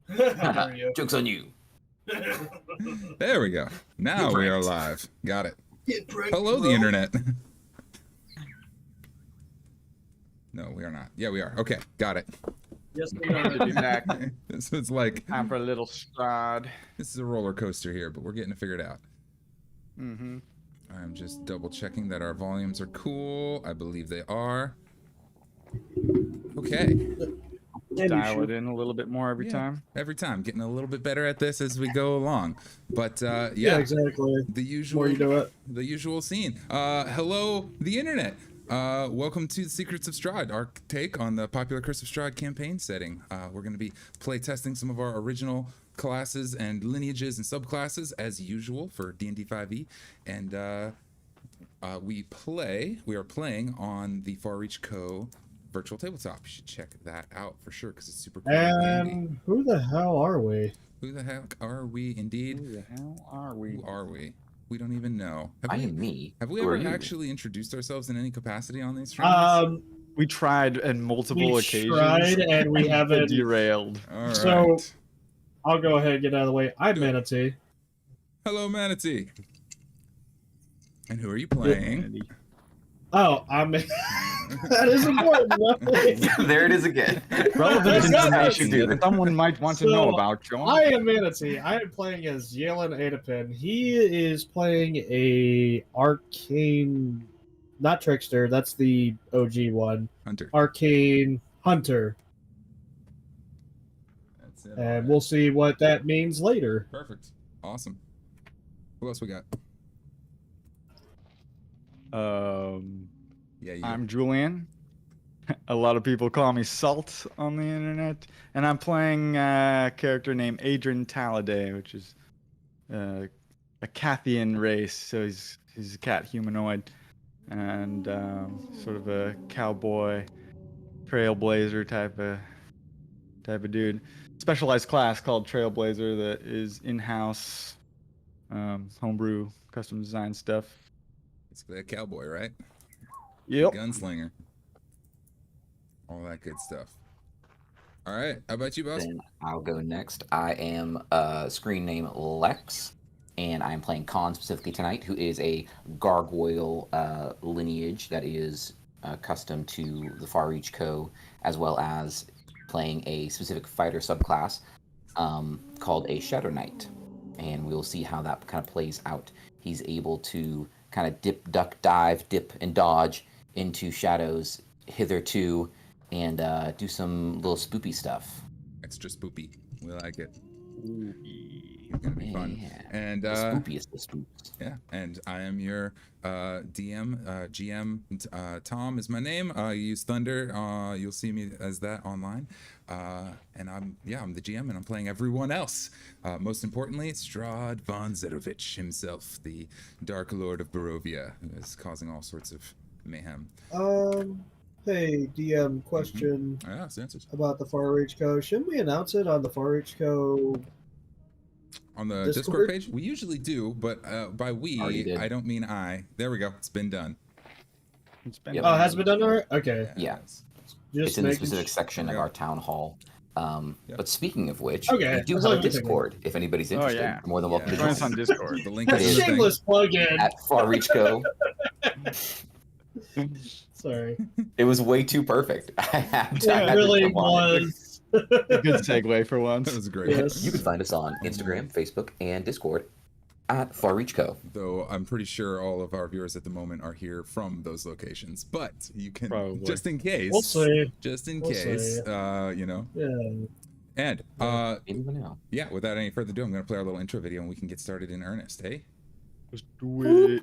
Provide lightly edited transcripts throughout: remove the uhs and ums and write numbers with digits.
There we go. Joke's on you. There we go. Now Get we are pranked. live. Got it. Get pranked, Hello, the bro. internet. No, we are not. Yeah, we are. Okay, got it. Yes, we Good to be are. back. This was like, Time for a little Strahd. this is a roller coaster here, but we're getting it figured out. Mm-hmm. I'm just double checking that our volumes are cool. I believe they are. Okay. Dial it in a little bit more every Yeah, time. Every time, getting a little bit better at this as we go along. But Yeah, yeah, exactly. the The usual, more you do it. the usual scene. Hello, the internet. Welcome to Secrets of Strahd, our take on the popular Curse of Strahd campaign setting. We're going to be play testing some of our original classes and lineages and subclasses as usual for D&D 5e, and we are playing on the Far Reach Co. virtual tabletop. You should check that out for sure because it's super cool. And handy. And who the hell are we? Who the heck are we indeed? Who the hell are we? Who are we? We don't even know. I am me. Have we Who are ever you? actually introduced ourselves in any capacity on these streams? We tried on multiple We occasions. tried and we It haven't. derailed. All right. So- I'll go ahead and get out of the way. I'm Manatee. Hello, Manatee. And who are you playing? Oh, I'm. That is important. No? There it is again. Relevant That's not information nice. that someone might want to know So, about, John. I am Manatee. I am playing as Yalen Adapin. He is playing a arcane, not trickster. That's the OG one. Hunter. Arcane hunter, That's it. and alright. we'll see what that means later. Perfect. Awesome. Who else we got? Yeah, you. I'm Julian. A lot of people call me Salt on the internet, and I'm playing a character named Adrian Taladay, which is a Cathian race. So he's a cat humanoid, and sort of a cowboy, trailblazer type of dude. Specialized class called Trailblazer that is in-house, homebrew, custom design stuff. Basically a cowboy, right? Yep. Gunslinger. All that good stuff. All right. How about you, boss? Then I'll go next. I am screen name Lex, and I'm playing Khan specifically tonight, who is a gargoyle lineage that is custom to the Far Reach Co., as well as playing a specific fighter subclass called a Shadow Knight. And we'll see how that kind of plays out. He's able to kind of dip, duck, dive, dip, and dodge into shadows hitherto and do some little spoopy stuff. Extra spoopy. We like it. It's gonna be fun. Yeah. And The spoopiest of spoops. yeah, and I am your GM. Tom is my name. I use Thunder. You'll see me as that online. And I'm the GM, and I'm playing everyone else. Most importantly, Strahd von Zerovich himself, the Dark Lord of Barovia, who is causing all sorts of mayhem. Hey, DM, question Yeah, answers. about the Far Reach Co. Shouldn't we announce it on the Far Reach Co. On the Discord? Discord page, we usually do, but by Already we, did. I don't mean I. There we go. It's been done. It's been Yep. Oh, has it been done already? Okay. Yeah. It's- Just It's in the making specific section of Yeah. our town hall. Yeah. But speaking of which, Okay, we do as have long a as you think Discord. If anybody's Oh, interested, yeah. you're more than welcome Yeah. to Join join us on Discord. The link It is is. in the thing. Shameless plug-in. at Far Reach Co. Sorry. It was way too perfect. I had to Yeah, add it really some on it. was. A good segue for once. That was great. Yes. You can find us on Instagram, Facebook, and Discord at Far Reach Co. Though I'm pretty sure all of our viewers at the moment are here from those locations, but you can Probably. just in case. We'll see. Just in We'll case, see. Yeah. And Maybe we know. yeah, without any further ado, I'm gonna play our little intro video and we can get started in earnest. Hey. Let's do it.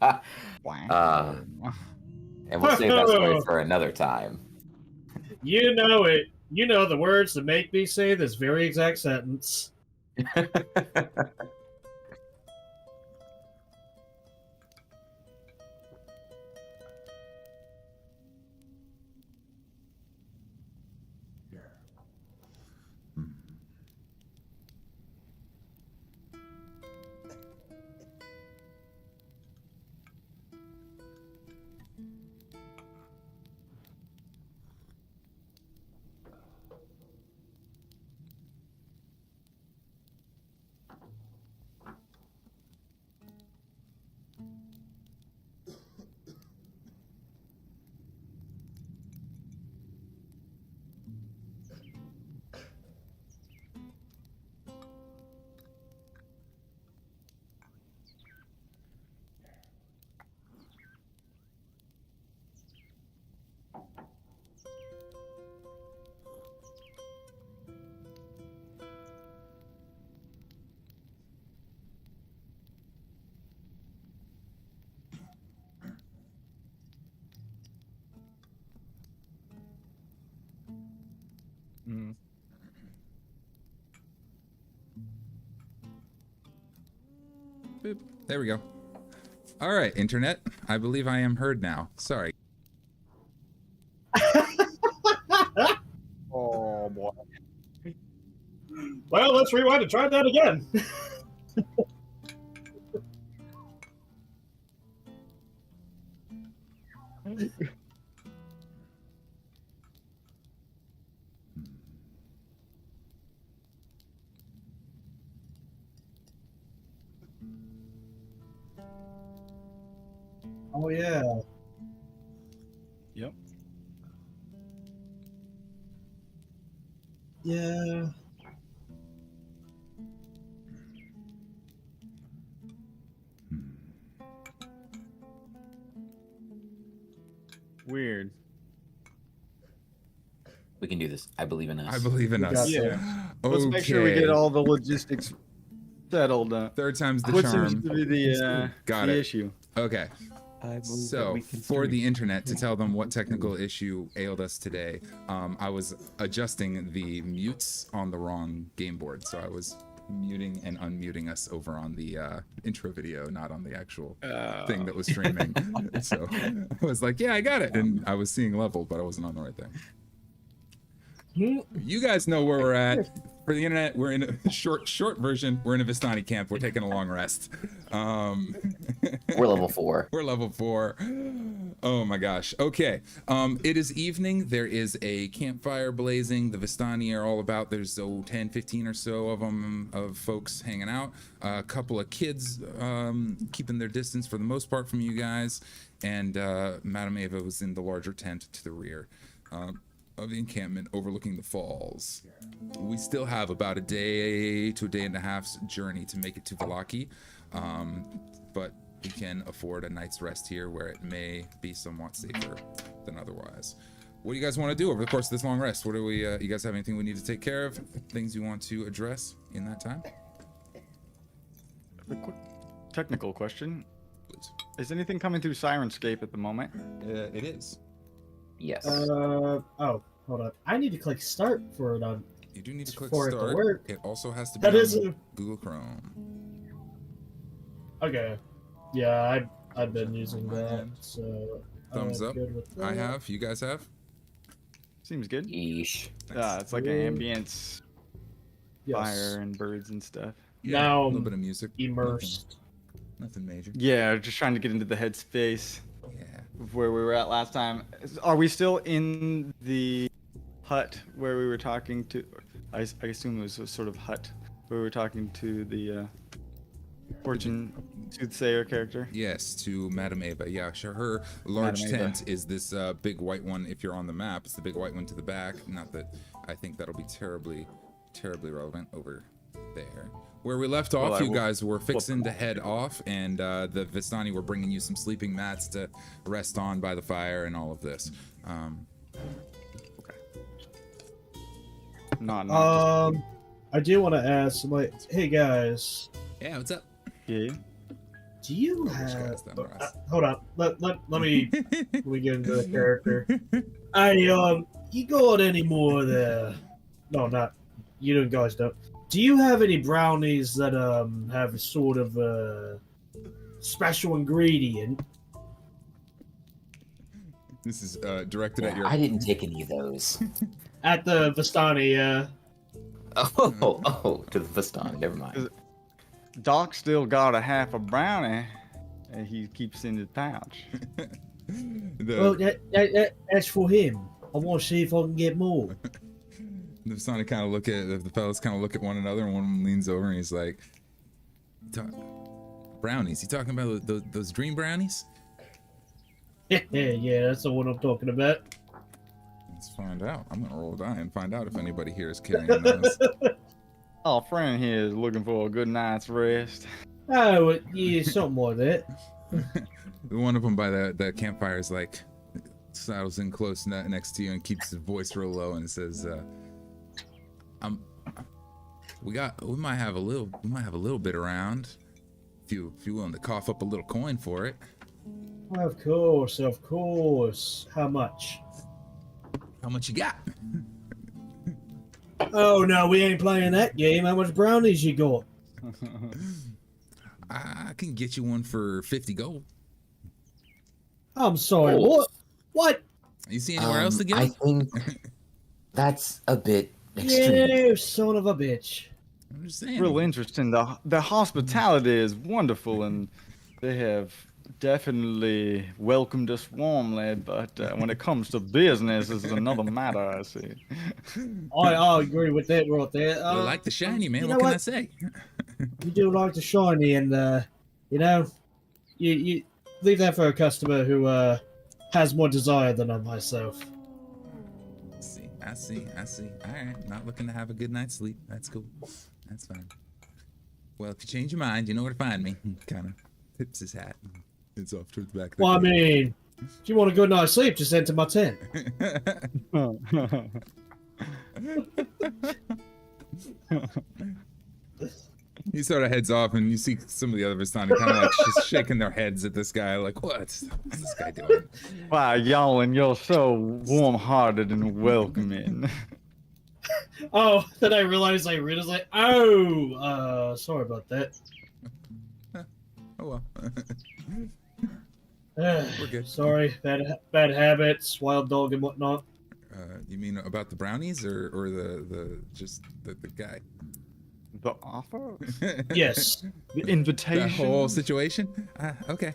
Uh, and we'll save that story for another time. You know it. You know the words that make me say this very exact sentence. Mm. Boop. There we go. All right, internet. I believe I am heard now. Sorry. Oh boy. Well, let's rewind and try that again. Oh yeah. Yep. Yeah. Weird. We can do this. I believe in us. I believe in We us. got Yeah. this. Let's make sure we get Okay. all the logistics settled. Third time's the What seems charm. to be the Got it. issue? Okay. I believe that So, we can for do the it. internet, to tell them what technical issue ailed us today, I was adjusting the mutes on the wrong game board. So I was muting and unmuting us over on the intro video, not on the actual thing that was streaming. So I was like, yeah, I got it. And I was seeing level, but I wasn't on the right thing. You guys know where we're at. For the internet, we're in a short version. We're in a Vistani camp. We're taking a long rest. We're level 4. We're level 4. Oh my gosh. Okay. It is evening. There is a campfire blazing. The Vistani are all about. There's 10, 15 or so of them, of folks hanging out. A couple of kids keeping their distance for the most part from you guys. And Madame Ava was in the larger tent to the rear of the encampment overlooking the falls. We still have about a day to a day and a half's journey to make it to Valaki, but we can afford a night's rest here where it may be somewhat safer than otherwise. What do you guys want to do over the course of this long rest? What do we, you guys have anything we need to take care of? Things you want to address in that time? A quick technical question. Please. Is anything coming through Sirenscape at the moment? It is. Yes. Oh, hold on. I need to click start for it on. You do need to click For it to start. work. It also has to be That on is Google Chrome. Okay. Yeah, I've been using My that, end. so Thumbs I'm up. good with I that. have. You guys have? Seems good. Yeesh. It's like an ambience, Yes. fire and birds and stuff. Now a little bit of music. immersed. Nothing major. Yeah, just trying to get into the headspace Yeah. of where we were at last time. Are we still in the hut where we were talking to? I assume it was a sort of hut where we were talking to the fortune soothsayer character. Yes, to Madame Ava. Yeah, sure. Her large Madame Ava. tent is this big white one. If you're on the map, it's the big white one to the back. Not that I think that'll be terribly relevant over there. Where we left off, Well, I you will guys were fixing to head off, and the Vistani were bringing you some sleeping mats to rest on by the fire and all of this. Not I do want to ask, like, hey guys, Yeah, what's up? yeah. Do you Which guy's have? that, Ross? Hold up. Let me get into the character. You got any more there? No, not you. Guys don't. Do you have any brownies that have a sort of special ingredient? This is directed at Yeah, your. I didn't take any of those. At the Vistani, To the Vistani. Never mind. Doc still got a half a brownie and he keeps in his pouch. well, that's for him. I want to see if I can get more. The Sonic kind of look at the fellas kind of look at one another, and one of them leans over and he's like, "Brownies? You talking about those dream brownies?" Yeah, that's the one I'm talking about. Let's find out. I'm gonna roll a die and find out if anybody here is carrying those. Our friend here is looking for a good night's rest. Oh, yeah, something like that. One of them by the campfire is like, saddles in close next to you and keeps his voice real low and says, we might have a little bit around. If you're willing to cough up a little coin for it." Of course. How much? How much you got? Oh no, we ain't playing that game. How much brownies you got? I can get you one for 50 gold. I'm sorry. What? You see anywhere else to get I them? think that's a bit extreme. You son of a bitch. I'm just saying. Real interesting. The hospitality is wonderful, and they have definitely welcomed us warmly. But when it comes to business, it's another matter. I see. I agree with that right there. You like the shiny, man. you What know can I what? say? You do like the shiny, and you leave that for a customer who has more desire than I myself. I see. All right, not looking to have a good night's sleep. That's cool. That's fine. Well, if you change your mind, you know where to find me. Kind of tips his hat. It's off towards the back. Well, I mean, if you want a good night's sleep, just enter my tent. He sort of heads off, and you see some of the other Vistani kind of like just shaking their heads at this guy, like, what's this guy doing? Wow, y'all, and you're so warm-hearted and welcoming. Oh, then I realized I read it. I was like, oh, sorry about that. Oh well. We're good. Sorry, bad habits, wild dog and whatnot. You mean about the brownies or the guy? The offer? Yes, The The invitation? whole situation? Okay.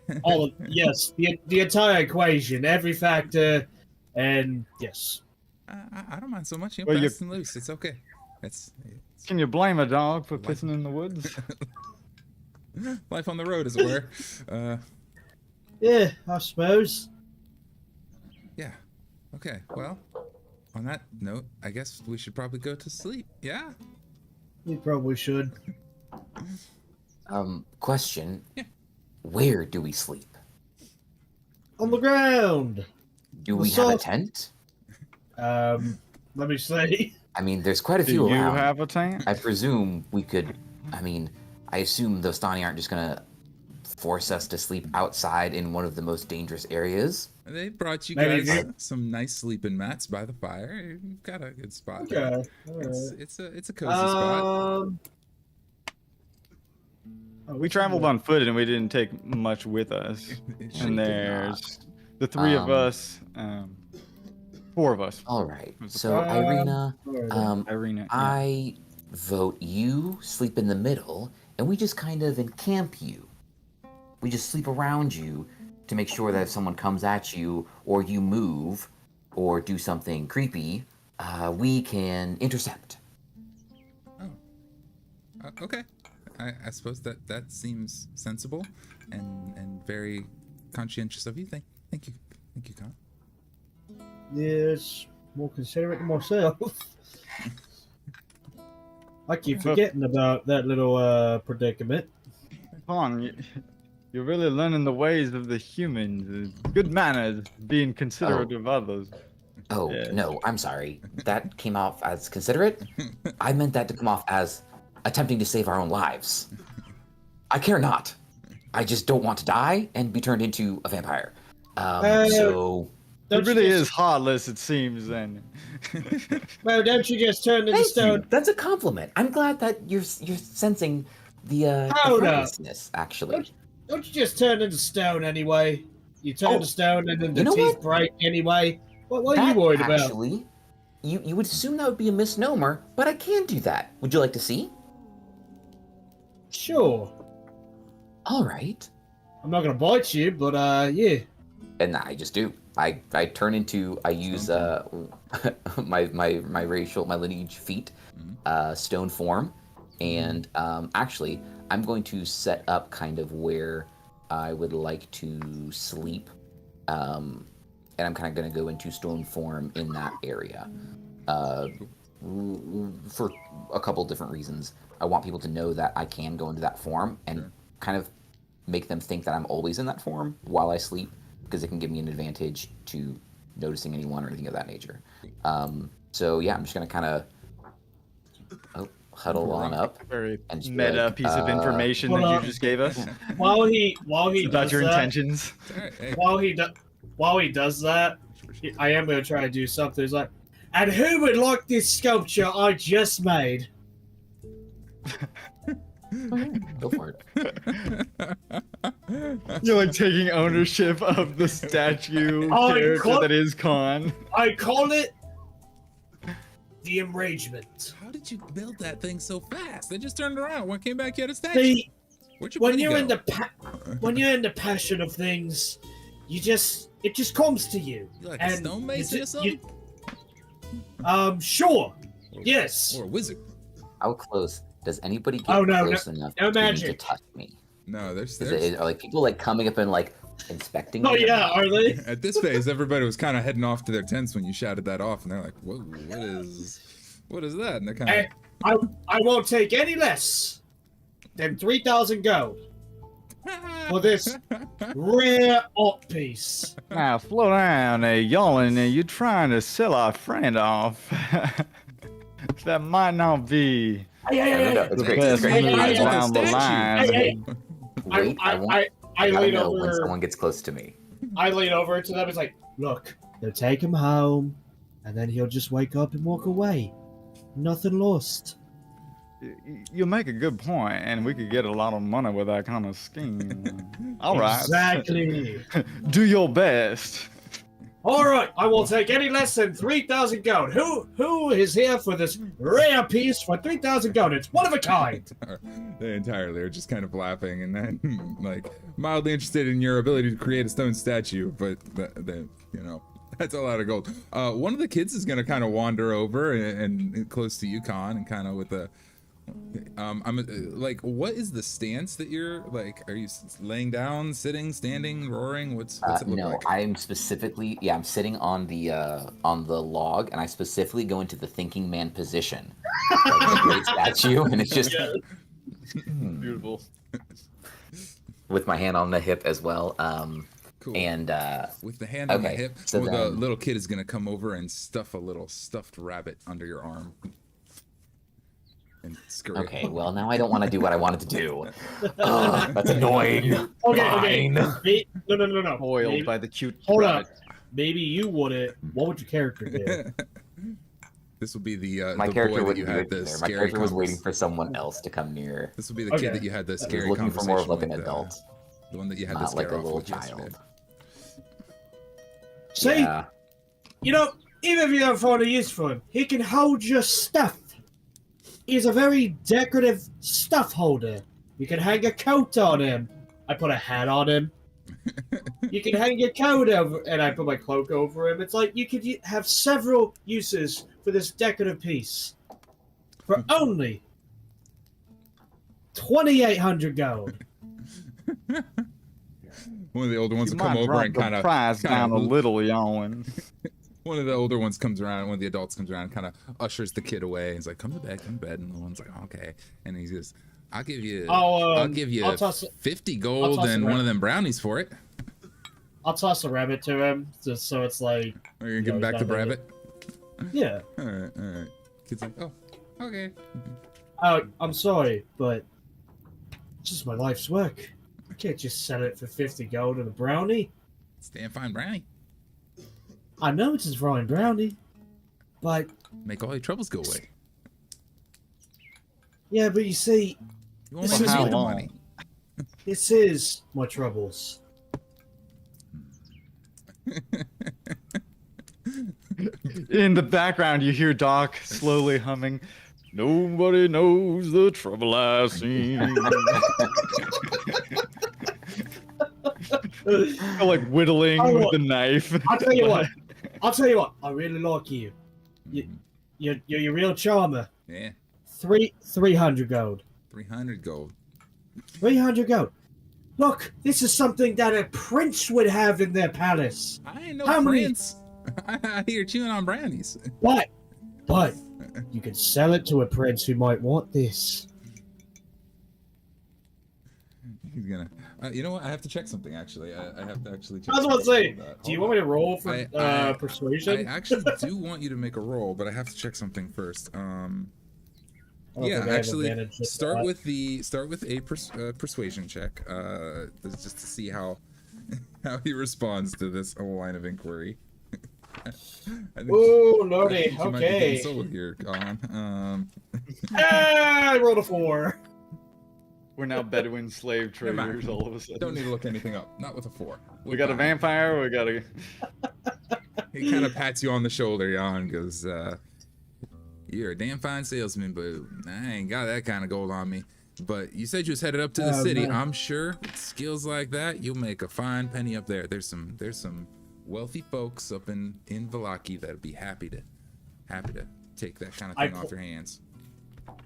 yes, the entire equation, every factor, and yes. I don't mind so much. Well, Fast and loose. It's okay. It's Can you blame a dog for pissing in the woods? life on the road, as it were. Yeah, I suppose. Yeah. Okay. Well, on that note, I guess we should probably go to sleep. Yeah. You probably should. Question. Yeah. Where do we sleep? On the ground. Do we have a tent? Let me say. I mean, there's quite a Do few you around. have a tent? I presume we could. I mean, I assume those Stani aren't just gonna force us to sleep outside in one of the most dangerous areas. They brought you Maybe guys you- some nice sleeping mats by the fire. You've got a good spot. Okay. There. All right. It's a cozy spot. We traveled on foot and we didn't take much with us. It should And be there's the three of us, four of us. All right. Was the So, Irina, Irina. I vote you sleep in the middle, and we just kind of encamp you. We just sleep around you to make sure that if someone comes at you, or you move, or do something creepy, we can intercept. Okay. I suppose that seems sensible and very conscientious of you. Thank you, Con. Yes, more considerate than myself. I keep forgetting about that little predicament. Con, you're really learning the ways of the humans. Good manners, being considerate of others. Oh, Yes. no, I'm sorry. That came off as considerate. I meant that to come off as attempting to save our own lives. I care not. I just don't want to die and be turned into a vampire. Don't It you really just- is heartless, it seems, then. Well, don't you just turn into Thank stone? you. That's a compliment. I'm glad that you're sensing the Hold up. heartlessness, actually. Don't you just turn into stone anyway? You turn to stone and then the you know teeth what? break anyway. What are That you worried about? actually, you would assume that would be a misnomer, but I can do that. Would you like to see? Sure. All right. I'm not gonna bite you, but yeah. And I just do. I turn into. I use my lineage feat, stone form, and actually I'm going to set up kind of where I would like to sleep, and I'm kind of going to go into stone form in that area, for a couple different reasons. I want people to know that I can go into that form and kind of make them think that I'm always in that form while I sleep, because it can give me an advantage to noticing anyone or anything of that nature. So yeah, I'm just gonna kind of huddle on up. Very And just be meta like, piece of information hold that you on. just gave us While he about does your that, intentions. All right, hey. while he does that, I am gonna try to do something. He's like, and who would like this sculpture I just made? Go for it. You're like taking ownership of the statue Oh, character that is Khan. I call it the enragement. How did you build that thing so fast? They just turned around. When came back, you had a statue. See, Where'd your when buddy you're go? in the when you're in the passion of things, it just comes to you. You like a and stonemason you- or something? Sure. Yes. Or a wizard? How close does anybody get Oh, no, close enough no for me to magic. touch me? No, there's. Are like people like coming up and like inspecting? Oh me? yeah, are they? At this phase, everybody was kind of heading off to their tents when you shouted that off, and they're like, "Whoa, what is that?" And they're kind Hey, I won't take any less than 3,000 gold for this rare art piece. Now, slow down, y'all, you're trying to sell our friend off. That might not be No, it's the great. best It's great. move Hey, down the line. Hey, Wait, I I gotta lean know when over. someone gets close to me. I lean over to them. It's like, look, they'll take him home, and then he'll just wake up and walk away. Nothing lost. You make a good point, and we could get a lot of money with that kind of scheme. All right. Exactly. Do your best. All right, I won't take any less than 3,000 gold. Who is here for this rare piece for 3,000 gold? It's one of a kind. They entirely are just kind of laughing and then like mildly interested in your ability to create a stone statue, but that's a lot of gold. One of the kids is gonna kind of wander over and close to Yukon and kind of with a. I'm like, what is the stance that you're like? Are you laying down, sitting, standing, roaring? What's it look No, like? I'm specifically, I'm sitting on the log, and I specifically go into the thinking man position, like a great statue, and it's just Beautiful. with my hand on the hip as well. Cool. And With the hand on the okay, hip, so the then- little kid is gonna come over and stuff a little stuffed rabbit under your arm. And scurry. okay, well now I don't want to do what I wanted to do. Ugh, that's annoying. Okay. Fine. No. Foiled Maybe- by the cute Hold rabbit. up. Maybe you wouldn't. What would your character do? This will be the My the character boy that you wouldn't do had it the either. My scary character was waiting convers- for someone else to come near. This will be the Okay. kid that you had the I was scary looking for conversation more of like an with, adult, the one that you had the not scare like a off little with yesterday. child. See, Yeah. even if you don't find a use for him, he can hold your stuff. He's a very decorative stuff holder. You can hang a coat on him. I put a hat on him. You can hang your coat over, and I put my cloak over him. It's like you could have several uses for this decorative piece for only 2,800 gold. One of the older ones You will come might over drop and the kind of price down a little, yawn. one of the older ones comes around, one of the adults comes around and kind of ushers the kid away. He's like, come to bed, and the one's like, okay. And he says, I'll give you I'll 50 I'll gold toss and it one right- of them brownies for it. I'll toss a rabbit to him, just so it's like, Are you gonna give him No, back he's the not rabbit? yeah. All right. Kid's like, oh, okay. Oh, I'm sorry, but it's just my life's work. I can't just sell it for 50 gold and a brownie. It's damn fine brownie. I know it's a fine brownie, but Make all your troubles go away. yeah, but you see, You won't This make is any how long? money. this is my troubles. In the background, you hear Doc slowly humming. Nobody knows the trouble I've seen. Like whittling Oh, with what? the knife. I'll tell you what. I really like you. You're your real charmer. Yeah, 300 gold. 300 gold. 300 gold. Look, this is something that a prince would have in their palace. I ain't no How many- prince. I hear chewing on brownies. But you could sell it to a prince who might want this. He's gonna. You know what? I have to check something. Actually, I have to actually. Check I was about to say, something. do you Hold want me to roll for I persuasion? actually do want you to make a roll, but I have to check something first. I don't Yeah, think I have actually, advantage with start that. with a persuasion check, just to see how he responds to this line of inquiry. I think Ooh, I lordy. think you might be Okay. getting sold here, Colin. Ah, I rolled a 4. We're now Bedouin slave Never mind. traders all of a sudden. Don't need to look anything up. Not with a 4. We got a vampire. We got a. He kind of pats you on the shoulder, Jan, goes, "You're a damn fine salesman, but I ain't got that kind of gold on me. But you said you was headed up to the Oh, city. man. I'm sure with skills like that, you'll make a fine penny up there. There's some wealthy folks up in Valaki that'd be happy to take that kind of thing off your hands."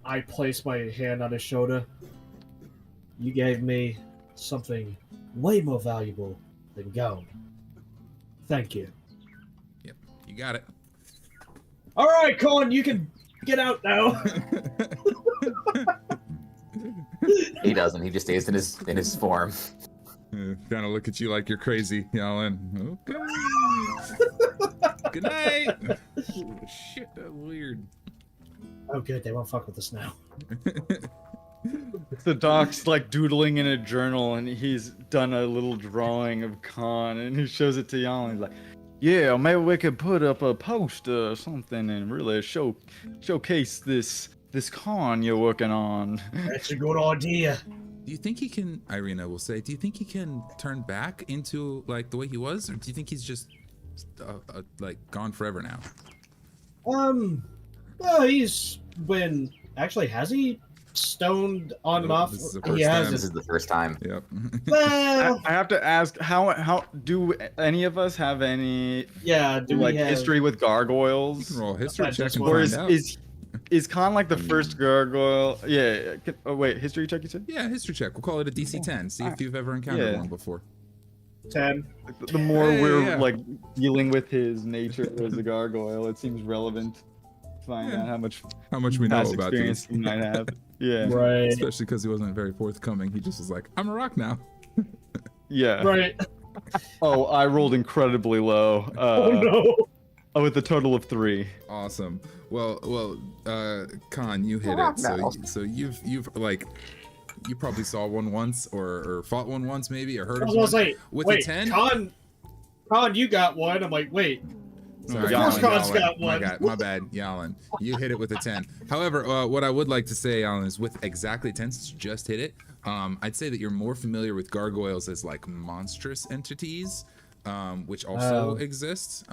I placed my hand on his shoulder. You gave me something way more valuable than gold. Thank you. Yep, you got it. All right, Colin, you can get out now. He doesn't. He just stays in his form. Kind of look at you like you're crazy, yelling. Okay. Good night. Oh, shit, that's weird. Oh, good. They won't fuck with us now. The Doc's like doodling in a journal, and he's done a little drawing of Khan, and he shows it to Jan. He's like, "Yeah, maybe we could put up a poster or something, and really showcase this Khan you're working on." That's a good idea. Do you think he can, Irina will say, do you think he can turn back into like the way he was, or do you think he's just like gone forever now? Well, he's been actually has he stoned on and Nope, off? this is the He first time. has. This is the first time. Yep. Well, I have to ask, how do any of us have any yeah. Do like we have history with You gargoyles? can roll a history That's check and what- Or find out. is Khan like the first gargoyle? Yeah. Oh wait, history check you said? Yeah, history check. We'll call it a DC 10. See if you've ever encountered Yeah. one before. 10? Like, the more Yeah, we're yeah. like dealing with his nature as a gargoyle, it seems relevant to find Yeah. out how much How much we know past about experience these. he might have. Yeah. Right. Especially because he wasn't very forthcoming. He just was like, I'm a rock now. Yeah. Right. Oh, I rolled incredibly low. Oh no. With a total of 3. Awesome. Well, Khan, you hit rock it. now. So you've like, you probably saw one once or fought one once maybe or heard I of was one. gonna say, With wait, a 10? Con, you got one. I'm like, wait. Sorry, Yalan, Khan's got My, one. God, my bad, Yalan. You hit it with a 10. However, what I would like to say, Yalan, is with exactly 10, since you just hit it, I'd say that you're more familiar with gargoyles as like monstrous entities, which also Oh. exist.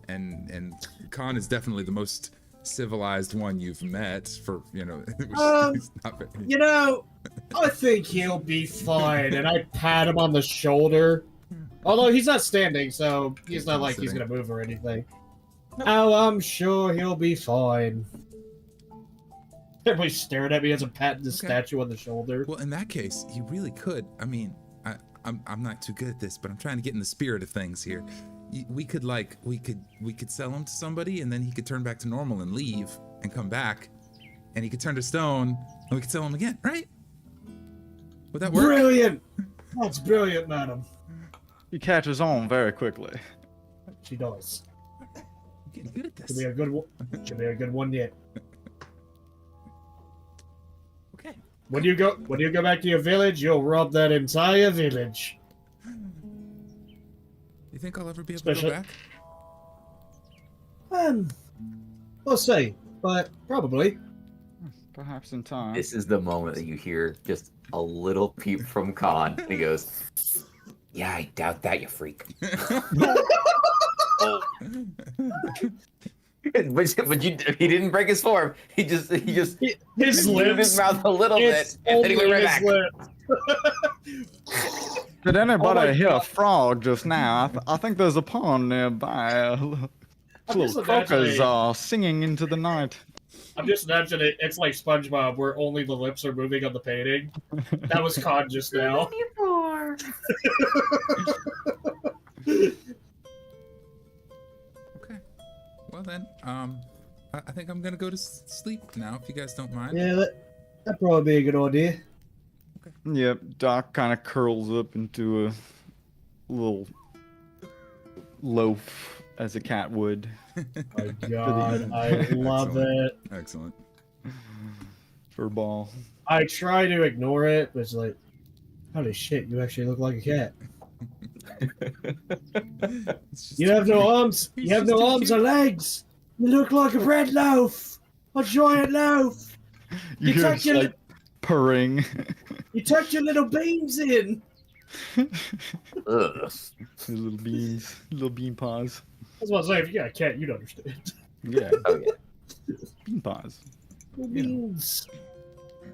And Khan is definitely the most civilized one you've met for, which is not very... You know, I think he'll be fine. And I pat him on the shoulder. Although he's not standing, so he's not like he's sitting. gonna move or anything. Oh, I'm sure he'll be fine. Everybody's staring at me as I'm patting the Okay. statue on the shoulder. Well, in that case, he really could. I mean, I'm not too good at this, but I'm trying to get in the spirit of things here. We could sell him to somebody, and then he could turn back to normal and leave and come back, and he could turn to stone, and we could sell him again, right? Would that work? Brilliant! That's brilliant, madam. He catches on very quickly. She does. I'm getting good at Should this. be a good one. Should be a good one yet. Okay. when you go back to your village, you'll rob that entire village. You think I'll ever be able to Especially- go back? We'll see, but probably. Perhaps in time. This is the moment that you hear just a little peep from Khan. And he goes, "Yeah, I doubt that, you freak." but he didn't break his form. He just His moved lips. his mouth a little bit, It's and then he went only right his back. lips. Did anybody my hear a God. frog just now? I think there's a pond nearby. I'm just Little imagining- croakers are singing into the night. I'm just imagining it's like SpongeBob, where only the lips are moving on the painting. That was Khan just now. Okay. Well then, I think I'm gonna go to sleep now, if you guys don't mind. Yeah, that'd probably be a good idea. Yep, Doc kind of curls up into a little loaf as a cat would. My God, I love Excellent. it. Excellent. For ball. I try to ignore it, but it's like, holy shit, you actually look like a cat. It's just- You have no arms. He's You have just no too arms cute. or legs. You look like a bread loaf. A giant loaf. You You hear tuck it's your like purring. You tucked your little beans in. Ugh. His little beans, little bean paws. That's what I was saying. If you got a cat, you'd understand. Yeah, Oh yeah. bean paws. Little beans.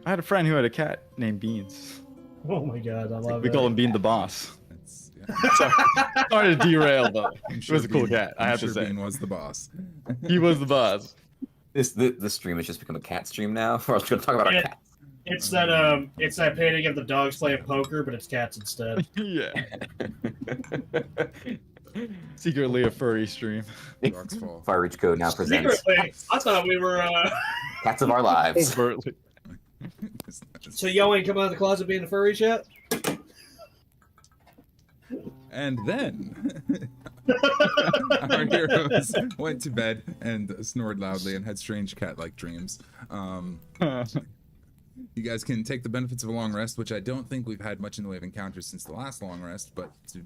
I had a friend who had a cat named Beans. Oh my God, I love We it. call him Bean the Boss. That's, yeah. Sorry to derail, but I'm it was a cool Bean- cat. I I'm have sure to say, Bean was the boss. he was the boss. The stream has just become a cat stream now. We're just gonna talk about our Yeah. cats. It's that painting of the dogs playing poker, but it's cats instead. Yeah. Secretly a furry stream. Rocks fall. Fire Reach Code now presents Secretly, I thought we were. Cats of Our Lives. Overtly. So y'all ain't come out of the closet being a furry yet? And then our heroes went to bed and snored loudly and had strange cat-like dreams. You guys can take the benefits of a long rest, which I don't think we've had much in the way of encounters since the last long rest, but to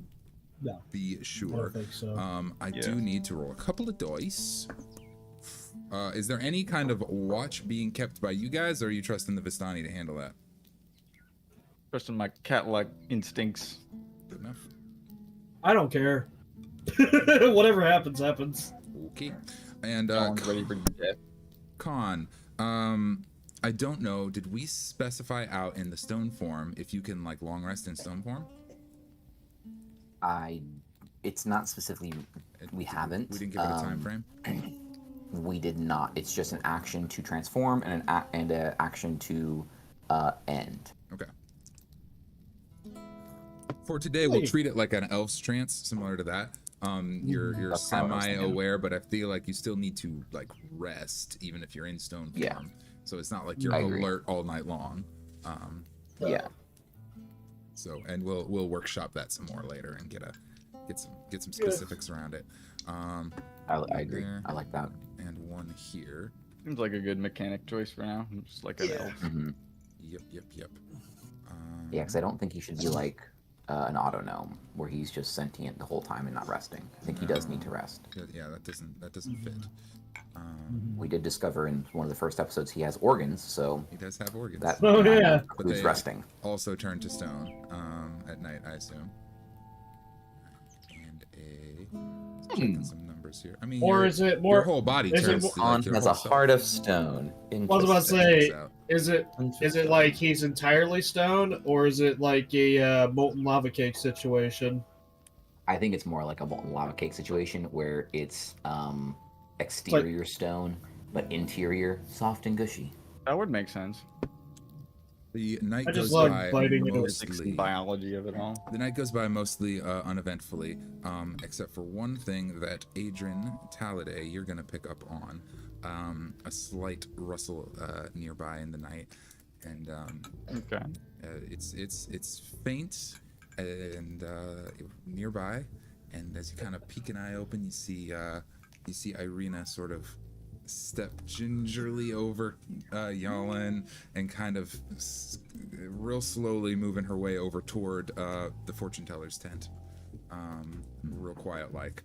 No. be I sure, don't think so. I do need to roll a couple of dice. Is there any kind of watch being kept by you guys, or are you trusting the Vistani to handle that? Trusting my cat-like instincts. Good enough. I don't care. Whatever happens, happens. Okay. And Someone's ready for death. Con, I don't know. Did we specify out in the stone form if you can like long rest in stone form? It's not specifically. We haven't. We didn't give it a time frame. We did not. It's just an action to transform and an action to end. Okay. For today, we'll treat it like an elf's trance, similar to that. You're That's how I was thinking. semi-aware, but I feel like you still need to like rest, even if you're in stone form. Yeah. So it's not like you're I agree. alert all night long. Yeah. So, and we'll workshop that some more later and get some specifics around it. I agree. There. I like that. And one here. Seems like a good mechanic choice for now. Just like an elf. hmm Yep. Yeah, because I don't think he should be like an auto gnome where he's just sentient the whole time and not resting. I think he does need to rest. Yeah, that doesn't fit. We did discover in one of the first episodes he has organs, so He does have organs. that Oh, yeah. But includes they- resting. Also turn to stone at night, I assume. And checking some numbers here. I mean, Or your- is it your more? whole body is it turns more- to, On like, your has whole a self. heart of stone. I was about to say, Checks out. is it like he's entirely stone, or is it like a molten lava cake situation? I think it's more like a molten lava cake situation where it's exterior stone, but interior soft and gushy. That would make sense. The night I just goes love by biting into Physics mostly. and biology of it all. The night goes by mostly uneventfully, except for one thing that Adrian Talladay, you're gonna pick up on, a slight rustle nearby in the night, and Okay. it's faint and nearby, and as you kind of peek an eye open, you see Irina sort of step gingerly over Yalin and kind of real slowly moving her way over toward the fortune teller's tent. Real quiet like.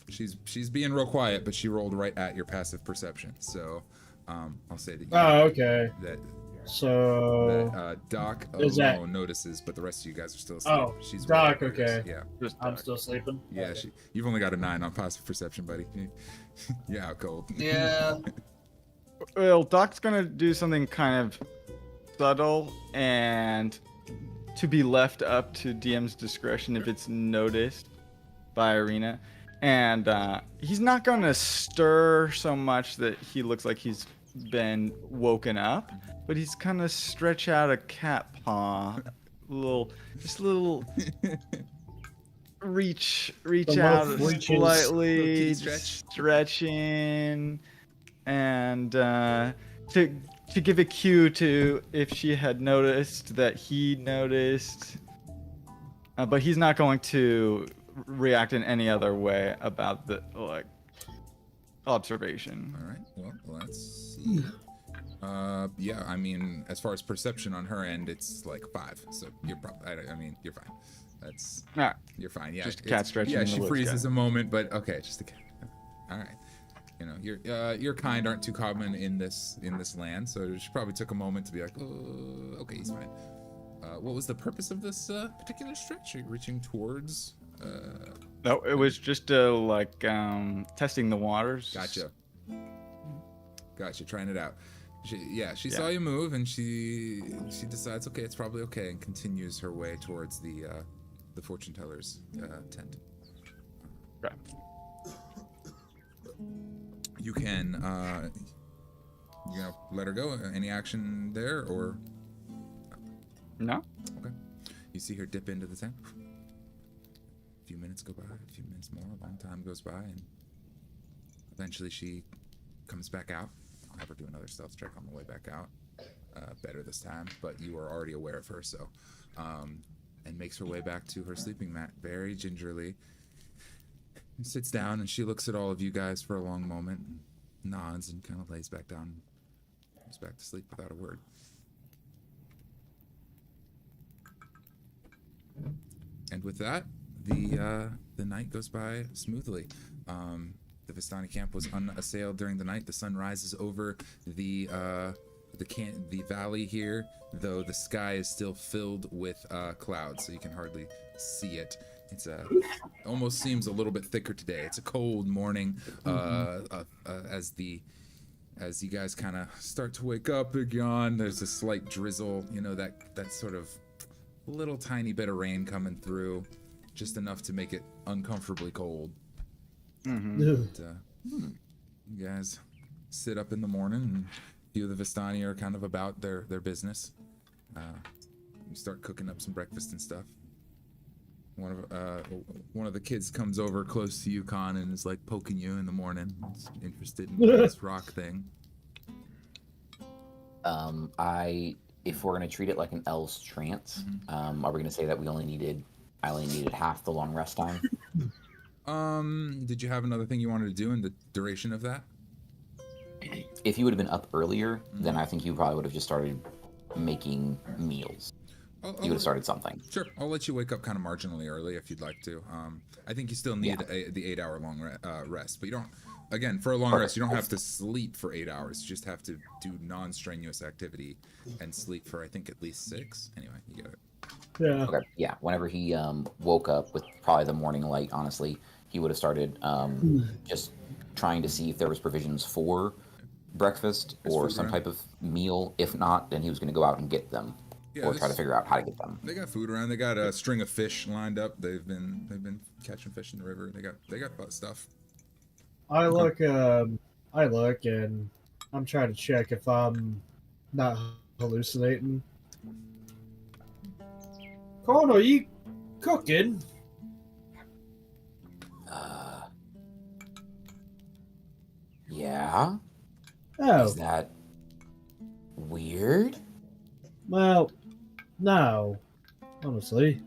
She's being real quiet, but she rolled right at your passive perception. So I'll say that Oh, okay. that So Doc Is alone that- notices, but the rest of you guys are still asleep. Oh, She's Doc, way up yours. okay. Yeah. Just I'm dark. still sleeping. Yeah, Okay. you've only got a 9 on passive perception, buddy. You're out cold. Yeah. Well, Doc's gonna do something kind of subtle and to be left up to DM's discretion if it's noticed by Arena. And he's not gonna stir so much that he looks like he's been woken up, but he's gonna stretch out a cat paw, just a little reach The out mouth reaches. slightly, Little kitty just stretching, and to give a cue to if she had noticed that he noticed, but he's not going to react in any other way about the observation. All right. Well, let's see. Yeah. I mean, as far as perception on her end, it's like 5. So you're probably. I mean, you're fine. That's. Alright. You're fine. Yeah. Just a cat stretching Yeah. in the She woods, freezes guy. a moment, but okay. Just a cat. All right. You know, your kind aren't too common in this land, so she probably took a moment to be like, oh, okay, he's fine. What was the purpose of this particular stretch? Are you reaching towards? No, it was just testing the waters. Gotcha. Trying it out. She saw you move, and she decides, okay, it's probably okay, and continues her way towards the fortune teller's tent. Right. You can let her go. Any action there, or No? okay? You see her dip into the tent. A few minutes go by, a few minutes more, a long time goes by, and eventually she comes back out. I'll have her do another stealth check on the way back out. Better this time, but you are already aware of her, so and makes her way back to her sleeping mat very gingerly. And sits down, and she looks at all of you guys for a long moment, and nods, and kind of lays back down, goes back to sleep without a word. And with that, the night goes by smoothly. The Vistani camp was unassailed during the night. The sun rises over the valley here, though the sky is still filled with clouds, so you can hardly see it. It's almost seems a little bit thicker today. It's a cold morning. As you guys kind of start to wake up again, there's a slight drizzle. You know, that sort of little tiny bit of rain coming through, just enough to make it uncomfortably cold. But, you guys sit up in the morning, and a few of the Vistani are kind of about their business. You start cooking up some breakfast and stuff. One of the kids comes over close to you, Con, and is like poking you in the morning. He's interested in this rock thing. If we're gonna treat it like an L's trance, are we gonna say that I only needed half the long rest time? Did you have another thing you wanted to do in the duration of that? If you would have been up earlier, then I think you probably would have just started making meals. You would have started something. Sure, I'll let you wake up kind of marginally early if you'd like to. I think you still need the 8-hour long rest, but you don't. Again, for a long rest, you don't have to sleep for 8 hours. You just have to do non-strenuous activity and sleep for, I think, at least 6. Anyway, you get it. Yeah. Okay. Yeah. Whenever he woke up with probably the morning light, honestly, he would have started just trying to see if there was provisions for breakfast or some type of meal. If not, then he was going to go out and get them, or try to figure out how to get them. They got food around. They got a string of fish lined up. They've been catching fish in the river. They got stuff. I look, and I'm trying to check if I'm not hallucinating. Con, are you cooking? Yeah. Oh, Is that weird? well, no. Honestly.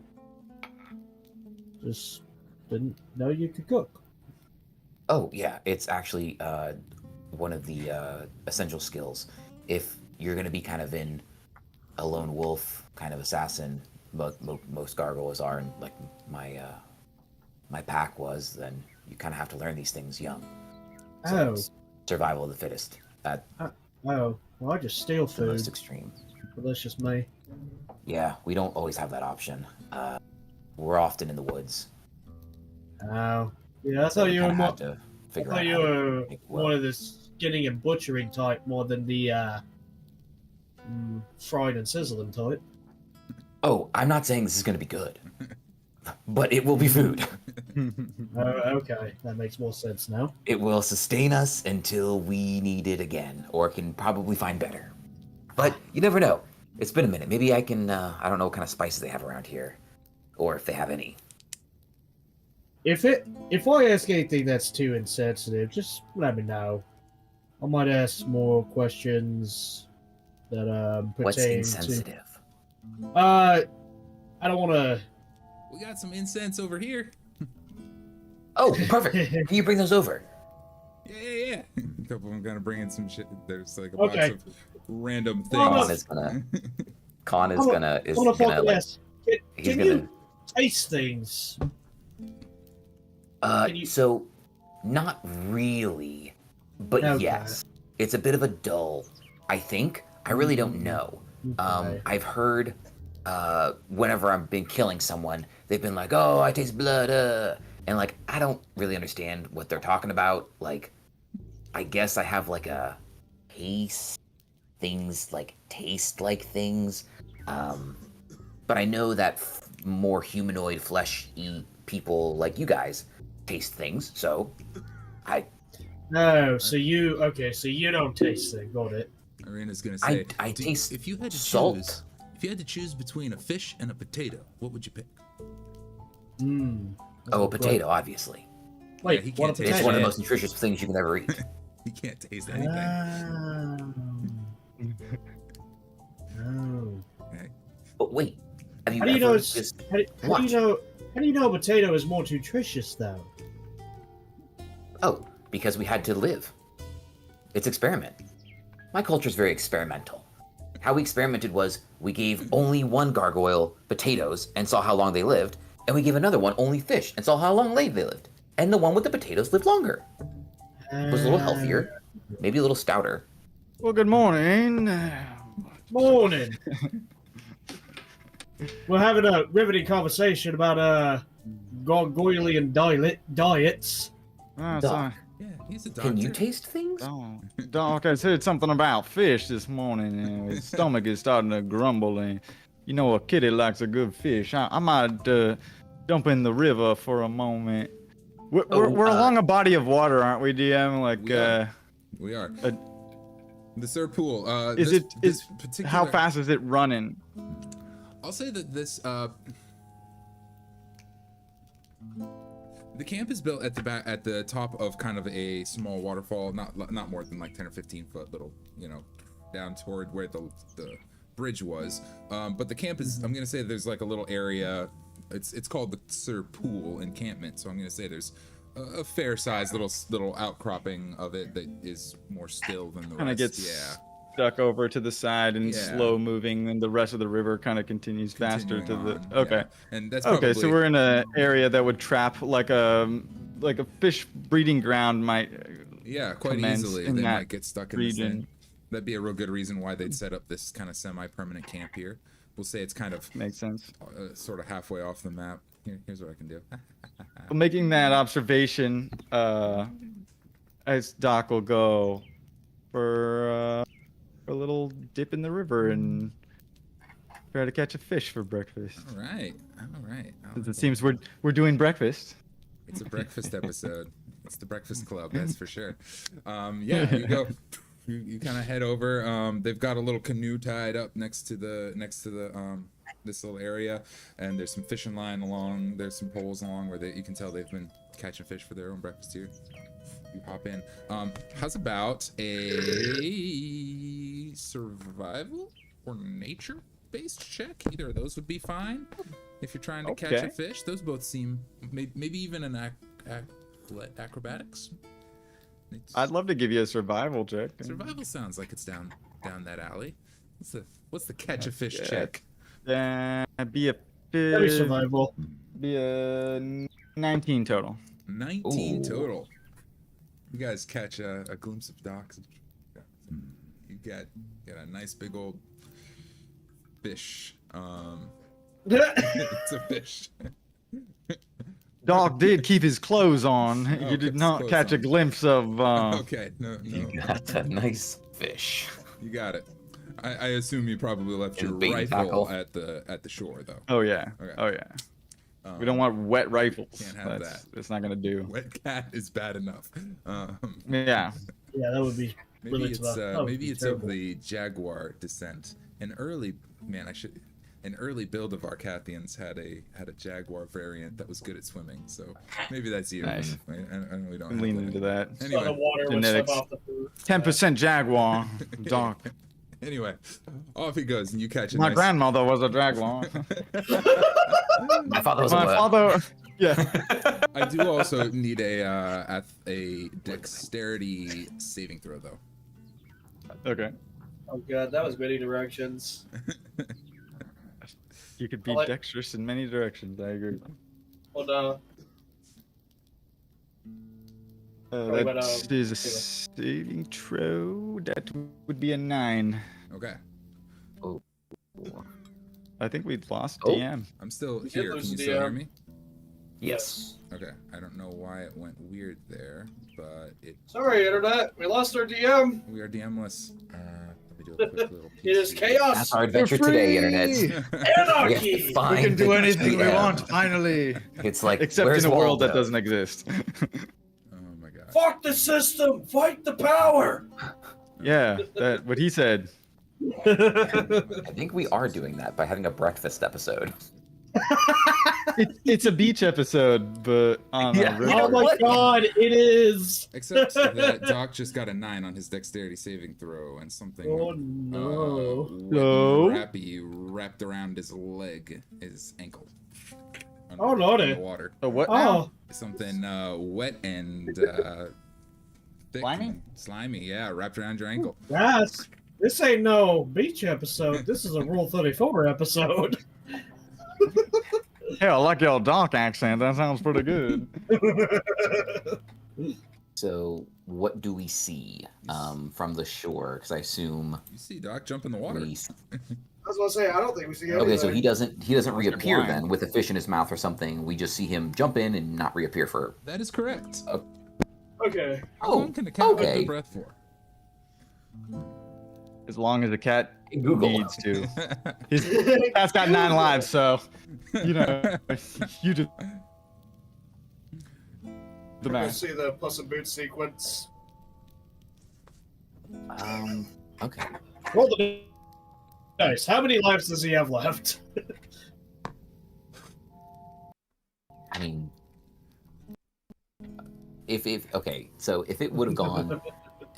Just didn't know you could cook. Oh yeah, it's actually one of the essential skills. If you're going to be kind of in a lone wolf kind of assassin, most gargoyles are, and like my pack was, then you kind of have to learn these things young. So it's survival of the fittest at well, I just steal the most food. extreme. But that's just me. Yeah, we don't always have that option. We're often in the woods. Oh. Yeah, I So thought we you were kinda more. have to I figure thought out you how to were make it well. one of the skinning and butchering type more than the fried and sizzling type. Oh, I'm not saying this is going to be good, but it will be food. Okay, that makes more sense now. It will sustain us until we need it again, or can probably find better. But you never know. It's been a minute. Maybe I can, I don't know what kind of spices they have around here, or if they have any. If I ask anything that's too insensitive, just let me know. I might ask more questions that What's pertain insensitive? to. I don't want to. We got some incense over here. Oh, perfect. Can you bring those over? Yeah. A couple of them gonna bring in some shit. There's like a Okay. box of random Oh, things. Con is gonna I want to like, ask. he's Can gonna you taste things? Can you- so not really, but Okay. yes. It's a bit of a dull, I think. I really don't know. Okay. I've heard whenever I've been killing someone, they've been like, "Oh, I taste blood," and like I don't really understand what they're talking about. Like, I guess I have like a taste, things like taste like things, but I know that more humanoid flesh-y people like you guys taste things. So, No, so you don't taste it. Got it. Arena's gonna say, I taste if you had to salt. choose, if you had to choose between a fish and a potato, what would you pick? Oh, a potato, obviously. Wait, he what a can't taste It's potato? one of the most nutritious things you can ever eat. You can't taste anything. Oh. Okay. But wait, have you How do you ever know? just How do you know? How do you know a potato is more nutritious though? Oh, because we had to live. It's experiment. My culture is very experimental. How we experimented was we gave only one gargoyle potatoes and saw how long they lived, and we gave another one only fish and saw how long they lived. And the one with the potatoes lived longer. It was a little healthier, maybe a little stouter. Well, good morning. Morning. We're having a riveting conversation about gargoylean diets. Oh, Doc. sorry. Yeah, he's a doctor. Can you taste things? Doc has heard something about fish this morning, and his stomach is starting to grumble. And you know, a kitty likes a good fish. I might jump in the river for a moment. We're along a body of water, aren't we, DM? Like, We are. The Sir Pool. is this particular? how fast is it running? I'll say that this. The camp is built at the back, at the top of kind of a small waterfall, not more than like 10 or 15 foot little, down toward where the bridge was. But the camp is, I'm gonna say there's like a little area. It's called the Sir Pool encampment. So I'm gonna say there's a fair sized little outcropping of it that is more still than the Kind of rest. gets stuck over to the side and slow moving, and the rest of the river kind of continues faster to the. Continuing on, Okay. yeah. And that's Okay, probably, so we're in an area that would trap like a fish breeding ground might. quite commence easily. in They that might get stuck in this region. thing. That'd be a real good reason why they'd set up this kind of semi-permanent camp here. We'll say it's kind of Makes sense. sort of halfway off the map. Here's what I can do. Well, making that observation, as Doc will go for a little dip in the river and try to catch a fish for breakfast. All right. Since it seems we're doing breakfast. It's a breakfast episode. It's the Breakfast Club, that's for sure. You go. You kind of head over. They've got a little canoe tied up next to the this little area, and there's some fishing line along. There's some poles along where you can tell they've been catching fish for their own breakfast here. You hop in. How's about a survival or nature-based check? Either of those would be fine. If you're trying to catch a fish, those both seem maybe even an acrobatics. I'd love to give you a survival check. Survival sounds like it's down that alley. What's the catch a fish Yeah. check? Be a That'd be survival. be a 19 total. 19 Ooh. total. You guys catch a glimpse of Doc. You get a nice big old fish. It's a fish. Doc did keep his clothes on. Oh, You kept did his not clothes catch a on. glimpse of. Okay, no, You got that nice fish. you got it. I assume you probably left And your bait and rifle tackle. at the shore though. Oh yeah. Okay. Oh yeah. We don't want wet rifles. Can't have That's, that. That's not gonna do. Wet cat is bad enough. Yeah. Yeah, that would be. Maybe limits it's that would maybe be it's terrible. of the jaguar descent. An early build of Arcathians had a jaguar variant that was good at swimming. So maybe that's you. Nice. I know we don't Lean have into that. that. So the Anyway, water would genetics. slip off the food. 10% Jaguar. Doc. anyway, off he goes, and you catch a My nice. grandmother was a Jaguar. My father was My a what? father. Yeah. I do also need a dexterity saving throw though. Okay. Oh god, that was many directions. You could be I like- dexterous in many directions. I agree. Well, no. Probably went, That is a saving throw. That would be a 9. Okay, I think we'd lost Oh. DM. I'm still did here. Can lose you the, still hear me? Yes. Okay, I don't know why it went weird there, but Sorry, internet. We lost our DM. we are DM-less. Let me do a quick little. It is PC. chaos. That's our adventure today, internet. We have to Anarchy. find We can do the anything we GM. want, finally. It's like Except where's in a world that Waldo? doesn't exist. Oh my god. Fuck the system. Fight the power. Yeah, that what he said. I think we are doing that by having a breakfast episode. It's a beach episode, but on Yeah. a river. Oh my What? god, it is. Except that Doc just got a 9 on his dexterity saving throw, and something Oh no. No. wrapped around his leg, his ankle. Oh, in lordy. the water. Oh, what? now? Oh, Something wet and thick Slimy? and slimy. Yeah, wrapped around your ankle. yes. This ain't no beach episode. This is a Rule 34 episode. Hey, I like your Doc accent. That sounds pretty good. So, what do we see from the shore? Because I assume You see Doc jump in the water. we. I was gonna say, I don't think we see anything. Okay, so he doesn't reappear blind. then with a fish in his mouth or something. We just see him jump in and not reappear for. That is correct. Okay. How Oh, long can a cat hold okay. their breath for? As long as the cat Google. needs to. His cat's got 9 lives, so you know you just the We'll math. see the Puss in Boots sequence. Okay. Roll the dice. How many lives does he have left? I mean, if okay, so if it would have gone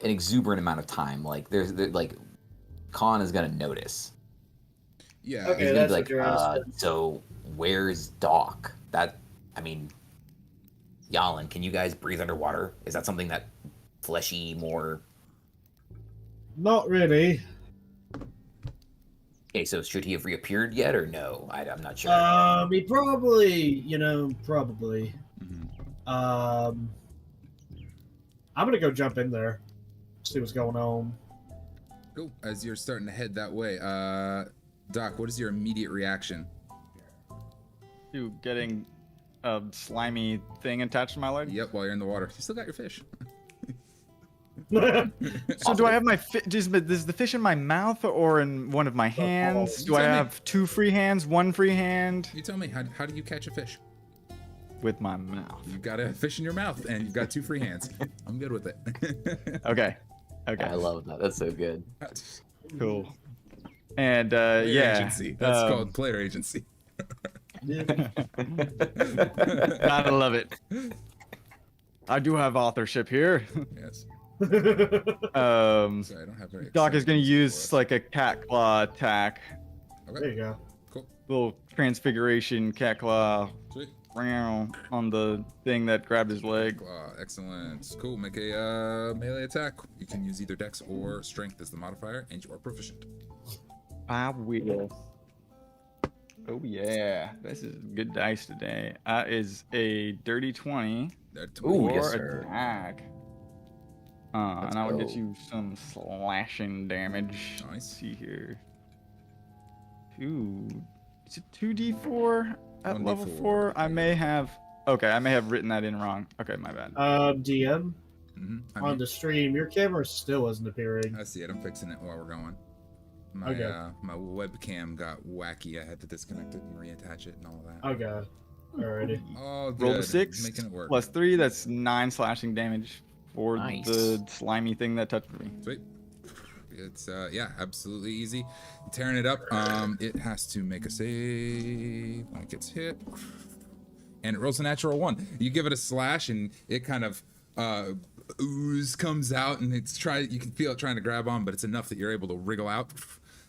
an exuberant amount of time, like like, Khan is gonna notice. Yeah. Okay. He's gonna that's be what like, you're asking. so where's Doc? I mean, Yalin, can you guys breathe underwater? Is that something that fleshy more? Not really. Okay, so should he have reappeared yet or no? I'm not sure. He probably, probably. Mhm. I'm gonna go jump in there, see what's going on. Cool. As you're starting to head that way, Doc, what is your immediate reaction? You getting a slimy thing attached to my leg? Yep, while you're in the water. You still got your fish. So do I have my is the fish in my mouth or in one of my hands? You Do I tell me. have 2 free hands, 1 free hand? You tell me, how do you catch a fish? With my mouth. You've got a fish in your mouth, and you've got 2 free hands. I'm good with it. Okay. I Okay. love that. That's so good. Cool. And Player yeah. agency. That's called player agency. Gotta love it. I do have authorship here. Yes. Um, Sorry, I don't have very. Doc is gonna exciting use for like a cat claw attack. us. There Okay. you go. Cool. Little transfiguration cat claw. Sweet. on the thing that grabbed his leg. Excellent. Cool. Make a melee attack. You can use either Dex or Strength as the modifier, and you are proficient. I will. Oh yeah, this is good dice today. That is a dirty 20 Ooh, yes, for sir. attack. And I will get you some slashing damage. Nice. Let's see here. Is it 2d4 at 1d4. level 4? I may have written that in wrong. Okay, my bad. DM, Mm-hmm. on the stream, your camera still isn't appearing. I see it. I'm fixing it while we're going. My Okay. my webcam got wacky. I had to disconnect it and reattach it and all that. Okay. Alrighty. Oh, good. Roll the 6 Making it work. plus 3. That's 9 slashing damage for Nice. the slimy thing that touched me. Sweet. It's yeah, absolutely easy. Tearing it up. It has to make a save when it gets hit, and it rolls a natural 1. You give it a slash, and it kind of ooze comes out, and you can feel it trying to grab on, but it's enough that you're able to wriggle out.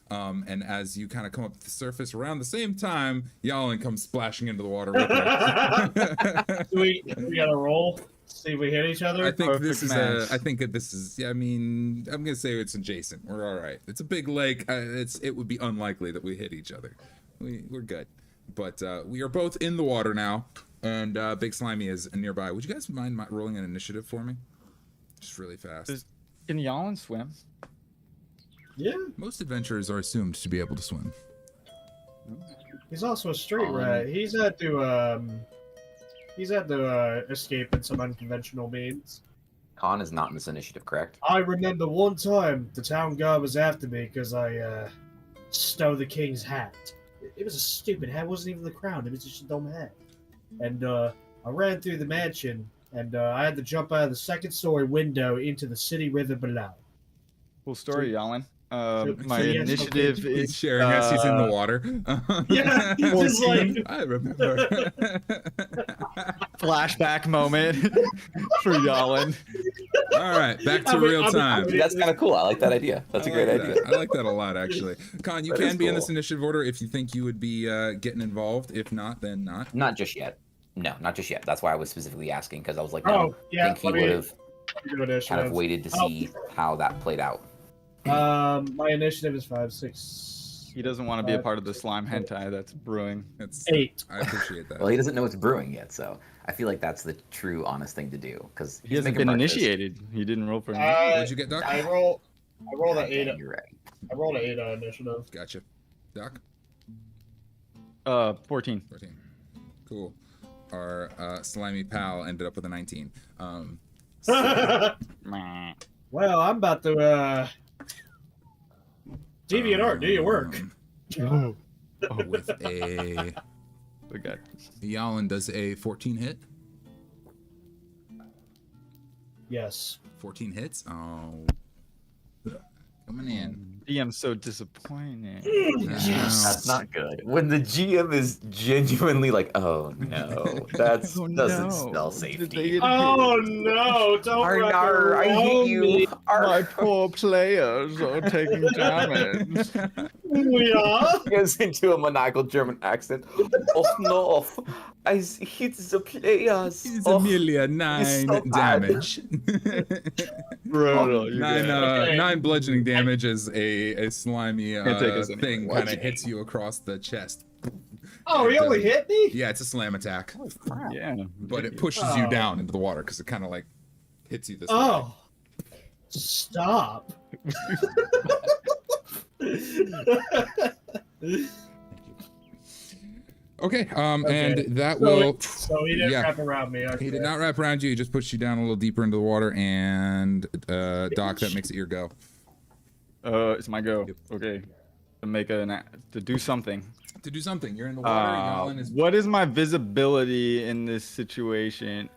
And as you kind of come up to the surface around the same time, Yalin comes splashing into the water with it. we gotta roll. See if we hit each other. I think Perfect this is match. I think that this is. Yeah, I mean, I'm gonna say it's adjacent. We're all right. It's a big lake. It would be unlikely that we hit each other. We're good. But we are both in the water now, and Big Slimy is nearby. Would you guys mind rolling an initiative for me? Just really fast. Can Yalin swim? Yeah. Most adventurers are assumed to be able to swim. He's also a street rat. He's had to escape in some unconventional means. Con is not in this initiative, correct? I remember one time the town guard was after me because I stole the king's hat. It was a stupid hat. It wasn't even the crown. It was just a dumb hat. And I ran through the mansion, and I had to jump out of the second-story window into the city river below. Cool story, Yalin. My yes, initiative okay. He's is sharing as he's in the water. Yeah, he's just like... I remember. flashback moment for Yalin. All right, back to real time. That's kind of cool. I like that idea. That's a great idea. I like that a lot, actually. Con, you That can is be in cool. this initiative order if you think you would be getting involved. If not, then not. Not just yet. No, not just yet. That's why I was specifically asking, because I was like, Oh, no, yeah, I think he let me would have do kind initiative. of waited to see how that played out. My initiative is 5, 6, He doesn't want to be a part of the slime hentai that's brewing. It's 8. I appreciate that. Well, he doesn't know it's brewing yet, so I feel like that's the true, honest thing to do. Because He hasn't been initiated. He didn't roll for him. What'd you get, Doc? I rolled an 8. You're right. I rolled an 8 on initiative. Gotcha. Doc? 14. 14. Cool. Our slimy pal ended up with a 19. Meh. Well, I'm about to DeviantArt, do your work. With a We got Yalin does a 14 hit. Yes. 14 hits. Oh, coming in. DM's so disappointed. That's not good. When the GM is genuinely like, "Oh no, that's Oh, doesn't no. spell Did they safety." get Oh no! Don't Arr, wrap arr, I around hate you. me. My poor players are taking damage. We are. He goes into a maniacal German accent. Oh no, I hit the players. He's Oh, Amelia 9 so bad. damage. Brutal. You nine guys. Okay. 9 bludgeoning damage as a slimy Can't take us anywhere. thing kind of hits you across the chest. Oh, he only hit me? Yeah, it's a slam attack, Yeah. but it pushes you down into the water because it kind of like hits you this way. Oh. Stop. Okay, Okay. and that So, will. so he didn't yeah. wrap around me. Okay. He did not wrap around you. He just pushed you down a little deeper into the water, and Doc, that makes it your go. It's my go. Okay. To do something. To do something, you're in the water. Yalin is. What is my visibility in this situation?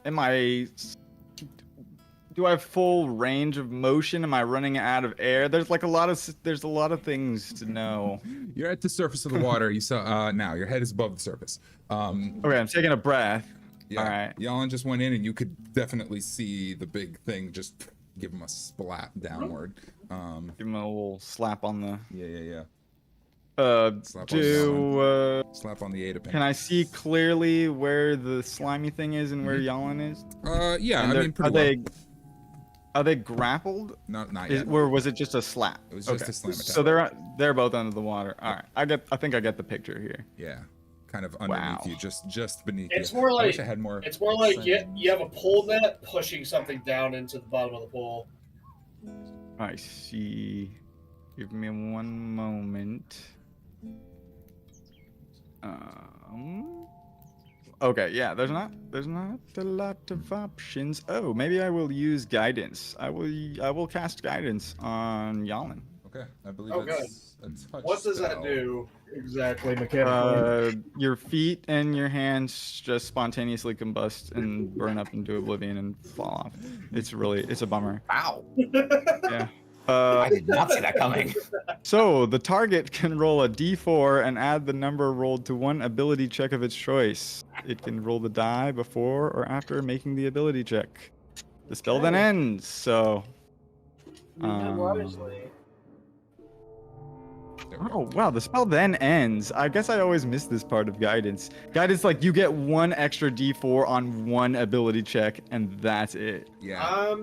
Do I have full range of motion? Am I running out of air? There's a lot of things to know. You're at the surface of the water. You saw now. Your head is above the surface. Okay, I'm taking a breath. Yeah. All right. Yalin just went in, and you could definitely see the big thing just give him a splat downward. Give him a little slap on the. Yeah. Slap on the Slap on the 8 of Can I see clearly where the slimy thing is and where Yalin is? Yeah, And I mean, pretty are they grappled? Not yet. Or was it just a slap? It was just a slam attack. So they're both under the water. All right, I think I get the picture here. Yeah, kind of underneath you, just beneath It's you. more like I wish I had more. It's more like you have a pole net pushing something down into the bottom of the pool. I see. Give me one moment. Okay, yeah, there's not a lot of options. Oh, maybe I will use guidance. I will cast guidance on Yalin. Okay, I believe that's a touch What does that spell. do exactly mechanically? Your feet and your hands just spontaneously combust and burn up into oblivion and fall off. It's a bummer. Ow! Yeah. I did not see that coming. So the target can roll a d4 and add the number rolled to one ability check of its choice. It can roll the die before or after making the ability check. The spell then ends. So. Oh wow, the spell then ends. I guess I always miss this part of guidance. Guidance, like you get one extra d4 on one ability check, and that's it. Yeah.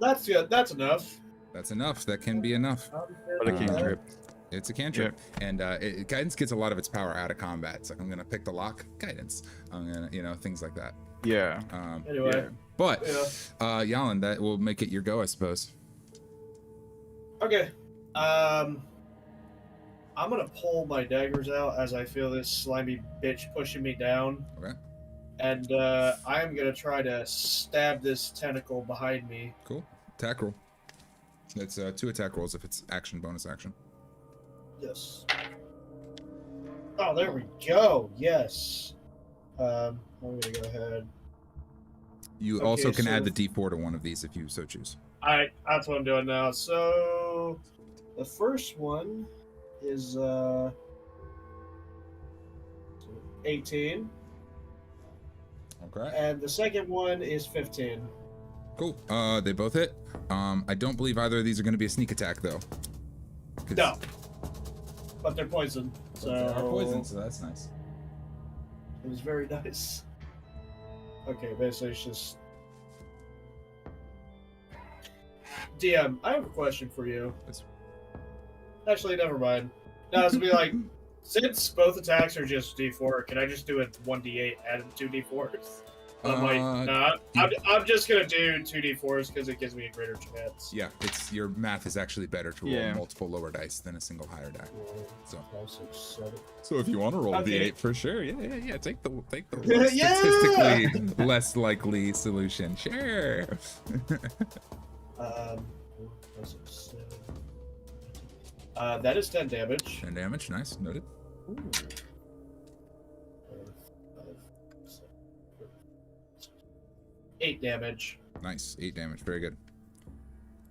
That's good. That's enough. That's enough. That can be enough. But a cantrip. It's a cantrip, and guidance gets a lot of its power out of combat. It's like I'm gonna pick the lock, guidance. I'm gonna, things like that. Yeah. Anyway. Yeah. But Yalin, that will make it your go, I suppose. Okay. I'm gonna pull my daggers out as I feel this slimy bitch pushing me down. Okay. And I am gonna try to stab this tentacle behind me. Cool. Attack roll. It's 2 attack rolls if it's action, bonus action. Yes. Oh, there we go. Yes. I'm gonna go ahead. You Okay, also can so- add the D4 to one of these if you so choose. That's what I'm doing now. So the first one is 18, Okay. and the second one is 15. Cool. They both hit. I don't believe either of these are going to be a sneak attack though. No, but they're poisoned. So They are poison, so that's nice. it was very nice. Okay, basically it's just DM. I have a question for you. Yes. Actually, never mind. No, it's gonna be like, since both attacks are just D4, can I just do a 1D8 add 2 D4s? I'm like, nah, I'm just gonna do 2 D4s because it gives me a greater chance. Yeah, your math is actually better to roll Yeah. multiple lower dice than a single higher die. So, 5, 6, 7. so if you want to roll Okay. D8 for sure, yeah, take the Yeah! statistically less likely solution. Sure. 4, 5, 6, 7. That is 10 damage. 10 damage, nice, noted. Ooh. 4, 5, 6, 8 damage. Nice, 8 damage, very good.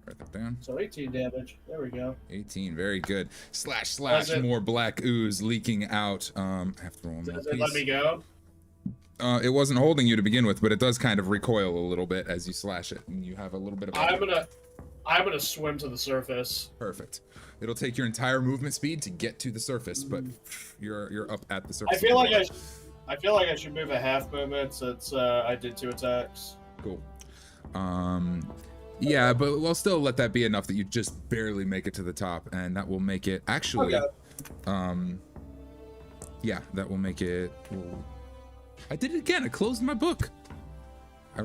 Write that down. So 18 damage. There we go. 18, very good. Slash, Does it- more black ooze leaking out. I have to roll more Does it let me go? It wasn't holding you to begin with, but it does kind of recoil a little bit as you slash it, and you have a little bit of. I'm gonna swim to the surface. Perfect. It'll take your entire movement speed to get to the surface, but you're up at the surface. I feel like I should move a half movement since I did 2 attacks. Cool. Yeah, but we'll still let that be enough that you just barely make it to the top, and that will make it actually. Okay. Yeah, that will make it. I did it again. I closed my book. I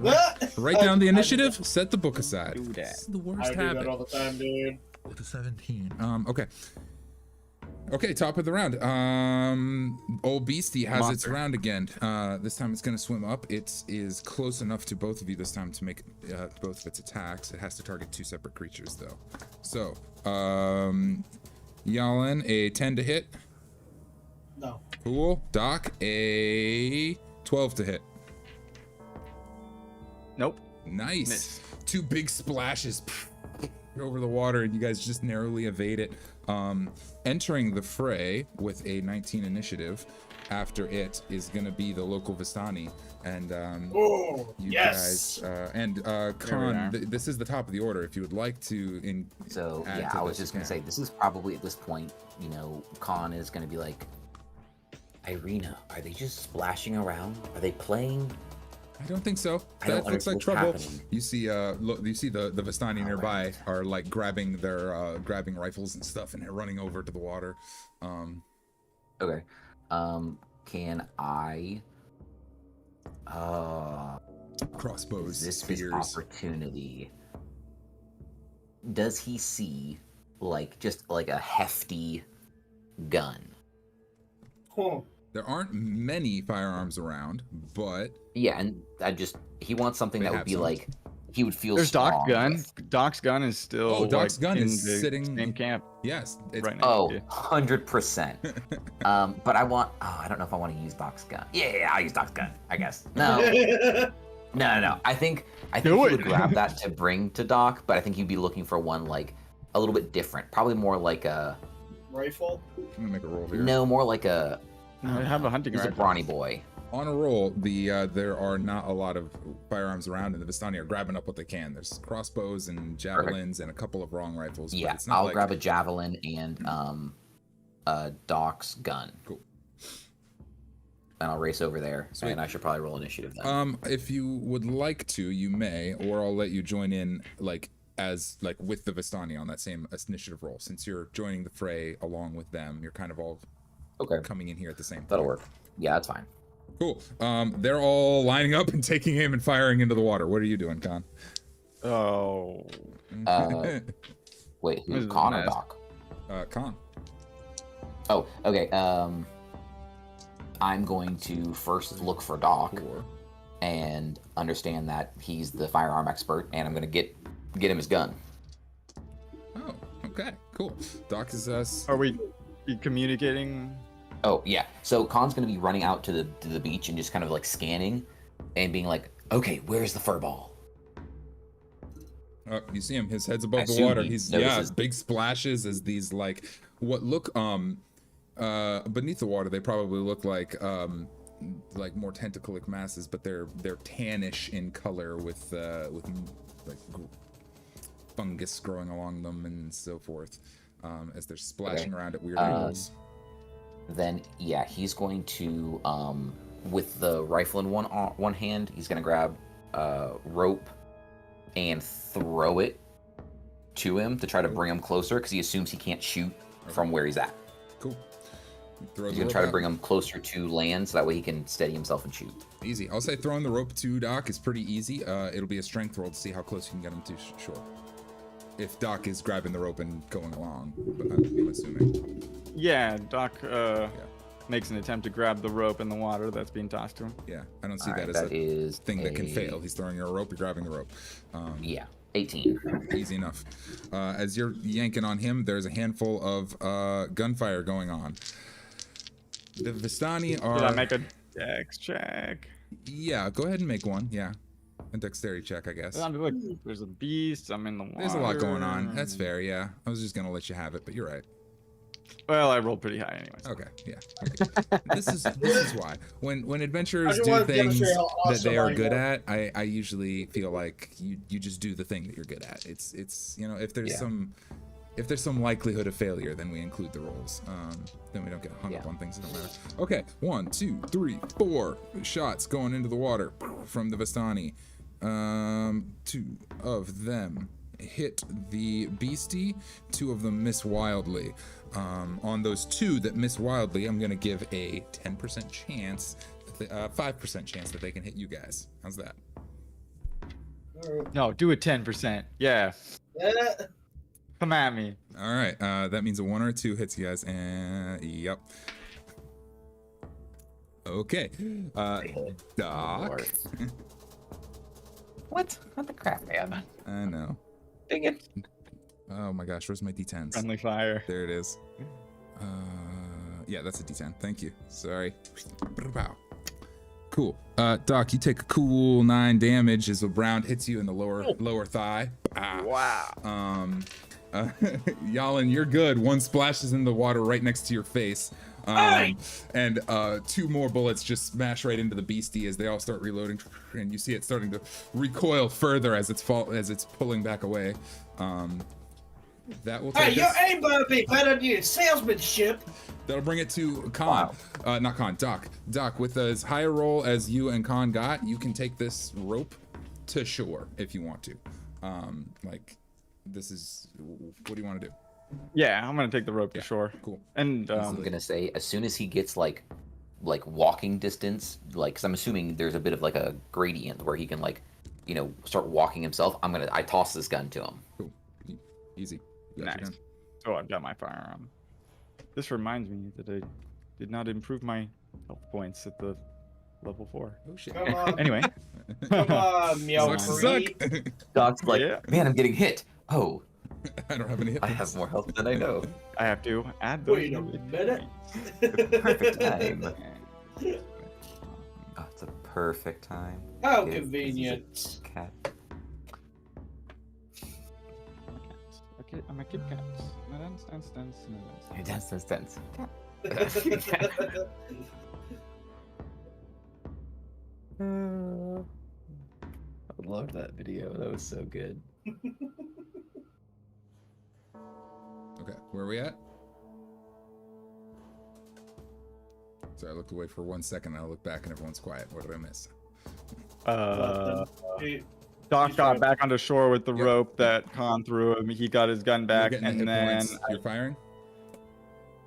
write down the initiative, set the book aside. Do that. This is the I worst do that habit. all the time, dude. With a 17. Okay. Okay, top of the round. Old Beastie has its Monster. round again. This time it's gonna swim up. It is close enough to both of you this time to make both of its attacks. It has to target 2 separate creatures though. So, Yalin, a 10 to hit. No. Cool. Doc, a 12 to hit. Nope. Nice. Miss. 2 big splashes over the water, and you guys just narrowly evade it. Entering the fray with a 19 initiative after it is going to be the local Vistani. And Oh, you yes. guys, Khan, this is the top of the order. If you would like to So add yeah, to I was this, just gonna you say can. this is probably at this point, you know, Khan is gonna be like, Irina, are they just splashing around? Are they playing? I don't think so. I don't That looks like understand trouble. what's happening. You see, you see the Vistani nearby Alright. are like grabbing their grabbing rifles and stuff and running over to the water. Okay. Can I? Crossbows, Is this spears. his opportunity? Does he see like just like a hefty gun? Huh. There aren't many firearms around, but Yeah, and he wants something They that would have be some. like he would feel There's strong Doc's gun. with. Doc's gun is still. Oh, Doc's gun in is the sitting- same camp yes, it's right now. Oh, 100%. But I don't know if I want to use Doc's gun. Yeah, I'll use Doc's gun, I guess. No. No. I think he Do it. would grab that to bring to Doc, but I think he'd be looking for one like a little bit different. Probably more like a Rifle? I'm gonna make a roll here. no, more like a I have a hunting he's a rifle. brawny boy. On a roll, there are not a lot of firearms around, and the Vistani are grabbing up what they can. There's crossbows and javelins and a couple of wrong rifles. Yeah, but it's not I'll like... grab a javelin and Doc's gun. Cool. And I'll race over there, Sweet. and I should probably roll initiative then. If you would like to, you may, or I'll let you join in with the Vistani on that same initiative roll. Since you're joining the fray along with them, you're kind of all Okay, coming in here at the same time. that'll work. Yeah, that's fine. Cool. They're all lining up and taking aim and firing into the water. What are you doing, Khan? Oh. Wait, This who's is a Con or mess. Doc? Khan. Oh, okay. I'm going to first look for Doc Four. and understand that he's the firearm expert, and I'm gonna get him his gun. Oh, okay, cool. Doc is us. Are we communicating? Oh yeah. So Khan's gonna be running out to the beach and just kind of like scanning and being like, okay, where's the fur ball? Oh, you see him. His head's above I the assume water. he He's notices. big splashes as these what look beneath the water. They probably look like more tentaclic masses, but they're tannish in color with fungus growing along them and so forth. As they're splashing around at weird angles. Then yeah, he's going to with the rifle in one hand, he's gonna grab rope and throw it to him to try to bring him closer because he assumes he can't shoot from where he's at. Cool. Throw He's the gonna rope try to out. bring him closer to land so that way he can steady himself and shoot. Easy. I'll say throwing the rope to Doc is pretty easy. It'll be a strength roll to see how close you can get him to shore. If Doc is grabbing the rope and going along, but I'm assuming. Yeah, Doc makes an attempt to grab the rope in the water that's being tossed to him. Yeah, I don't see Alright, that as that a is thing that can fail. He's throwing you a rope, you're grabbing the rope. Yeah, 18. Easy enough. As you're yanking on him, there's a handful of gunfire going on. The Vistani are... Did I make a dex check? Yeah, go ahead and make one. Yeah. A dexterity check, I guess. Look, there's a beast. I'm in the water. There's a lot going on. That's fair, yeah. I was just going to let you have it, but you're right. Well, I rolled pretty high anyways. Okay, yeah. Okay. This is why when adventurers I just do wanted to things demonstrate how that awesome they are I good am. at, I usually feel like you just do the thing that you're good at. It's if there's Yeah. some likelihood of failure, then we include the rolls. Then we don't get hung up Yeah. on things that don't matter. Okay, 1, 2, 3, 4 shots going into the water from the Vistani. 2 of them hit the beastie, 2 of them miss wildly. On those 2 that miss wildly, I'm gonna give a 10% chance, 5% chance that they can hit you guys. How's that? No, do a 10%. Yeah, come at me. All right, that means a 1 or a 2 hits you guys, and yep. Okay, Doc. Lord. What? What the crap, man? I know. Dang it. Oh my gosh, where's my D10s? Friendly fire. There it is. Yeah, that's a D10. Thank you. Sorry. Cool. Doc, you take a cool 9 damage as a round hits you in the lower thigh. Wow. Yalin, you're good. One splashes in the water right next to your face. And 2 more bullets just smash right into the beastie as they all start reloading, and you see it starting to recoil further as it's pulling back away. That will take your aim better be better than your salesmanship. That'll bring it to Khan. Not Khan, Doc. Doc, with as high a roll as you and Khan got, you can take this rope to shore if you want to. This is, what do you want to do? Yeah, I'm gonna take the rope to shore. Cool. And I'm gonna say as soon as he gets like walking distance, because I'm assuming there's a bit of like a gradient where he can start walking himself. I toss this gun to him. Cool. Easy. You got your nice. gun. Oh, I've got my firearm. This reminds me that I did not improve my health points at the level 4. Oh shit. Come on, Anyway. come on, meow Suck. Doc's like, Yeah. man, I'm getting hit. Oh, I don't have any hit I points. have more health than I know. I have to add those. Wait a minute. Perfect time. Oh, it's a perfect time. How Give convenient. Cat. Okay, I'm a Kit Kat. Dance. I loved that video. That was so good. Okay, where are we at? So I looked away for 1 second, and I look back, and everyone's quiet. What did I miss? Doc got back onto shore with the Yep. rope that Khan threw him. He got his gun You're back, getting and hit then points. You're firing?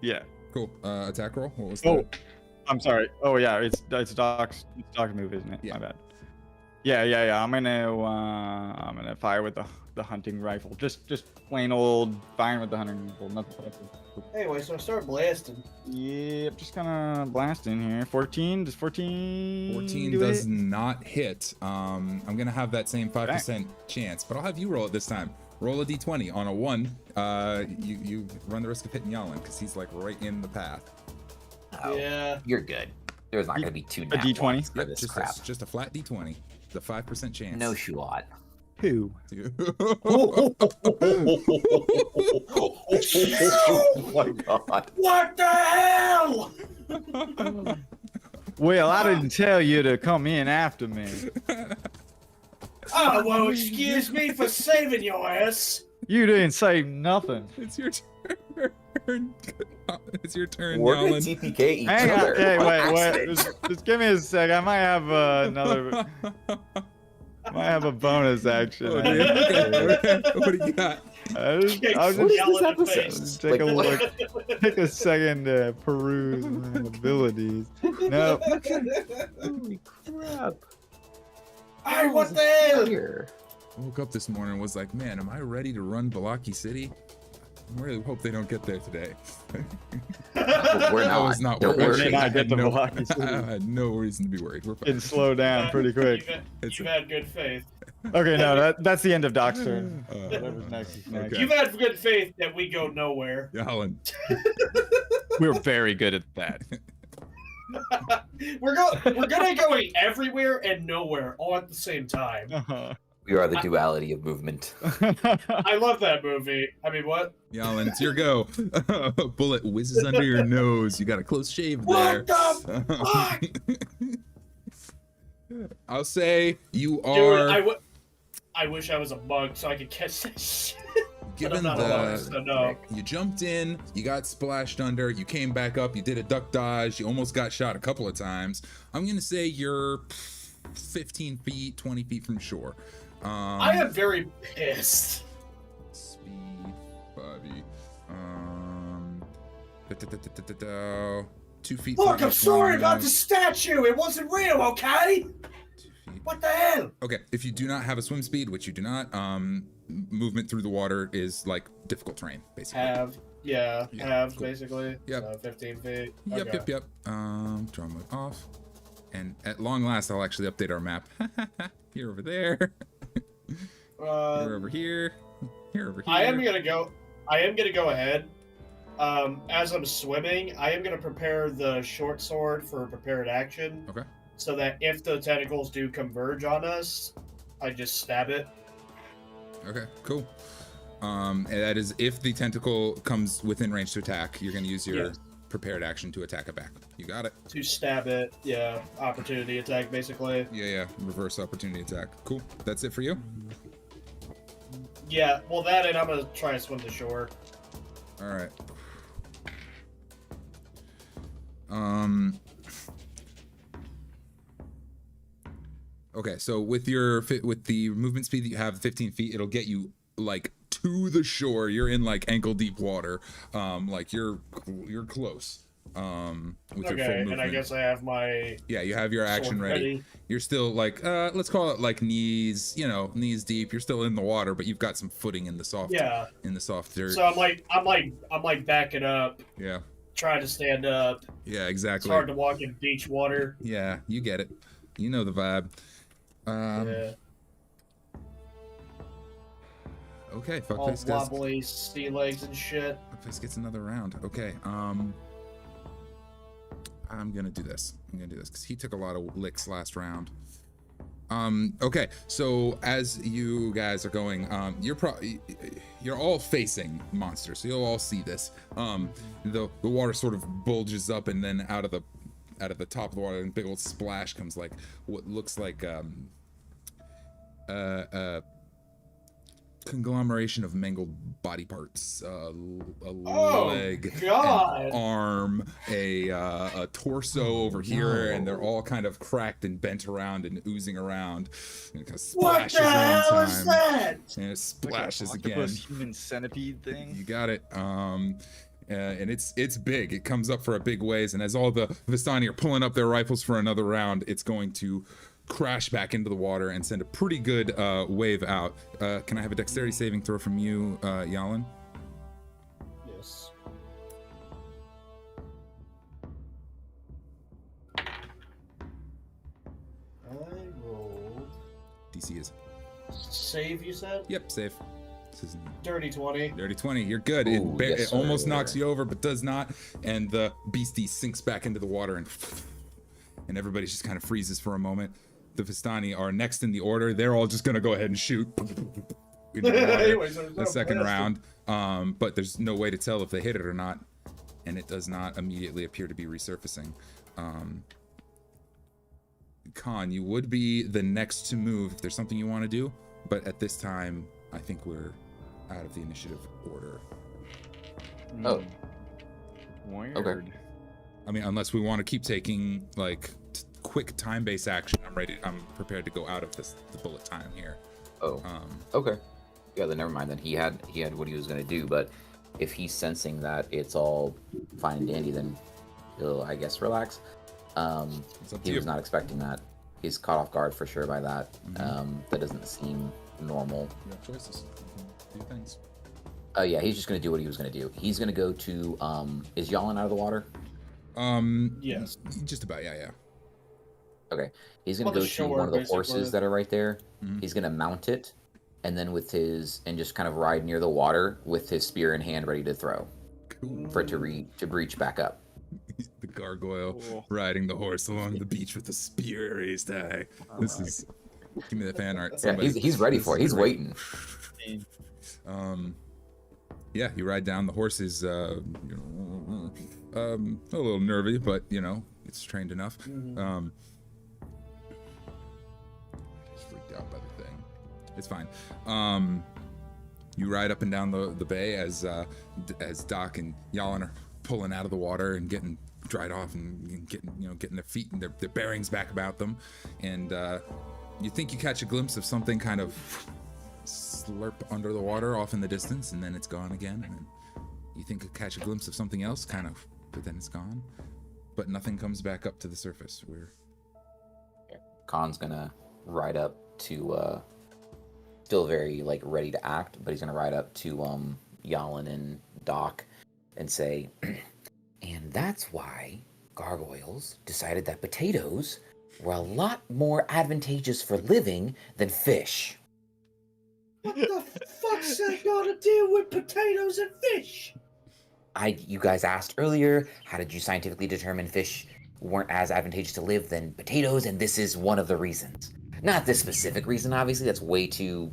yeah. Cool. Attack roll? What was Oh, that? I'm sorry. Oh yeah, it's Doc's move, isn't it? Yeah. My bad. Yeah. I'm gonna fire with the hunting rifle. Just plain old firing with the hunting rifle. Nothing fancy. Anyway, so I start blasting. Yep, just gonna blast in here. 14. Does 14? 14 do does it? not hit. I'm gonna have that same 5% chance, but I'll have you roll it this time. Roll a d20. On a 1, you run the risk of hitting Yalin because he's like right in the path. Oh, Yeah. you're good. There's not gonna be 2 A nat D20? ones for Yep, this just crap. just a flat d20. The 5% chance. No shot. Who? Oh my god. What the hell? Well, I didn't tell you to come in after me. Oh, well, excuse me for saving your ass. You didn't say nothing. It's your turn. It's your turn, We're gonna Yalin. TPK each Hang on. other. Hey, on wait. accident. Just give me a sec. I might have another. Might have a bonus action. Oh, dude. Okay. What do you got? I'll just Yell in the episode? face. take a Like, look. Take a second to peruse my abilities. No. Holy crap. Hey, what the hell? Here. I woke up this morning and was like, man, am I ready to run Balaki City? I really hope they don't get there today. We're I not. was not Don't worried. worry. Should not get to no, Milwaukee City. I had no reason to be worried. We're Can fine. slow down pretty quick. You've had good faith. Okay, no, that's the end of Doc's turn. Uh, Whatever's next is next. Okay. You've had good faith that we go nowhere. Yalin. We're very good at that. We're gonna going everywhere and nowhere all at the same time. We are the duality of movement. I love that movie. I mean, what? Yalin, it's your go. A bullet whizzes under your nose. You got a close shave there. What the fuck? I'll say you Dude, are. I wish I was a mug so I could catch that shit. Given But I'm not a mug, so no. you jumped in, you got splashed under, you came back up, you did a duck dodge, you almost got shot a couple of times. I'm gonna say you're 15 feet, 20 feet from shore. I am very pissed. Speed, Bobby. 2 feet. Look, 30 I'm sorry from about you. the statue. It wasn't real, okay? 2 feet. What the hell? Okay, if you do not have a swim speed, which you do not, movement through the water is like difficult terrain, basically. Yeah, Yeah, cool. basically. Yep. So 15 feet. Yep, Okay. yep. Draw mode off. And at long last, I'll actually update our map. Here over there. Here over here. Here over here. I am gonna go ahead. As I'm swimming, I am gonna prepare the short sword for prepared action. Okay. so that if the tentacles do converge on us, I just stab it. Okay, cool. And that is if the tentacle comes within range to attack, you're going to use your prepared action to attack it back. You got it. To stab it, yeah. Opportunity attack, basically. Yeah. Reverse opportunity attack. Cool. That's it for you? Yeah, well, that and I'm gonna try and swim to shore. All right. Okay, so with the movement speed that you have, 15 feet, it'll get you like to the shore. You're in like ankle deep water. Like you're close. With your full movement. And I guess I have my you have your action ready. You're still like let's call it like knees deep. You're still in the water, but you've got some footing in the soft dirt. So I'm like backing up. Yeah. Trying to stand up. Yeah, exactly. It's hard to walk in beach water. Yeah, you get it. You know the vibe. Yeah. Okay, All Fuckface does. wobbly sea legs and shit. Fuckface gets another round. Okay, I'm gonna do this. Because he took a lot of licks last round. Okay, so as you guys are going, you're all facing monsters, so you'll all see this. The water sort of bulges up, and then out of the top of the water, a big old splash comes like what looks like conglomeration of mangled body parts, a leg, an arm, a torso over here, and they're all kind of cracked and bent around and oozing around. And it kind of splashes what the hell one is time, that? and it splashes like again. human centipede thing. You got it. And it's big. It comes up for a big ways, and as all the Vistani are pulling up their rifles for another round, it's going to crash back into the water and send a pretty good wave out. Can I have a dexterity saving throw from you, Yalin? Yes. I rolled. DC is. Save, you said? Yep, save. This is Dirty 20. Dirty 20. You're good. Ooh, It yes, almost sir. knocks you over, but does not. And the beastie sinks back into the water, and everybody just kind of freezes for a moment. The Vistani are next in the order. They're all just gonna go ahead and shoot in the water Anyways, the second round. But there's no way to tell if they hit it or not, and it does not immediately appear to be resurfacing. Khan, you would be the next to move if there's something you want to do, but at this time, I think we're out of the initiative order. Oh. Weird. Okay. I mean, unless we want to keep taking like quick time-based action, I'm prepared to go out of the bullet time here. Oh. Okay. Yeah, then never mind. Then he had what he was gonna do, but if he's sensing that it's all fine and dandy, then he'll, I guess, relax. He was not expecting that. He's caught off guard for sure by that. That doesn't seem normal. You have choices. Do things. Yeah, he's just gonna do what he was gonna do. He's gonna go to is Yalin out of the water? Yes. Just about, yeah. Okay. He's gonna On the go to shore, one of the basically. horses that are right there. He's gonna mount it, and then and just kind of ride near the water with his spear in hand, ready to throw, Cool. for it to reach back up. The gargoyle Cool. riding the horse along the beach with a spear raised high. This is. Give me the fan art. Yeah, Somebody- he's ready for it. He's great. waiting. Yeah, you ride down. The horse is, a little nervy, but it's trained enough. He's freaked out by the thing. It's fine. You ride up and down the bay as Doc and Yalin are pulling out of the water and getting dried off and getting their feet and their bearings back about them, and you think you catch a glimpse of something kind of slurp under the water off in the distance, and then it's gone again, and then you think you catch a glimpse of something else kind of, but then it's gone, but nothing comes back up to the surface. Khan's gonna ride up to still very ready to act, but he's gonna ride up to Yalin and Doc and say, and that's why gargoyles decided that potatoes were a lot more advantageous for living than fish. What the fuck's that got to do with potatoes and fish? You guys asked earlier, how did you scientifically determine fish weren't as advantageous to live than potatoes, and this is one of the reasons. Not this specific reason, obviously. That's way too,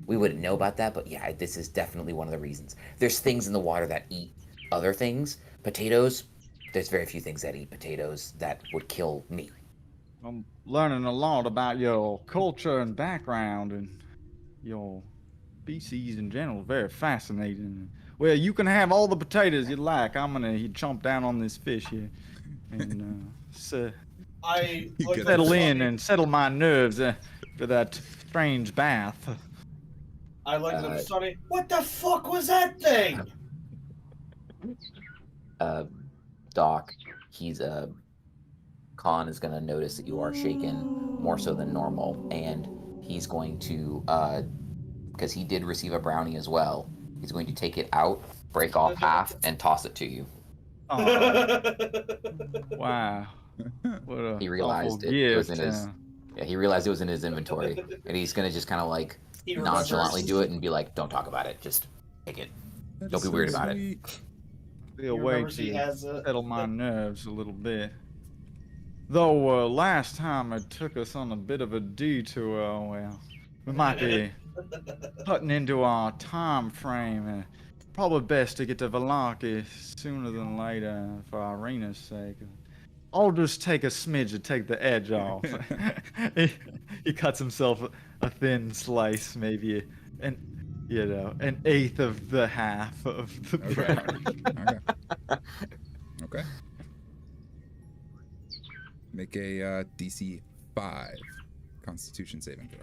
we wouldn't know about that. But yeah, this is definitely one of the reasons. There's things in the water that eat other things. Potatoes, there's very few things that eat potatoes that would kill me. I'm learning a lot about your culture and background and your species in general. Very fascinating. Well, you can have all the potatoes you like. I'm gonna chomp down on this fish here and I You look get at settle in Sonny- and settle my nerves for that strange bath. I look at Sonny. What the fuck was that thing? Doc, Khan is going to notice that you are shaken more so than normal, and he's going to, because he did receive a brownie as well, he's going to take it out, break off half, and toss it to you. Oh, wow. What a He awful realized it was gift. in his. Yeah, he realized it was in his inventory, and he's gonna just kind of like He nonchalantly remembers. do it and be like, "Don't talk about it. Just take it. Don't be weird about it." Be a He way remembers he to has it. settle my nerves a little bit. Though last time it took us on a bit of a detour, well, we might be cutting into our time frame. Probably best to get to Valaki sooner than later for Irina's sake. I'll just take a smidge to take the edge off. he cuts himself a thin slice, maybe an eighth of the half of the brownie. Okay. Make a DC 5 Constitution saving throw.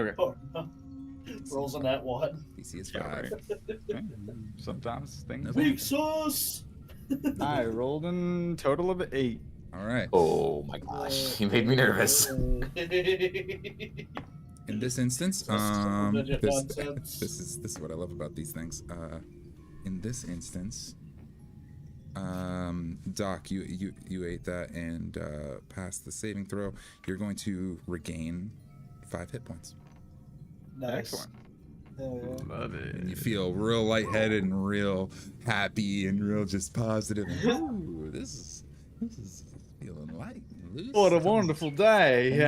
Okay. Oh, no. Rolls on that one. DC is Yeah, 5. right. Sometimes things. Weak sauce. I rolled in total of 8. All right. Oh my gosh, you made me nervous. In this instance, Midget this nonsense. this is what I love about these things. In this instance, Doc, you ate that and passed the saving throw. You're going to regain 5 hit points. Nice. Excellent. Love it. And you feel real lightheaded and real happy and real just positive. And, ooh, this is feeling light and loose. What a wonderful day.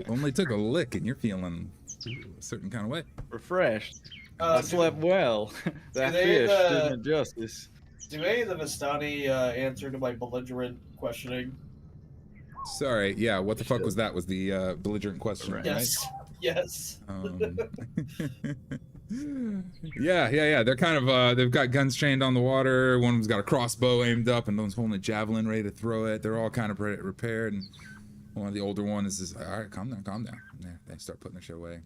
Only took a lick and you're feeling a certain kind of way. Refreshed. I slept well. That they, fish did me justice. Do any of the Vistani answer to my belligerent questioning? Sorry, yeah, what the fuck was that? Was the belligerent question, right? Yes. Yes. Yeah. They're kind of they've got guns trained on the water. One of them's got a crossbow aimed up, and one's holding a javelin ready to throw it. They're all kind of repaired, and one of the older one is just, all right, calm down. Yeah, they start putting their shit away.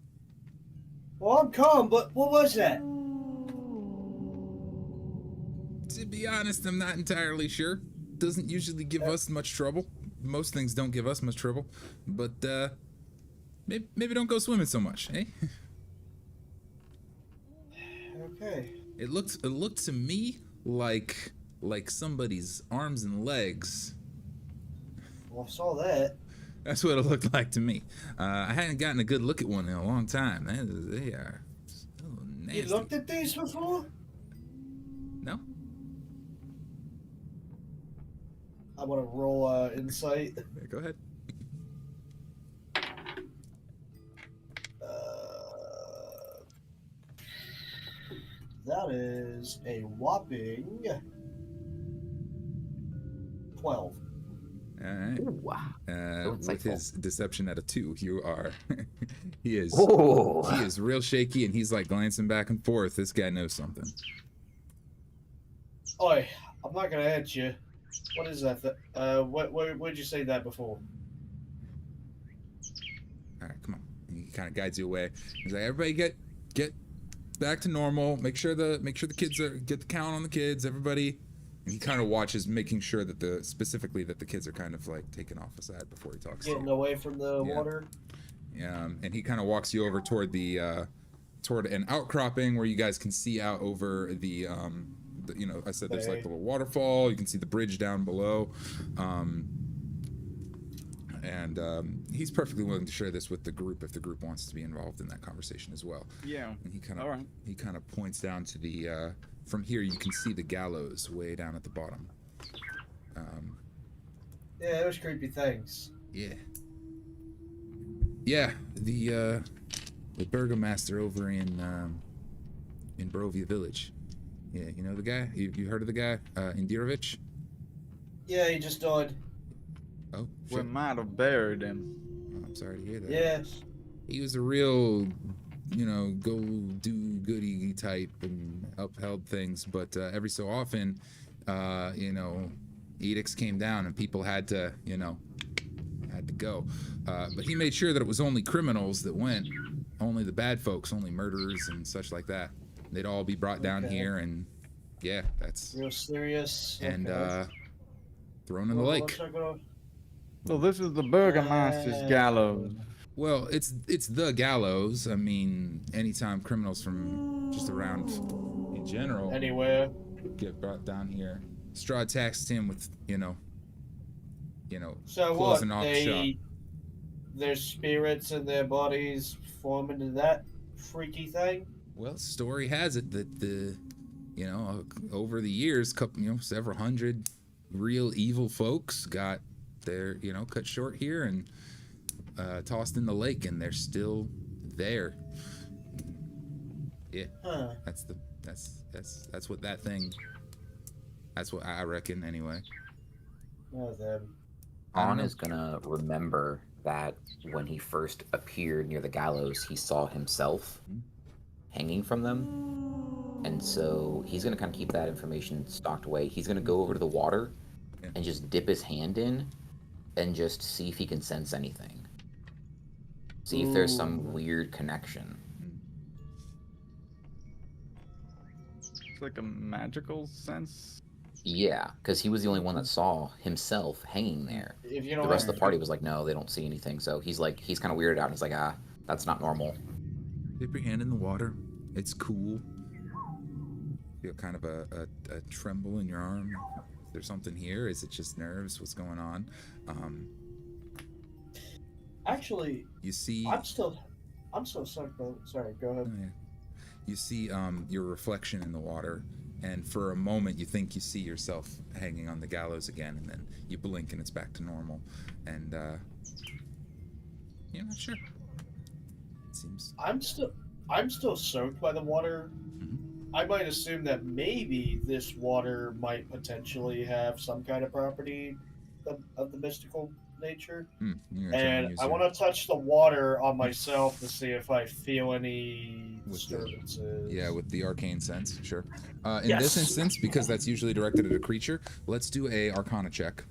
Well, I'm calm, but what was that? To be honest, I'm not entirely sure. Doesn't usually give us much trouble. Most things don't give us much trouble, but maybe don't go swimming so much, eh? Okay. It looked to me like somebody's arms and legs. Well, I saw that. That's what it looked like to me. I hadn't gotten a good look at one in a long time. They are so nasty. You looked at these before? No? I want to roll insight. Yeah, go ahead. That is a whopping 12. All right. Ooh, wow. With insightful. his deception at a 2, you are. he is real shaky, and he's like glancing back and forth. This guy knows something. Oi, I'm not gonna hit you. What is that? Where'd you say that before? All right, come on. He kind of guides you away. He's like, everybody get back to normal. Make sure the kids get the count on the kids. Everybody. And he kind of watches, making sure that specifically the kids are kind of like taken off aside before he talks. Getting to you. away from the Yeah. water. And he kind of walks you over toward toward an outcropping where you guys can see out over the I said there's like the little waterfall. You can see the bridge down below. He's perfectly willing to share this with the group if the group wants to be involved in that conversation as well. Yeah. And he kind All right. of points down to the from here you can see the gallows way down at the bottom. Yeah, those creepy things. Yeah. Yeah, the burgomaster over in Barovia Village. Yeah, you know the guy? You heard of the guy? Indirovich? Yeah, he just died. Oh, We shit. might have buried him. Oh, I'm sorry to hear that. Yes. He was a real, go do goody type and upheld things, but every so often, edicts came down and people had to go. But he made sure that it was only criminals that went, only the bad folks, only murderers and such like that. They'd all be brought down here, and yeah, that's Real serious. and thrown in the Well, lake. looks like a- Well, this is the Burgomaster's gallows. Well, it's the gallows. I mean, anytime criminals from just around in general Anywhere. get brought down here, Strahd taxed him with So closing what? off shop. Their spirits and their bodies form into that freaky thing. Well, story has it that over the years, several hundred real evil folks got their, cut short here and tossed in the lake, and they're still there. Yeah, Huh. that's what that thing. That's what I reckon, anyway. Oh, them. I don't On know. is gonna remember that when he first appeared near the gallows, he saw himself hanging from them. And so he's gonna kind of keep that information stocked away. He's gonna go over to the water Yeah. and just dip his hand in and just see if he can sense anything. See if there's some weird connection. It's like a magical sense. Yeah, because he was the only one that saw himself hanging there. If you The don't rest of the party was like, no, they don't see anything. So he's kind of weirded out. And he's like, that's not normal. Dip your hand in the water. It's cool. Feel kind of a tremble in your arm. Is there something here? Is it just nerves? What's going on? Actually, You see. I'm so sorry. Sorry, go ahead. Oh, yeah. You see your reflection in the water, and for a moment you think you see yourself hanging on the gallows again, and then you blink and it's back to normal. And you're not sure. It seems. I'm still soaked by the water. I might assume that maybe this water might potentially have some kind of property of the mystical nature. You're gonna try And use I your- want to touch the water on myself to see if I feel any With the- disturbances. Yeah, with the arcane sense, sure. In Yes. this instance, because that's usually directed at a creature, let's do a Arcana check.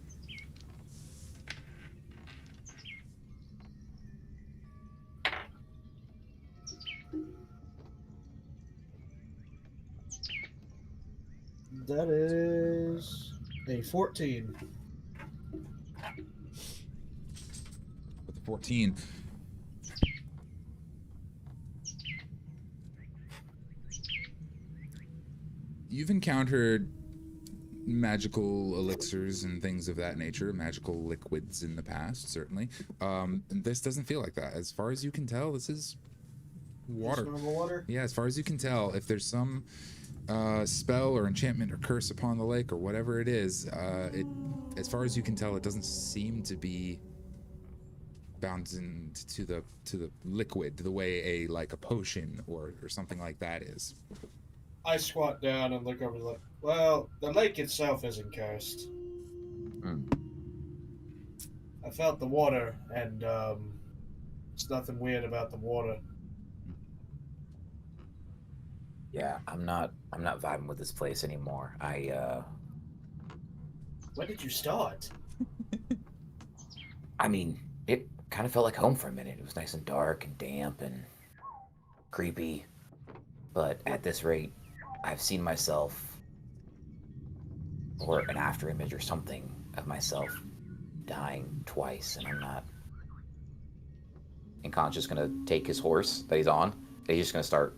That is a 14. With the 14. You've encountered magical elixirs and things of that nature, magical liquids in the past, certainly. And this doesn't feel like that. As far as you can tell, this is water. Just normal water? Yeah, as far as you can tell, if there's some spell or enchantment or curse upon the lake or whatever it is, as far as you can tell, it doesn't seem to be bound to the liquid the way a potion or something like that is. I squat down and look over the lake. Well, the lake itself isn't cursed. I felt the water, and there's nothing weird about the water. Yeah, I'm not vibing with this place anymore. When did you start? I mean, it kind of felt like home for a minute. It was nice and dark and damp and creepy. But at this rate, I've seen myself, or an after image or something of myself dying twice, and I'm not. And Khan's just gonna take his horse that he's on, and he's just gonna start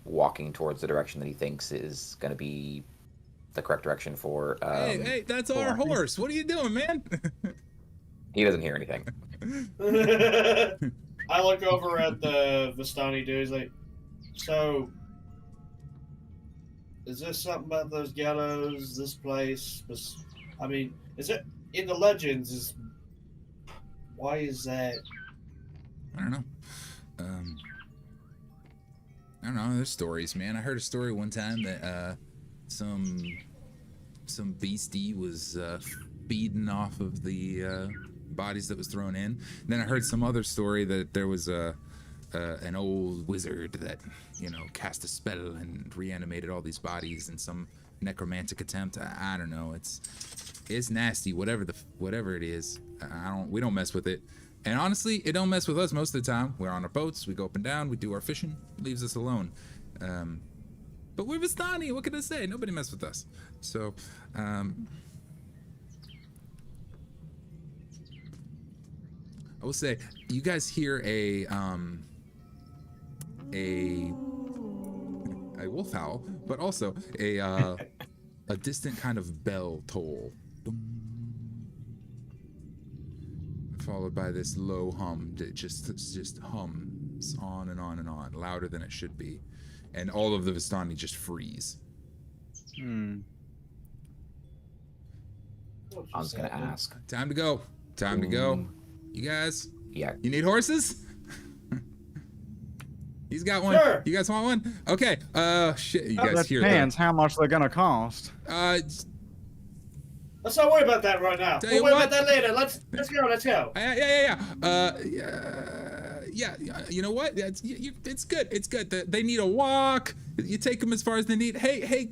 walking towards the direction that he thinks is gonna be the correct direction for. Hey, that's our horse. What are you doing, man? He doesn't hear anything. I look over at the Vistani dudes like, so, is this something about those gallows, this place? I mean, is it in the legends? Why is that? I don't know. I don't know. There's stories, man. I heard a story one time that some beastie was feeding off of the bodies that was thrown in. And then I heard some other story that there was an old wizard that, you know, cast a spell and reanimated all these bodies in some necromantic attempt. I don't know. It's nasty. Whatever it is, we don't mess with it. And honestly, it don't mess with us most of the time. We're on our boats, we go up and down, we do our fishing, leaves us alone. But we're Vistani, what can I say? Nobody mess with us. So, I will say, you guys hear a wolf howl, but also a distant kind of bell toll. Followed by this low hum that just hums on and on and on, louder than it should be, and all of the Vistani just freeze. I was gonna ask. Time to go. Time to go. You guys? Yeah. You need horses? He's got one. Sure. You guys want one? Okay. Shit. You guys That hear depends how much they're gonna cost. Let's not worry about that right now. Tell We'll you worry what. about that later. Let's go. Let's go. Yeah. You know what? It's good. It's good. They need a walk. You take them as far as they need. Hey,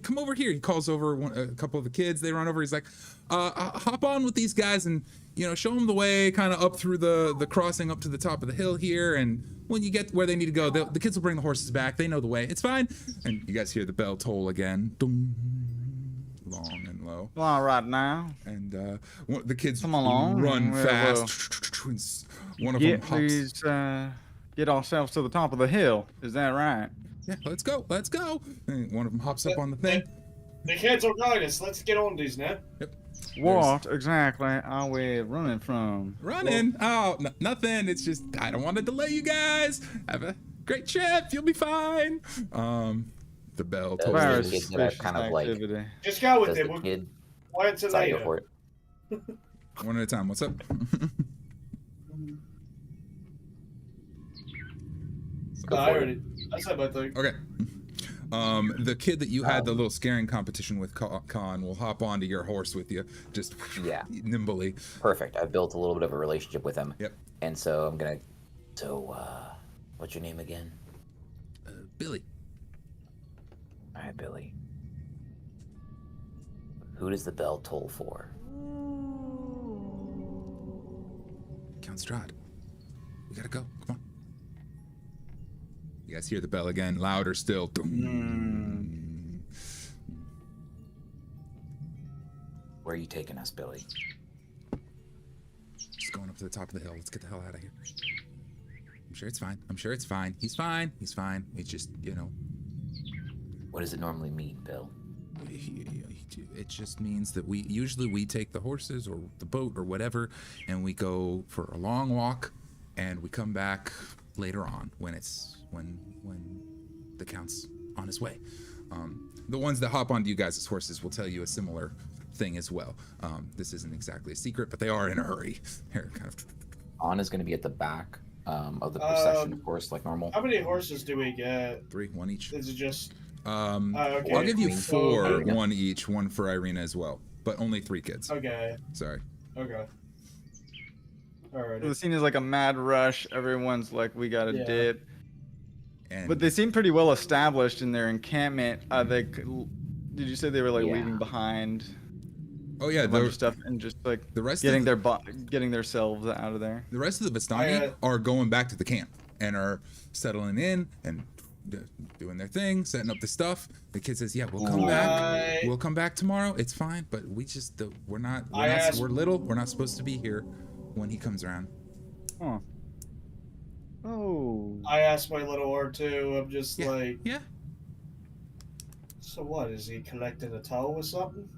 come over here. He calls over a couple of the kids. They run over. He's like, hop on with these guys and, you know, show them the way, kind of up through the crossing up to the top of the hill here. And when you get where they need to go, the kids will bring the horses back. They know the way. It's fine. And you guys hear the bell toll again. Dum, long and low. All right now. And the kids Come along. run We'll, fast. One of them hops. Get ourselves to the top of the hill. Is that right? Yeah, let's go. And one of them hops up on the thing. The kids will guide us. Let's get on these now. Yep. What exactly are we running from? Running? Oh, nothing. It's just I don't want to delay you guys. Have a great trip. You'll be fine. The bell told Very me. kids that are kind of like, Activity. Just go with does it. the We'll kid why until decide to go later. for it? One at a time. What's up? I said my thing. Okay. The kid that you had the little scaring competition with, Khan, will hop onto your horse with you, just nimbly. Perfect. I've built a little bit of a relationship with him. Yep. And so I'm gonna. So, what's your name again? Billy. All right, Billy. Who does the bell toll for? Count Strahd. We gotta go. Come on. You guys hear the bell again, louder still. Where are you taking us, Billy? Just going up to the top of the hill. Let's get the hell out of here. I'm sure it's fine. He's fine. It's just, you know. What does it normally mean, Bill? It just means that we take the horses or the boat or whatever, and we go for a long walk, and we come back later on when the Count's on his way. The ones that hop onto you guys' horses will tell you a similar thing as well. This isn't exactly a secret, but they are in a hurry. Here, kind of. Anna's going to be at the back of the procession, of course, like normal. How many horses do we get? 3, 1 each. Is it just? I'll Okay. give you 4, Okay. 1 each, 1 for Irina as well, but only 3 kids. Okay. Sorry. Okay. Alright. The scene is like a mad rush. Everyone's like, we gotta dip. And But they seem pretty well established in their encampment. Did you say they were like leaving behind oh yeah, a bunch of stuff and just like the rest getting of getting themselves out of there? the rest of the Vistani are going back to the camp and are settling in and doing their thing, setting up the stuff. The kid says, "Yeah, we'll come back. We'll come back tomorrow. It's fine, but we're little. We're not supposed to be here when he comes around." Huh. Oh. I asked my little orc too. I'm just like, yeah. So what? Is he collecting a toll or something?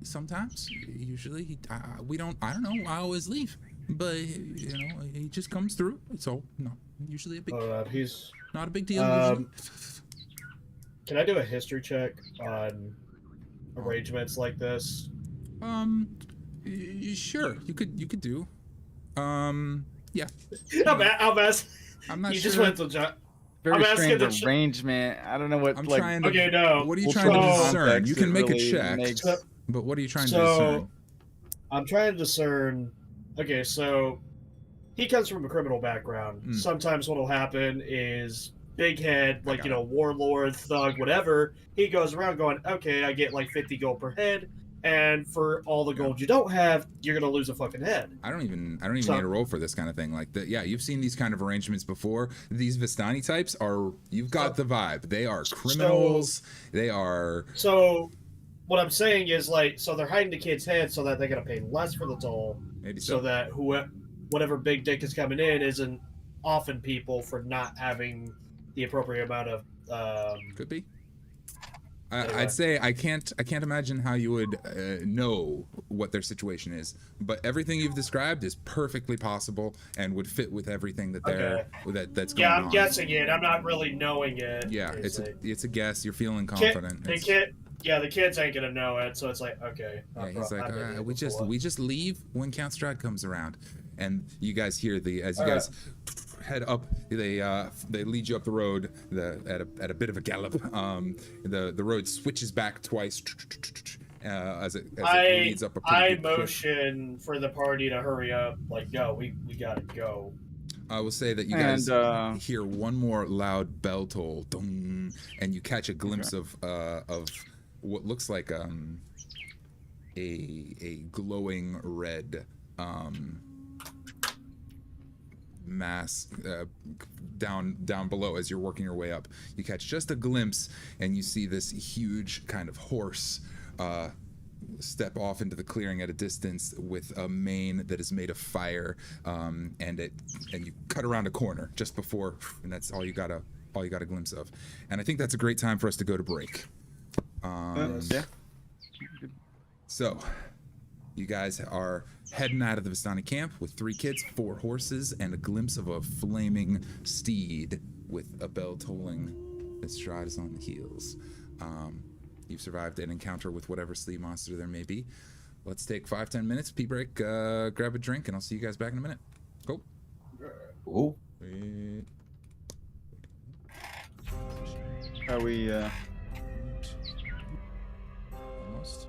Sometimes, usually, we don't. I don't know. I always leave, but you know, he just comes through. It's all not usually a big. He's not a big deal. Usually. Can I do a history check on arrangements like this? Sure, you could do. Yeah. I'm asking. I'm not You sure. just went to John. Very I'm asking strange arrangement. I don't know what I'm like. trying to. Okay, no. What are you what trying to sort of discern? context You can it make a really check, makes- but what are you trying to So, discern? I'm trying to discern. Okay, so he comes from a criminal background. Mm. Sometimes what'll happen is big head, like, got you know, warlord, thug, whatever. He goes around going, okay, I get like 50 gold per head, and for all the gold you don't have, you're gonna lose a fucking head. I don't even need So- a roll for this kind of thing. Like yeah, you've seen these kind of arrangements before. These Vistani types are, you've got the vibe. They are criminals. They are. So what I'm saying is, like, so they're hiding the kid's head so that they're gonna pay less for the toll, Maybe so so. that whatever big dick is coming in isn't offing people for not having the appropriate amount of Could be. Anyway. I'd say I can't imagine how you would know what their situation is, but everything you've described is perfectly possible and would fit with everything that that's going on. I'm guessing it. I'm not really knowing it. Yeah, basically. it's a guess. You're feeling confident. The kids ain't gonna know it, so it's like, okay. Yeah, he's like, we just leave when Count Strahd comes around, and you guys hear as you guys head up, they lead you up the road at a bit of a gallop. The road switches back twice as it leads up a pretty good motion for the party to hurry up. Like, no, we gotta go. I will say that you guys hear one more loud bell toll, dong, and you catch a glimpse of what looks like a glowing red mass down below as you're working your way up. You catch just a glimpse, and you see this huge kind of horse step off into the clearing at a distance with a mane that is made of fire, and you cut around a corner just before, and that's all you got a glimpse of. And I think that's a great time for us to go to break. Yeah. So, you guys are heading out of the Vistani camp with 3 kids, 4 horses, and a glimpse of a flaming steed with a bell tolling as Strahd is on the heels. You've survived an encounter with whatever sleep monster there may be. Let's take 5-10 minutes, pee break, grab a drink, and I'll see you guys back in a minute. Cool. Ooh. Are we? Almost.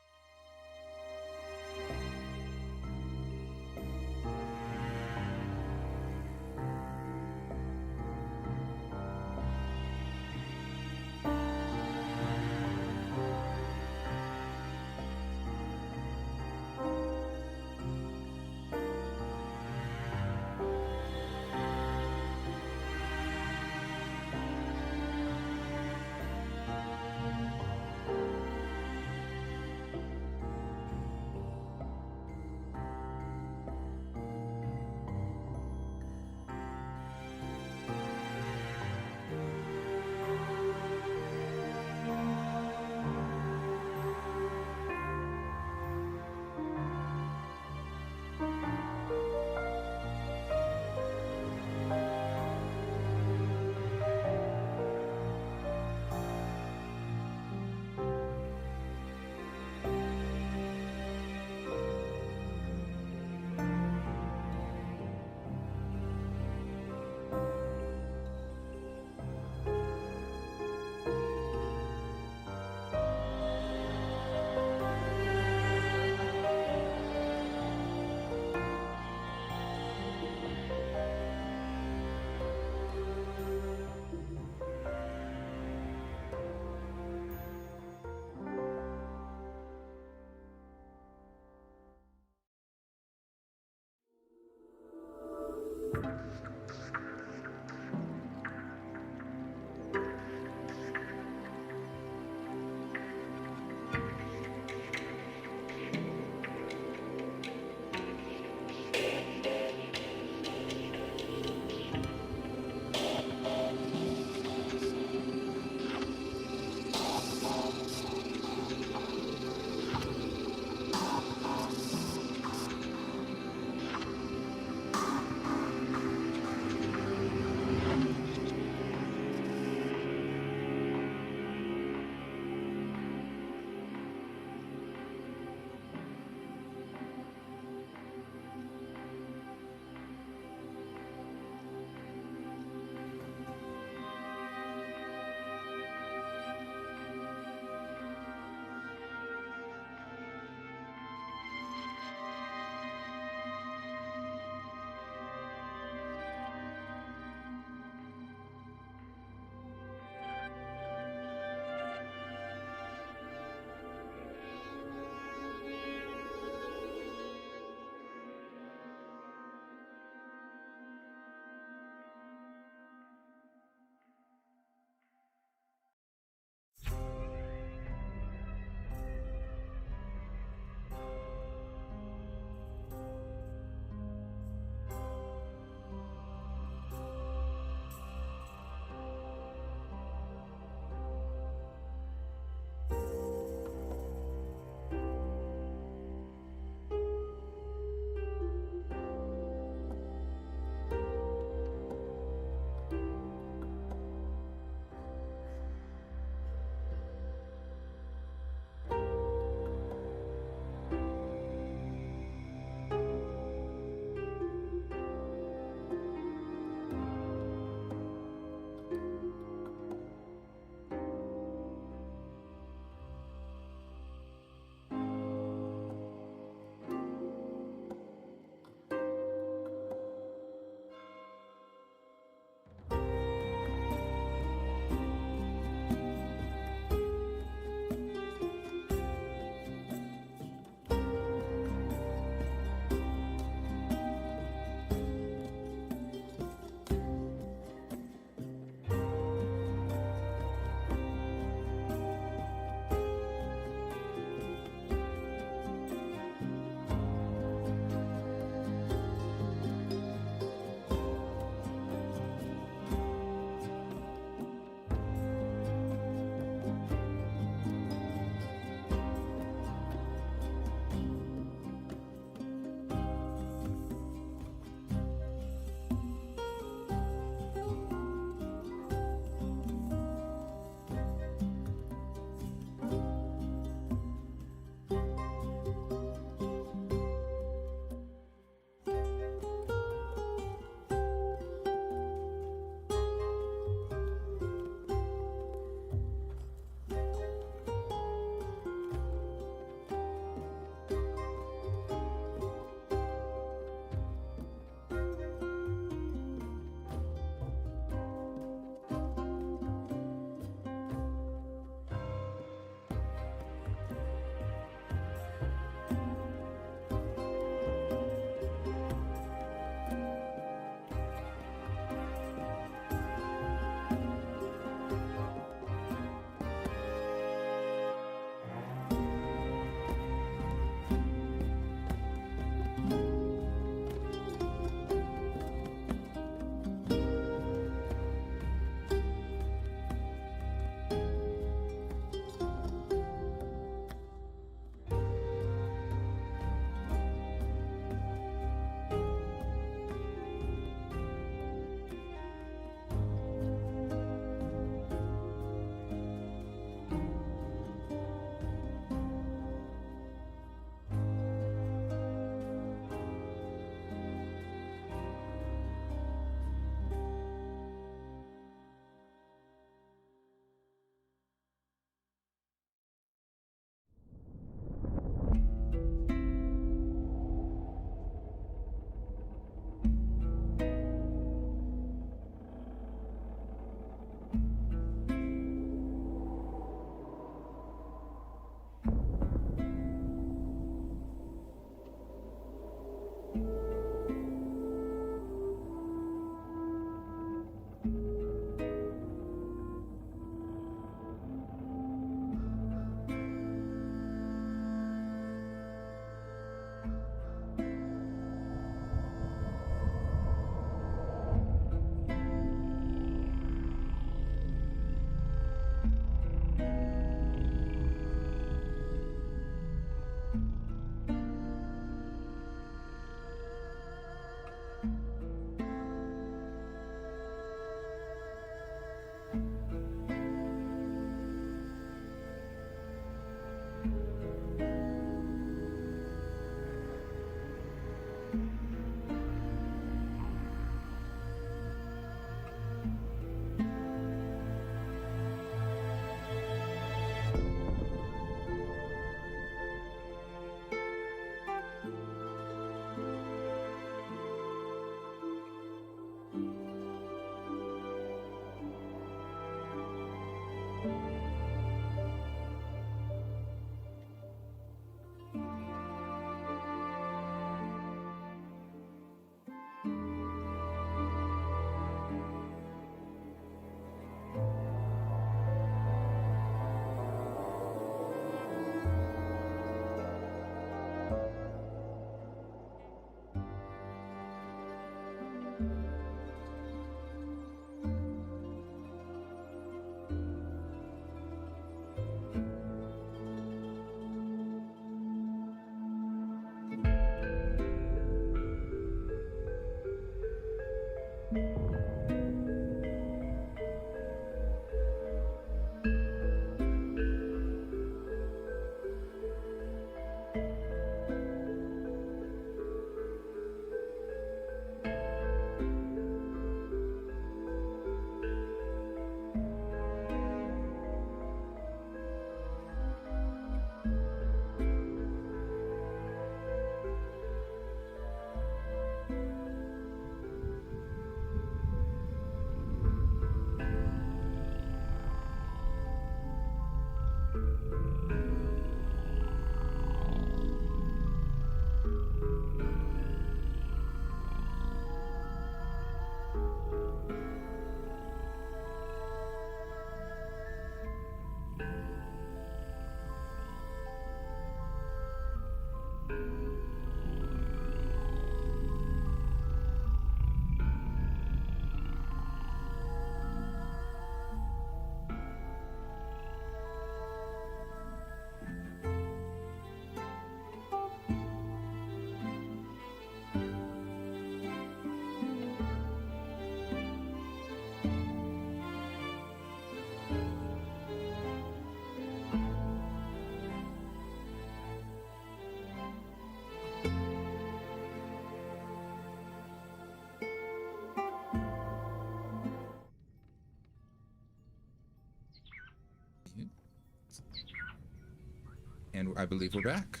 And I believe we're back.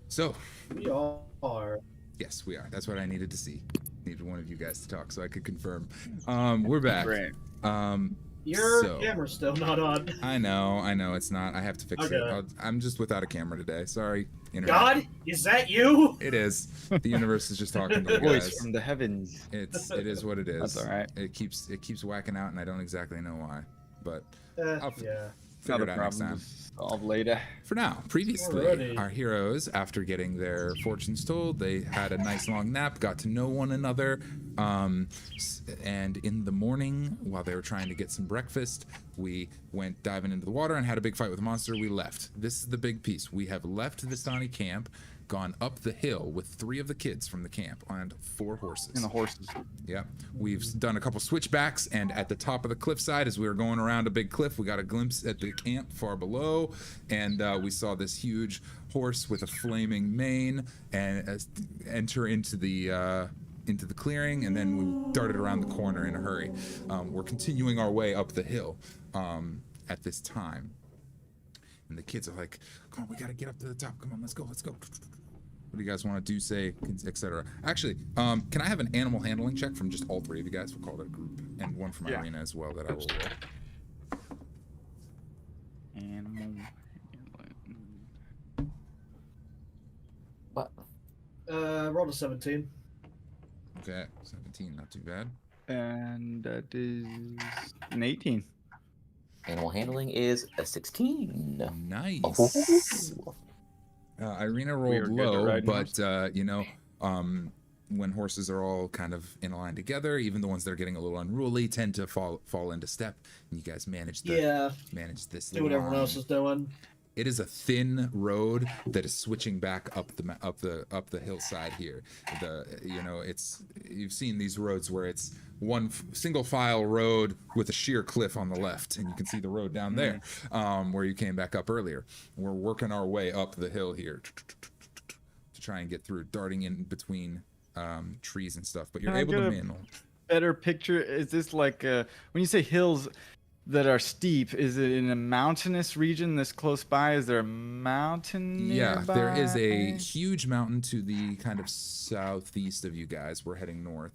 So, We are. yes, we are. That's what I needed to see. Needed one of you guys to talk so I could confirm. We're back. Great. Your So- camera's still not on. I know, it's not. I have to fix it. Okay. I'm just without a camera today. Sorry, internet. God, is that you? It is. The universe is just talking to you Voice guys. from the heavens. It is what it is. That's all right. It keeps whacking out, and I don't exactly know why, but I'll Yeah. figure Not it a out next problem. time. Just solve later. For now, previously, Alrighty. our heroes, after getting their fortunes told, they had a nice long nap, got to know one another, and in the morning, while they were trying to get some breakfast, we went diving into the water and had a big fight with a monster. We left. This is the big piece. We have left Vistani camp, gone up the hill with 3 of the kids from the camp on 4 horses. And the horses. Yep. We've done a couple switchbacks, and at the top of the cliffside, as we were going around a big cliff, we got a glimpse at the camp far below, and we saw this huge horse with a flaming mane and enter into the clearing, and then we darted around the corner in a hurry. We're continuing our way up the hill at this time, and the kids are like, "Come on, we gotta get up to the top. Come on, let's go, let's go." What do you guys want to do, say, etc.? Actually, can I have an animal handling check from just all 3 of you guys? We'll call it a group, and one from Irina as well that I will roll. Animal. What? Rolled a 17. Okay, 17, not too bad. And that is an 18. Animal handling is a 16. Nice. Irina We are rolled good at low, riding but when horses are all kind of in a line together, even the ones that are getting a little unruly tend to fall into step, and you guys manage this. Do what everyone line. else is doing. It is a thin road that is switching back up the hillside here. You've seen these roads where it's one single file road with a sheer cliff on the left, and you can see the road down there where you came back up earlier. We're working our way up the hill here to try and get through, darting in between trees and stuff. But you're Can I able to get a manage. Better picture. Is this like when you say hills that are steep? Is it in a mountainous region this close by? Is there a mountain nearby? There is a huge mountain to the kind of southeast of you guys. We're heading north.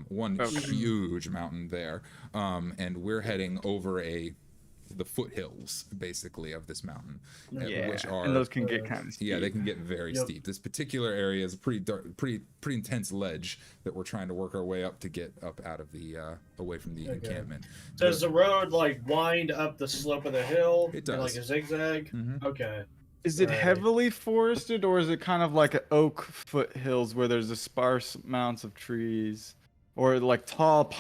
One huge mountain there, and we're heading over the foothills basically of this mountain, which are and those can get kind of steep. they can get very steep. This particular area is a pretty dark, pretty intense ledge that we're trying to work our way up to get up out of the away from the encampment. Does the road like wind up the slope of the hill? It does. In, like a zigzag? Mhm. Okay. Is it Right. heavily forested, or is it kind of like an oak foothills where there's a sparse amounts of trees, or like tall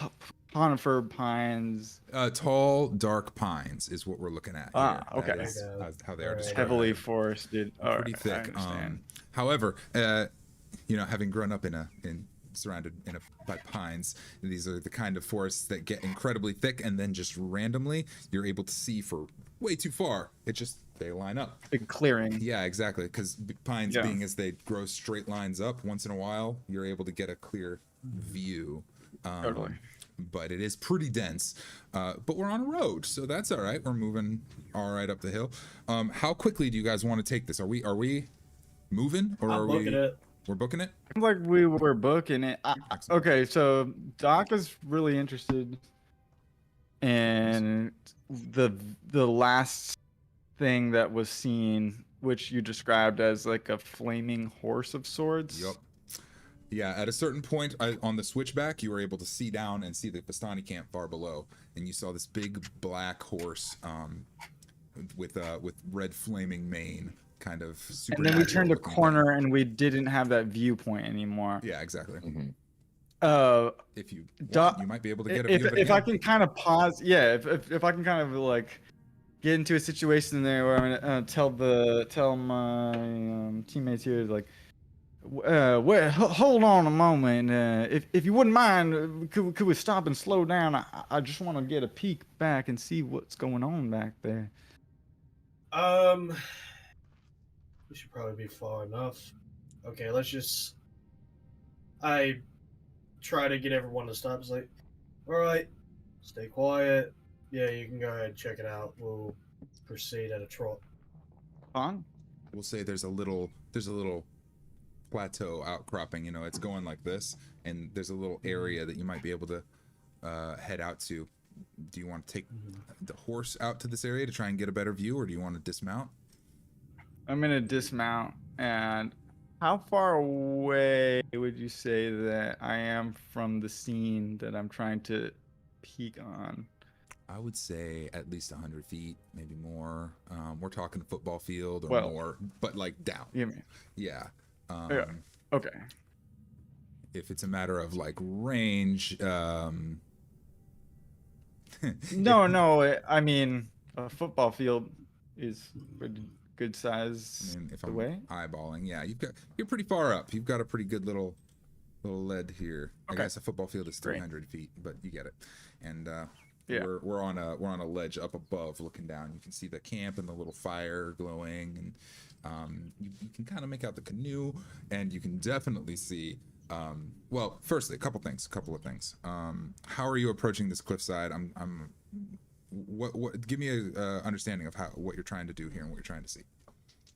conifer pines? Tall, dark pines is what we're looking at. Ah, here. That okay. is how they are Right. described. Heavily forested. All Pretty right, I thick. understand. However, having grown up surrounded by pines, these are the kind of forests that get incredibly thick, and then just randomly you're able to see for way too far. They line up. Big clearing. Yeah, exactly. Because pines, Yeah. being as they grow straight lines up, once in a while you're able to get a clear view. Totally. But it is pretty dense. But we're on a road, so that's all right. We're moving all right up the hill. How quickly do you guys want to take this? Are we moving, or I'm are looking we? at it. We're booking it. Like we were booking it. Okay, so Doc is really interested in the last thing that was seen, which you described as like a flaming horse of sorts. Yep. Yeah, at a certain point on the switchback, you were able to see down and see the Vistani camp far below, and you saw this big black horse with red flaming mane, kind of super. And then we turned a corner and we didn't have that viewpoint anymore. Yeah, exactly. If you Doc, want, you might be able to get a view of it if I again. can kind of pause, if I can kind of like get into a situation there where I'm gonna tell my teammates here, like, hold on a moment. If you wouldn't mind, could we stop and slow down? I just want to get a peek back and see what's going on back there. We should probably be far enough. Okay, I try to get everyone to stop. It's like, all right, stay quiet. Yeah, you can go ahead and check it out. We'll proceed at a trot. Con? We'll say there's a little plateau outcropping. You know, it's going like this, and there's a little area that you might be able to head out to. Do you want to take the horse out to this area to try and get a better view, or do you want to dismount? I'm gonna dismount. And how far away would you say that I am from the scene that I'm trying to peek on? I would say at least 100 feet, maybe more. We're talking football field or Well, more, but like down. You mean? Yeah. Yeah. Okay. If it's a matter of like range, No. I mean, a football field is pretty good size I mean, if I'm away. eyeballing, yeah, you're pretty far up. You've got a pretty good little lead here. Okay. I guess a football field is 300 feet, but you get it. And Yeah. we're on a ledge up above, looking down. You can see the camp and the little fire glowing, and you can kind of make out the canoe, and you can definitely see. Well, firstly, a couple of things. How are you approaching this cliffside? What? Give me a understanding of what you're trying to do here and what you're trying to see.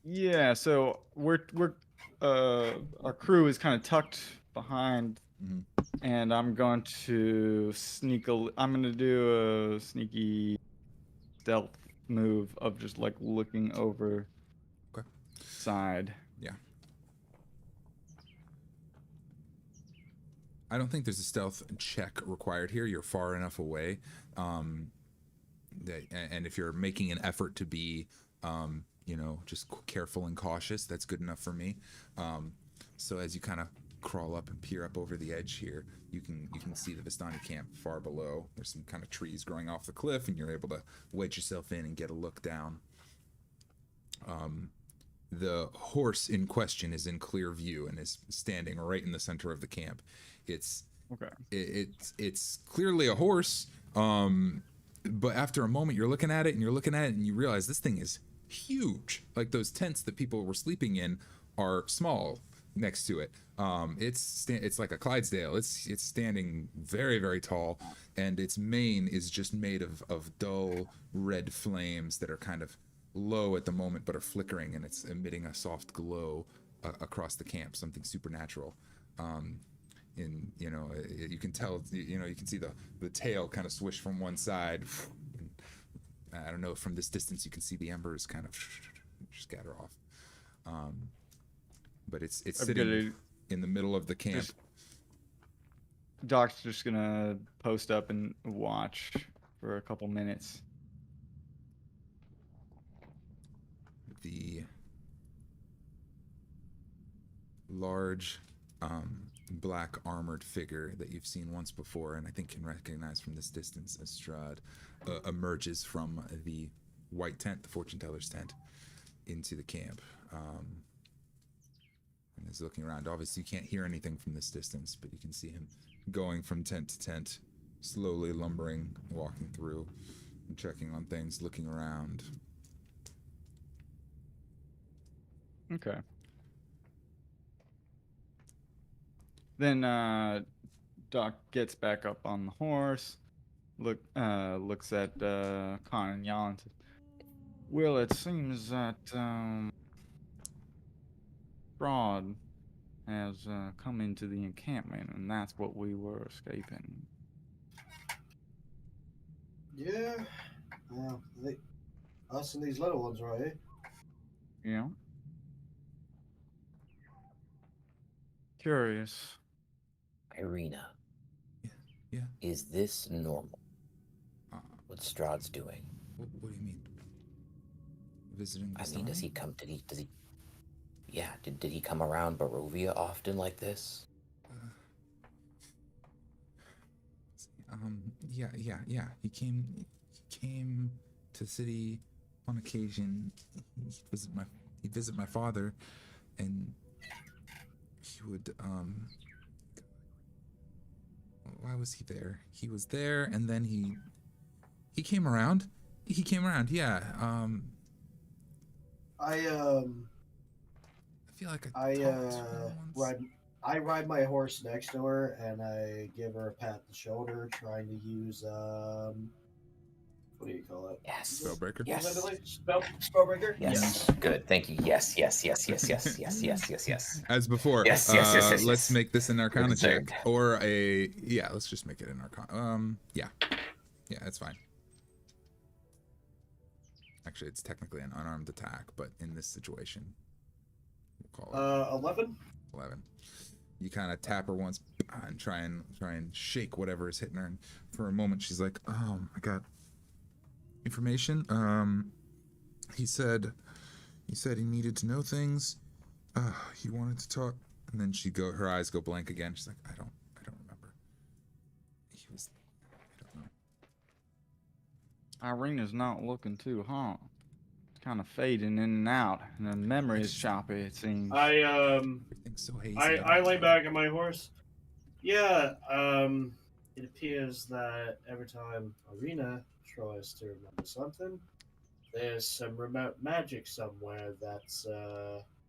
Yeah. So we're our crew is kind of tucked behind, and I'm going to I'm going to do a sneaky stealth move of just like looking over. Okay. Side. Yeah. I don't think there's a stealth check required here. You're far enough away, and if you're making an effort to be, just careful and cautious, that's good enough for me. So as you kind of crawl up and peer up over the edge here, you can see the Vistani camp far below. There's some kind of trees growing off the cliff, and you're able to wedge yourself in and get a look down. The horse in question is in clear view and is standing right in the center of the camp. It's clearly a horse, but after a moment you're looking at it and you realize this thing is huge. Like those tents that people were sleeping in are small next to it. It's like a Clydesdale. It's standing very, very tall, and its mane is just made of dull red flames that are kind of low at the moment but are flickering, and it's emitting a soft glow across the camp, something supernatural. You can tell, you can see the tail kind of swish from one side. I don't know, from this distance you can see the embers kind of scatter off. But it's sitting in the middle of the camp. Doc's just gonna post up and watch for a couple minutes. The large black armored figure that you've seen once before and I think can recognize from this distance as Strahd emerges from the white tent, the fortune teller's tent, into the camp, and is looking around. Obviously you can't hear anything from this distance, but you can see him going from tent to tent, slowly lumbering, walking through and checking on things, looking around. Okay. Then Doc gets back up on the horse, looks at Con and Jan and says, "Well, it seems that Strahd has come into the encampment, and that's what we were escaping." Yeah. Us and these little ones, right? Yeah. Curious. Irina. Yeah. Is this normal? What Strahd's doing? What do you mean? Visiting I mean, Vistani? does he come? Did he? Yeah. Did he come around Barovia often like this? Yeah. He came to the city on occasion. He'd visit my father, and he would why was he there? He was there, and then he came around. Yeah. I feel like I talked to her once. ride my horse next to her and I give her a pat on the shoulder, trying to use what do you call it? Yes. Spellbreaker. Yes. Spellbreaker? Yes. Good. Thank you. Yes. Yes. Yes. Yes. Yes. Yes. Yes. Yes. Yes. As before, Yes, yes, yes, yes, let's yes. make this an Arcana check Deserved. or a let's just make it an Arcana. Yeah, that's fine. Actually, it's technically an unarmed attack, but in this situation, we'll call it 11. 11. You kind of tap her once and try and shake whatever is hitting her, and for a moment she's like, "Oh, I got information. He said he needed to know things. He wanted to talk." And then her eyes go blank again. She's like, I don't remember. He was, I don't know. Irina's not looking too hot. It's kind of fading in and out, and the memory is choppy, it seems. Everything's so hazy. I lay back on my horse. Yeah, it appears that every time Irina tries to remember something, there's some remote magic somewhere that's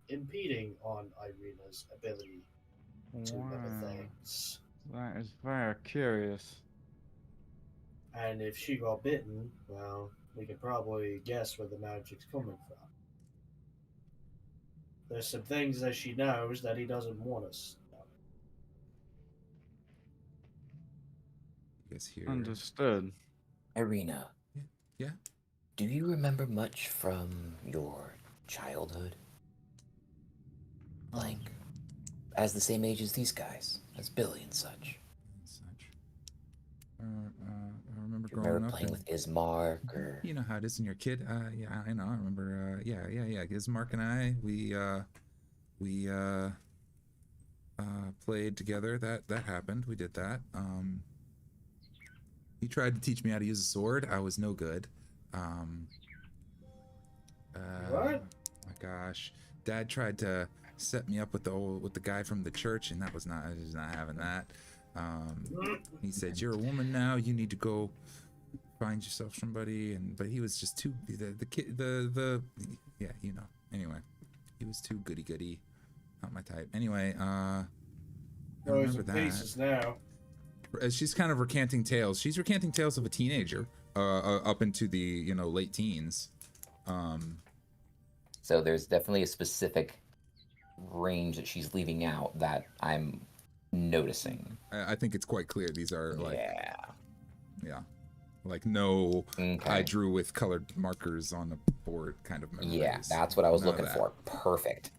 impeding on Irina's ability to remember things. That is very curious. And if she got bitten, well, we can probably guess where the magic's coming from. There's some things that she knows that he doesn't want us to know. You guys hear? Understood. Irina. Yeah. Do you remember much from your childhood? Like, as the same age as these guys, as Billy and such. I remember Do you growing remember up. playing with Ismark or? You know how it is when you're a kid. Yeah, I know. I remember. Yeah. Ismark and I, we played together. That happened. We did that. He tried to teach me how to use a sword. I was no good. What? My gosh, Dad tried to set me up with the guy from the church, and I was not having that. He said, "You're a woman now. You need to go find yourself somebody." But he was just too the kid yeah, you know. Anyway, he was too goody, not my type. Anyway, I remember that. Pieces now. As she's kind of recanting tales. She's recanting tales of a teenager, up into the late teens. So there's definitely a specific range that she's leaving out that I'm noticing. I think it's quite clear these are like Yeah. like no Okay. I drew with colored markers on the board kind of memories. Yeah, that's what I was None of looking that. for. Perfect.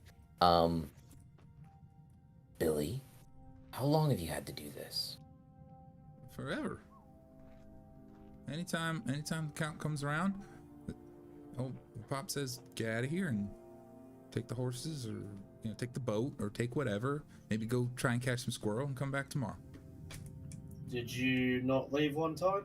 Billy, how long have you had to do this? Forever. Anytime the count comes around, Pop says, "Get out of here and take the horses, or take the boat, or take whatever. Maybe go try and catch some squirrel and come back tomorrow." Did you not leave one time?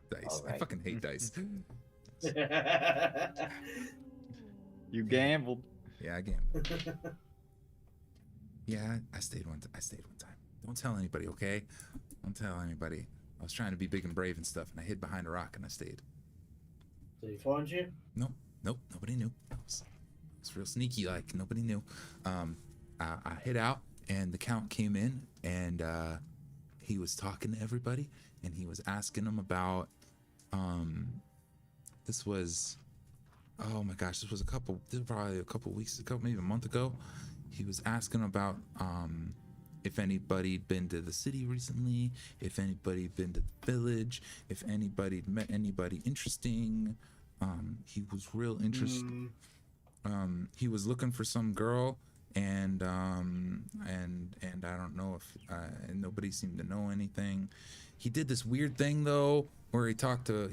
Dice. I Alright. fucking hate dice. You gambled. Yeah, I gambled. Yeah, I stayed one time. Don't tell anybody, okay? Don't tell anybody. I was trying to be big and brave and stuff, and I hid behind a rock and I stayed. Did he find you? Nope, nobody knew. It was real sneaky, like nobody knew. I hid out, and the Count came in, and he was talking to everybody, and he was asking them about. This was, oh my gosh, this was probably a couple weeks ago, maybe a month ago. He was asking about if anybody'd been to the city recently, if anybody'd been to the village, if anybody'd met anybody interesting. He was real interested. He was looking for some girl, and I don't know if nobody seemed to know anything. He did this weird thing though, where he talked to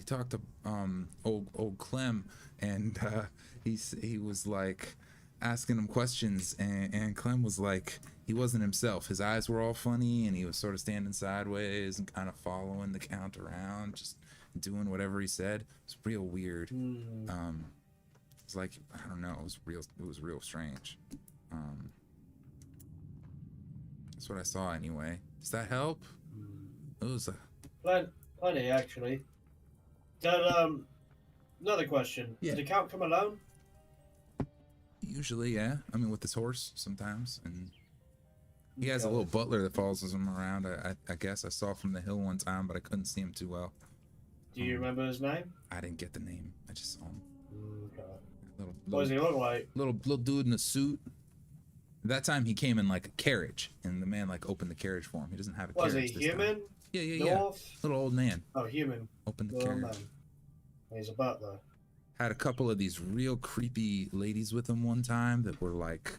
old Clem, and he was like asking him questions, and Clem was like, he wasn't himself. His eyes were all funny, and he was sort of standing sideways and kind of following the Count around, just doing whatever he said. It was real weird. It's like, I don't know, it was real strange. That's what I saw anyway. Does that help? It was Plenty, actually. Another question. Yeah. Did the Count come alone? usually, yeah. I mean, with this horse sometimes, and He has a little butler that follows him around. I guess I saw from the hill one time, but I couldn't see him too well. Do you remember his name? I didn't get the name. I just saw him. Okay. Little, What does he look like? little dude in a suit. That time he came in like a carriage, and the man like opened the carriage for him. He doesn't have a Was carriage he this human? time. Yeah. Dwarf? Little old man Oh, human. opened the Little carriage. man. He's a butler. Had a couple of these real creepy ladies with him one time that were like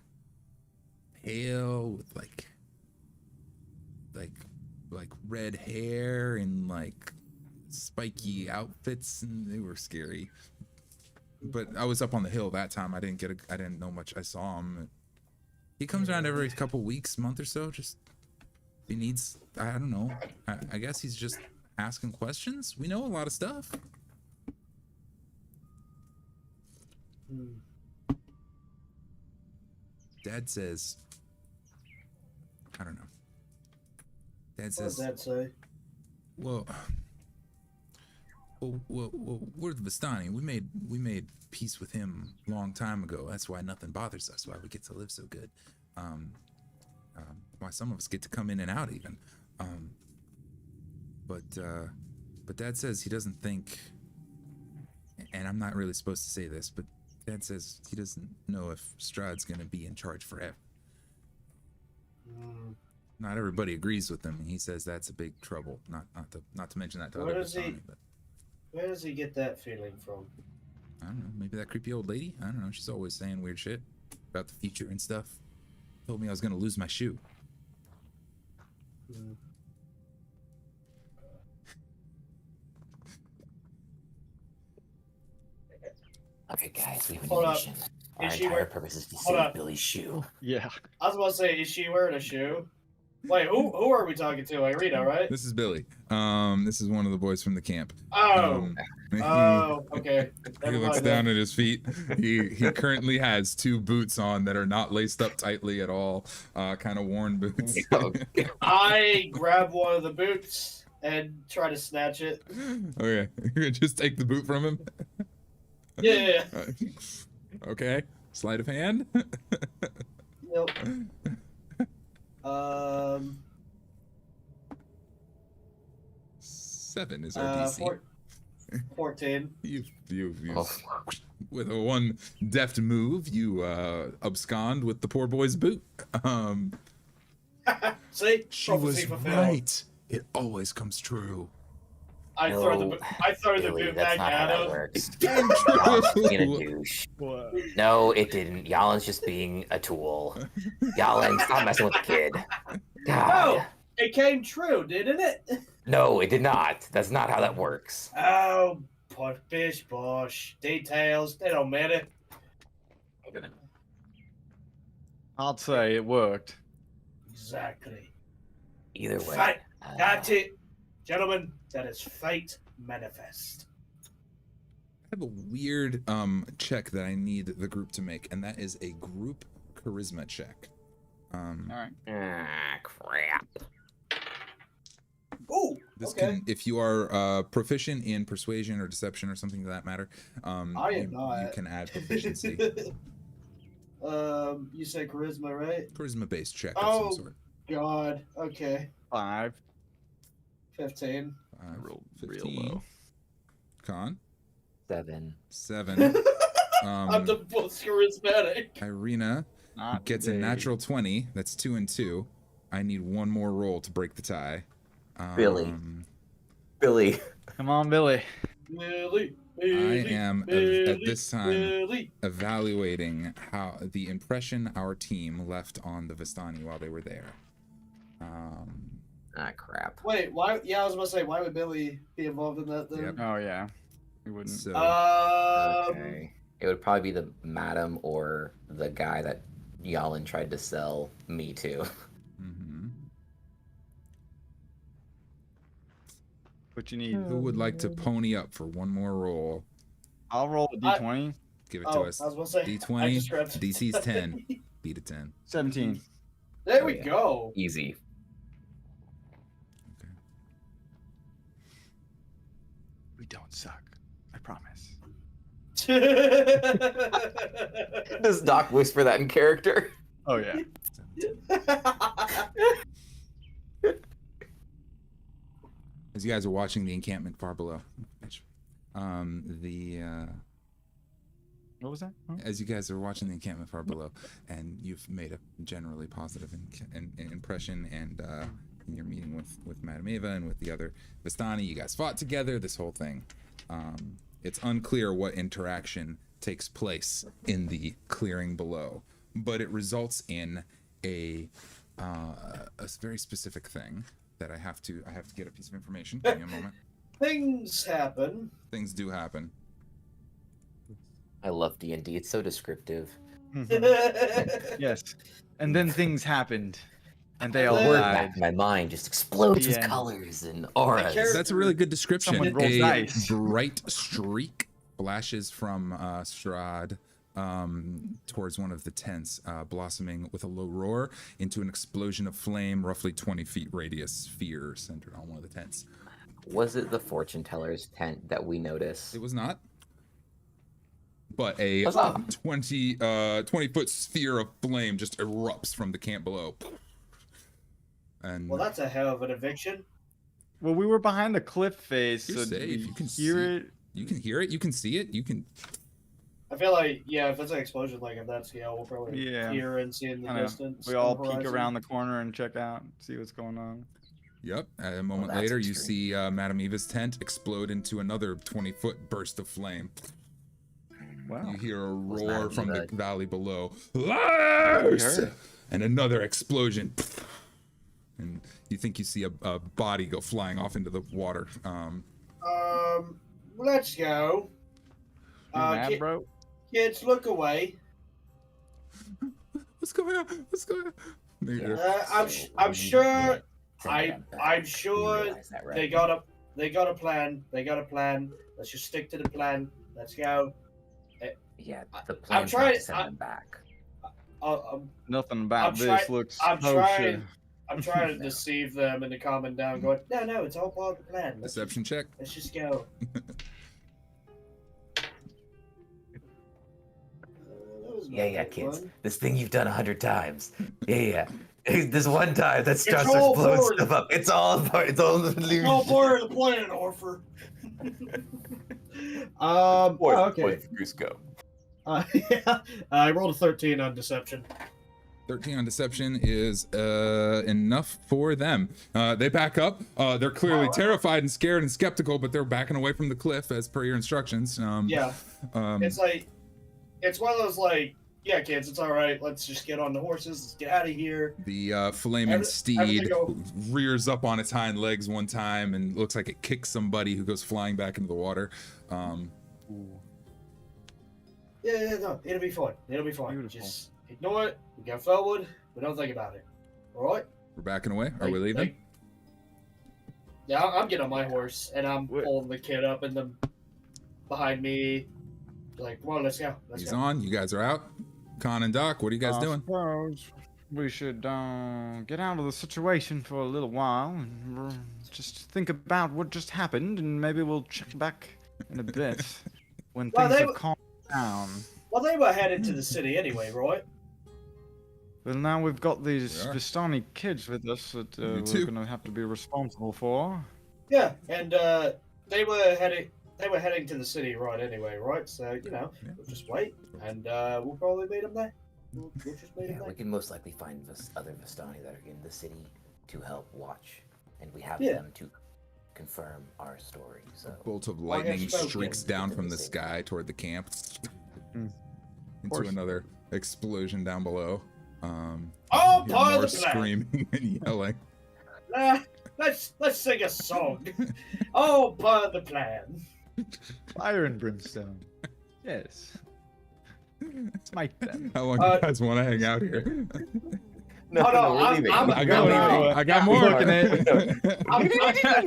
pale with like red hair and like spiky outfits, and they were scary. But I was up on the hill that time. I didn't know much. I saw him. He comes around every couple weeks, month or so. Just he needs. I don't know. I guess he's just asking questions. We know a lot of stuff. Dad says, I don't know. Dad What says, does that say? well, we're the Vistani. We made peace with him a long time ago. That's why nothing bothers us. Why we get to live so good. Why some of us get to come in and out even. But Dad says he doesn't think, and I'm not really supposed to say this, but Dad says he doesn't know if Strahd's gonna be in charge forever. Not everybody agrees with him. He says that's a big trouble. Not to mention that to Where other does he- Vistani, but Where does he get that feeling from? I don't know. Maybe that creepy old lady. I don't know. She's always saying weird shit about the future and stuff. Told me I was gonna lose my shoe. Okay, guys, we have a Hold new up. mission. Our Is she entire wearing- purpose is to Hold save up. Billy's shoe. Yeah. I was about to say, is she wearing a shoe? Wait, who are we talking to? Irina, right? This is Billy. This is one of the boys from the camp. Oh. He- Oh, okay. He Never looks mind down then. at his feet. He currently has 2 boots on that are not laced up tightly at all. Kind of worn boots. I grab one of the boots and try to snatch it. Okay, you're gonna just take the boot from him. Yeah. Okay, sleight of hand. Yep. Um. 7 is our DC. 14. You Oh. with a one deft move, you abscond with the poor boy's boot. See? She Prophecy was fulfilled. right. It always comes true. I throw the Billy, boot that's back not how at that him. works. Yalen's being a douche. What? No, it didn't. Yalen's just being a tool. Yalen, stop messing with the kid. God. Oh, it came true, didn't it? No, it did not. That's not how that works. Oh, bish bosh. Details, they don't matter. I'd say it worked. Exactly. Either way. Fate. That's it. Gentlemen, that is fate manifest. I have a weird check that I need the group to make, and that is a group charisma check. All right. Ah, crap. Ooh, This okay. can, if you are proficient in persuasion or deception or something to that matter, I am you not. can add proficiency. You say charisma, right? Charisma-based check of Oh. some sort. God. Okay. 5. 15. I rolled 15. real low. Con 7. 7. I'm the most charismatic. Irina Not gets a today. natural 20. That's 2 and 2. I need one more roll to break the tie. Billy. Billy. Come on, Billy. Billy, I Billy, am at Billy, this time Billy. evaluating how the impression our team left on the Vistani while they were there. Ah, crap. Wait, why? Yeah, I was about to say, why would Billy be involved in that then? Yep. Oh, yeah. You wouldn't. So Okay. It would probably be the madam or the guy that Yalen tried to sell me to. mhm. What you need? Who would like to pony up for one more roll? I'll roll a d20. Give it to Oh, us. I was about to say, I D20, just grabbed DC's 10. Beat a 10. 17. There Oh, we yeah. go. Easy. We don't suck. I promise. Does Doc whisper that in character? Oh, yeah. you guys are watching the encampment far below, What was that? Huh? as you guys are watching the encampment far below, and you've made a generally positive impression, and in your meeting with Madame Eva and with the other Vistani, you guys fought together. This whole thing, it's unclear what interaction takes place in the clearing below, but it results in a very specific thing that I have to get a piece of information. Give me a moment. Things happen. Things do happen. I love D&D. It's so descriptive. Yes. And then things happened. And they all Word died. back in my mind just explodes with Yeah. colors and auras. That's a really good description. Someone rolled A dice. bright streak flashes from Strahd towards one of the tents, blossoming with a low roar into an explosion of flame, roughly 20 feet radius sphere centered on one of the tents. Was it the fortune teller's tent that we noticed? It was not, but a What's up? 20-foot sphere of flame just erupts from the camp below. And Well, that's a hell of an eviction. Well, we were behind the cliff face, You're so did safe. we You can hear see- it? you can hear it, you can see it, you can. I feel like, yeah, if it's an explosion like of that scale, we'll probably Yeah. hear and see in the I know. distance. We on all the peek horizon. around the corner and check out, see what's going on. Yep. A moment that's later, you extreme. see Madame Eva's tent explode into another 20-foot burst of flame. Wow. You hear a Was roar Madame from the Eva- valley below. We Lars! heard it. And another explosion. And you think you see a body go flying off into the water. Let's go. You mad, bro? Kids, look away. What's going on? What's going on? There- I'm sure. Send that back. I'm You sure realize that, right? they got a plan. They got a plan. Let's just stick to the plan. Let's go. Yeah, the plan's not trying- to send them back. Nothing about I'm this try- looks I'm kosher. trying. I'm trying to deceive them into calming down. Going, no, it's all part of the plan. Deception check. Let's just go. That was not Yeah, that kids. fun. This thing you've done 100 times. Yeah. This one time that starts all to blow part of stuff up. It's all part. It's all It's all part of the plan, Orpher. Okay. Goose go. Yeah, I rolled a 13 on deception. 13 on deception is enough for them. They back up. They're clearly terrified and scared and skeptical, but they're backing away from the cliff as per your instructions. Yeah, Um, it's like, it's one of those like, yeah, kids, it's all right. Let's just get on the horses. Let's get out of here. The flaming Every- steed everything go- rears up on its hind legs one time and looks like it kicks somebody who goes flying back into the water. Yeah, no, it'll be fine. It'll be fine. Beautiful. Just ignore it. We go forward. We don't think about it. All right? We're backing away. Are we leaving? Yeah, I'm getting on my horse and I'm Wait. pulling the kid up and then behind me. Like, come on, let's go. Let's He's go. on. You guys are out. Con and Doc, what are you guys I doing? suppose we should get out of the situation for a little while and just think about what just happened, and maybe we'll check back in a bit when Well, things they have calmed down. Well, they were headed to the city anyway, right? Well, now we've got these We are. Vistani kids with us that You we're too. going to have to be responsible for. Yeah, and they were heading to the city right anyway, right? So Yeah. we'll just wait, and we'll probably meet them there. We'll just meet Yeah, them we there. can most likely find other Vistani that are in the city to help watch, and we have Yeah. them to confirm our story. So Bolt of Well, I lightning have spoken. streaks down from the Into the sky toward the camp. Mm. Into course. another explosion down below. Oh, You hear part more of the plan. screaming and yelling. Let's sing a song. Oh, part of the plan. Fire and brimstone. Yes. Smite them. How long do you guys want to hang out here? no, Oh, no, we're I'm- leaving. I'm- I got no, more. I got I'm more. looking at-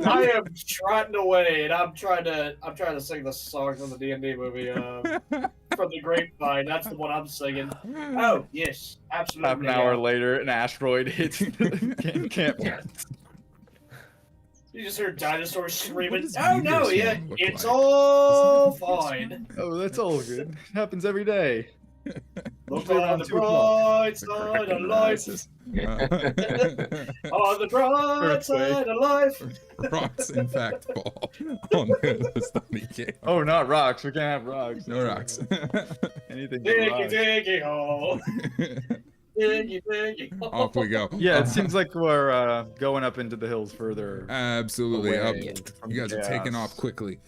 I am trotting away, and I'm trying to sing the song from the D&D movie, from the Grapevine. That's the one I'm singing. Oh yes, absolutely. Half an hour later, an asteroid hits the encampment. You just heard dinosaurs screaming. does Oh no, meteor yeah, swarm look it's like? all Does it meteor fine. Oh, that's all good. Happens every day. Look Usually on around the 2 o'clock. bright The side curtain of life. rises. On the bright Earthquake. side of life. Rocks, in fact, fall on the stony cave. Oh, not rocks. We can't have rocks. No rocks. Anything but Diggy, rocks. diggy, ho. Diggy, diggy, ho. Off we go. Yeah, it seems like we're going up into the hills further. Absolutely. away from You guys are taking chaos. off quickly.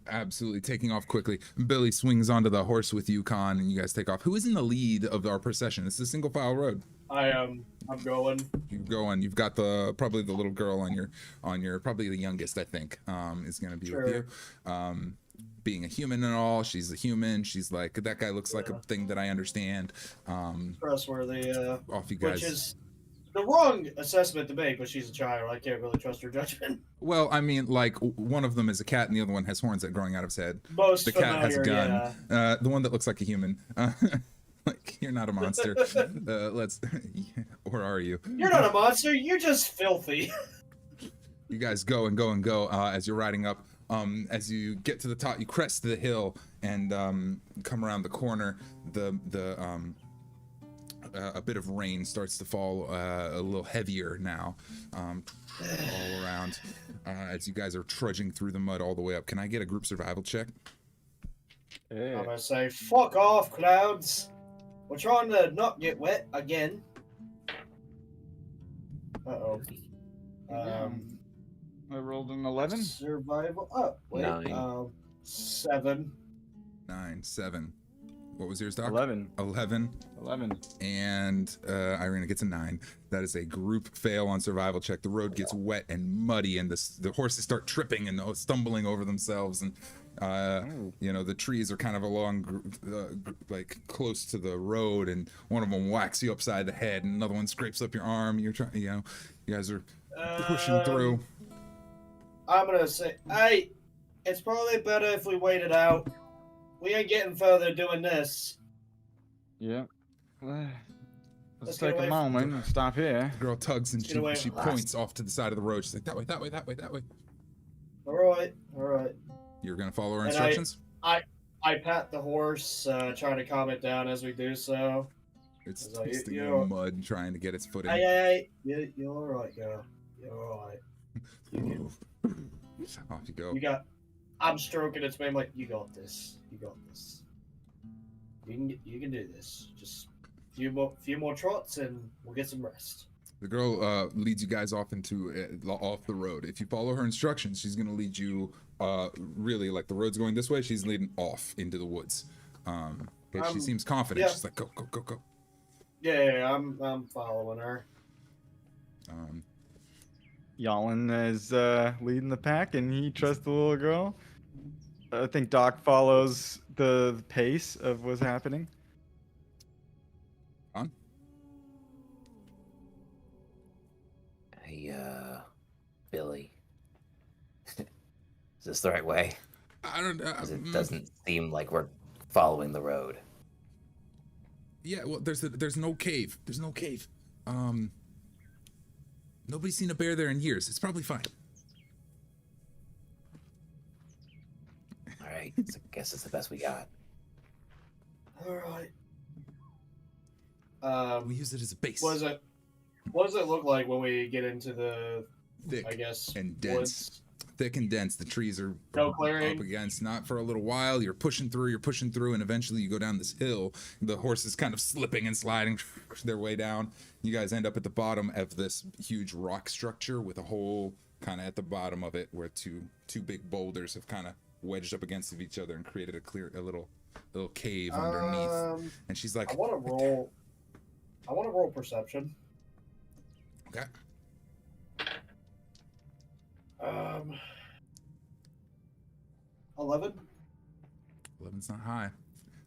Absolutely taking off quickly. Billy swings onto the horse with Yukon, and you guys take off. Who is in the lead of our procession? It's a single file road. I'm going. You go on. You've got probably the little girl on your probably the youngest, I think, is going to be with you. Being a human and all, she's a human. She's like, that guy looks like a thing that I understand. Trustworthy, Off you guys. which is the wrong assessment to make, but she's a child. I can't really trust her judgment. Well, I mean, like, one of them is a cat and the other one has horns that are growing out of his head. Most The cat has a familiar, gun. The one that looks like a human. Like, you're not a monster. Or are you? You're not a monster. You're just filthy. You guys go and go and go as you're riding up. As you get to the top, you crest the hill and come around the corner. A bit of rain starts to fall, a little heavier now, all around. As you guys are trudging through the mud all the way up. Can I get a group survival check? Hey. I'm gonna say, fuck off, clouds. We're trying to not get wet again. Uh-oh. I rolled an 11. Survival. Oh, wait. 9. 7. 9, 7. What was yours, Doc? 11. 11. 11. And Irina gets a 9. That is a group fail on survival check. The road gets wet and muddy, and the horses start tripping and stumbling over themselves. And you know, the trees are kind of along, like close to the road, and one of them whacks you upside the head, and another one scrapes up your arm. You're trying, you know, you guys are pushing through. I'm gonna say, hey, it's probably better if we wait it out. We ain't getting further doing this. Yeah. Let's Let's get take away a from- moment and stop here. The girl tugs and Get away she from us. points off to the side of the road. She's like, that way, that way, that way, that way. Alright, alright. You're gonna follow her And instructions? I pat the horse, trying to calm it down as we do so. It's So twisting in you're- the mud, trying to get its footing. Hey, you're alright, girl. You're alright. Off you go. I'm stroking its mane like, you got this. You got this. You can do this. Just few more trots and we'll get some rest. The girl leads you guys off off the road. If you follow her instructions, she's gonna lead you really, like, the road's going this way. She's leading off into the woods. But she seems confident. yeah. She's like, go, go, go, go. Yeah, I'm following her. Yalin is leading the pack, and he trusts the little girl. I think Doc follows the pace of what's happening. On. Hey, Billy. Is this the right way? I don't. 'Cause it doesn't seem like we're following the road. Yeah, well, there's no cave. There's no cave. Nobody's seen a bear there in years. It's probably fine. All right, so I guess it's the best we got. Alright. We use it as a base. What does it look like when we get into the, Thick I guess, and dense. woods? Thick and dense. The trees are No clearing? up against. Not for a little while. You're pushing through, and eventually you go down this hill. The horse is kind of slipping and sliding their way down. You guys end up at the bottom of this huge rock structure with a hole kind of at the bottom of it, where two big boulders have kind of wedged up against each other and created a little cave underneath. And she's like, I want to roll perception. okay. 11. 11's not high.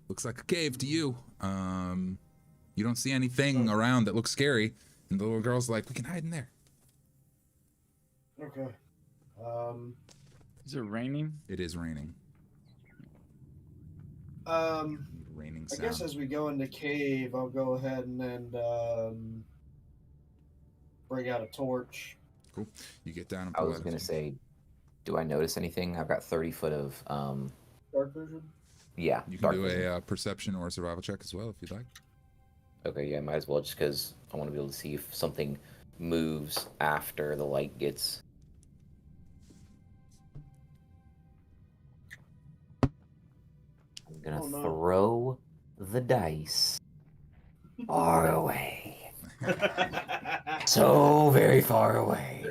Looks like a cave to you. You don't see anything around that looks scary. And the little girl's like, we can hide in there. Okay. Is it raining? It is raining. Raining I sound. guess as we go in the cave, I'll go ahead and bring out a torch. Cool. You get down and I pull was out gonna say, do I notice anything? I've got 30 foot of Dark vision. Yeah. You can dark do vision. a perception or a survival check as well if you'd like. Okay, yeah, might as well, just because I want to be able to see if something moves after the light gets. I'm gonna throw the dice far away. So very far away.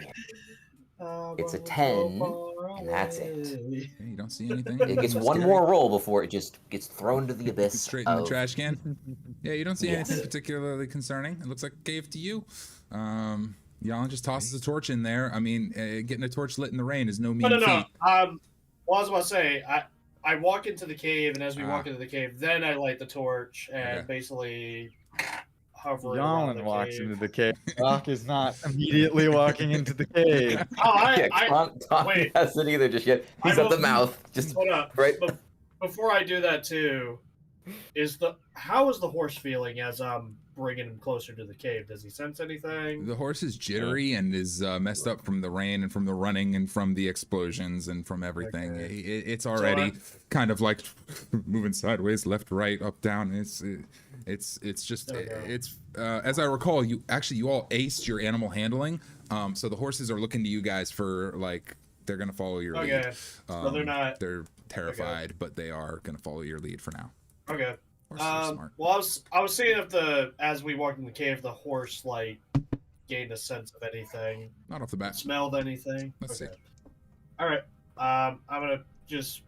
It's a 10, and that's it. Yeah, you don't see anything. It gets one Scary. more roll before it just gets thrown to the abyss. Straight in the of... trash can. Yeah, you don't see Yes. anything particularly concerning. It looks like a cave to you. Jan just tosses a torch in there. I mean, getting a torch lit in the rain is no mean No. feat. Well, I was about to say, I walk into the cave, and as we walk into the cave, then I light the torch and basically hover around the Yalan walks cave. into the cave. Doc is not immediately walking into the cave. Tom wait. hasn't either just yet. He's at the mouth. Just hold up. right. Before I do that too, how is the horse feeling as I'm bringing him closer to the cave? Does he sense anything? The horse is jittery and is messed up from the rain and from the running and from the explosions and from everything. Okay. It's already kind of like moving sideways, left, right, up, down. It's just as I recall, you all aced your animal handling. So the horses are looking to you guys for like they're gonna follow your lead. So they're not. They're terrified, but they are gonna follow your lead for now. Okay. Horses are smart. Well, I was seeing if as we walked in the cave, the horse like gained a sense of anything. Not off the bat. Smelled anything. Let's see. All right. I'm gonna just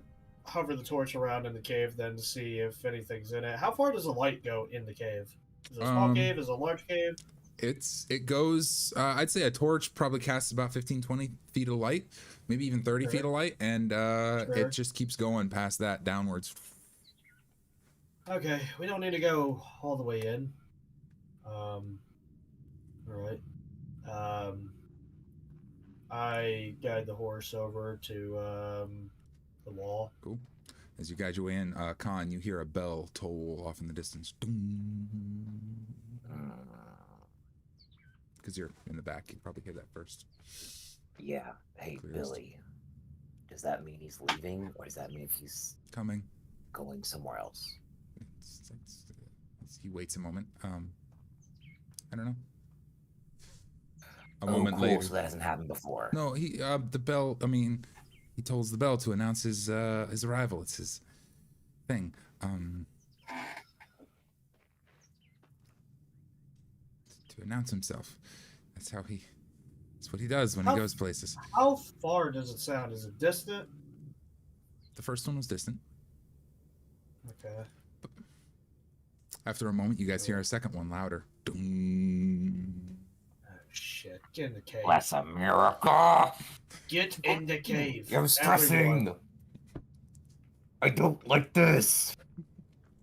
hover the torch around in the cave then to see if anything's in it. How far does the light go in the cave? Is it a small cave? Is it a large cave? It goes, I'd say a torch probably casts about 15-20 feet of light, maybe even 30 feet of light, and it just keeps going past that downwards. Okay, we don't need to go all the way in. All right. I guide the horse over to the wall. Cool. As you guide your way in, Khan, you hear a bell toll off in the distance. Because you're in the back, you probably hear that first. Yeah. Hey, Clearest. Billy. Does that mean he's leaving, or does that mean he's Coming. going somewhere else? He waits a moment. I don't know. A Oh, moment cool. later. So that hasn't happened before. No, the bell. I mean, he tolls the bell to announce his arrival. It's his thing. To announce himself. That's what he does when he goes places. How far does it sound? Is it distant? The first one was distant. Okay. After a moment, you guys hear a second one louder. Ding. Oh, shit. Get in the cave. That's a miracle. Get in the cave. I'm stressing. Everyone. I don't like this.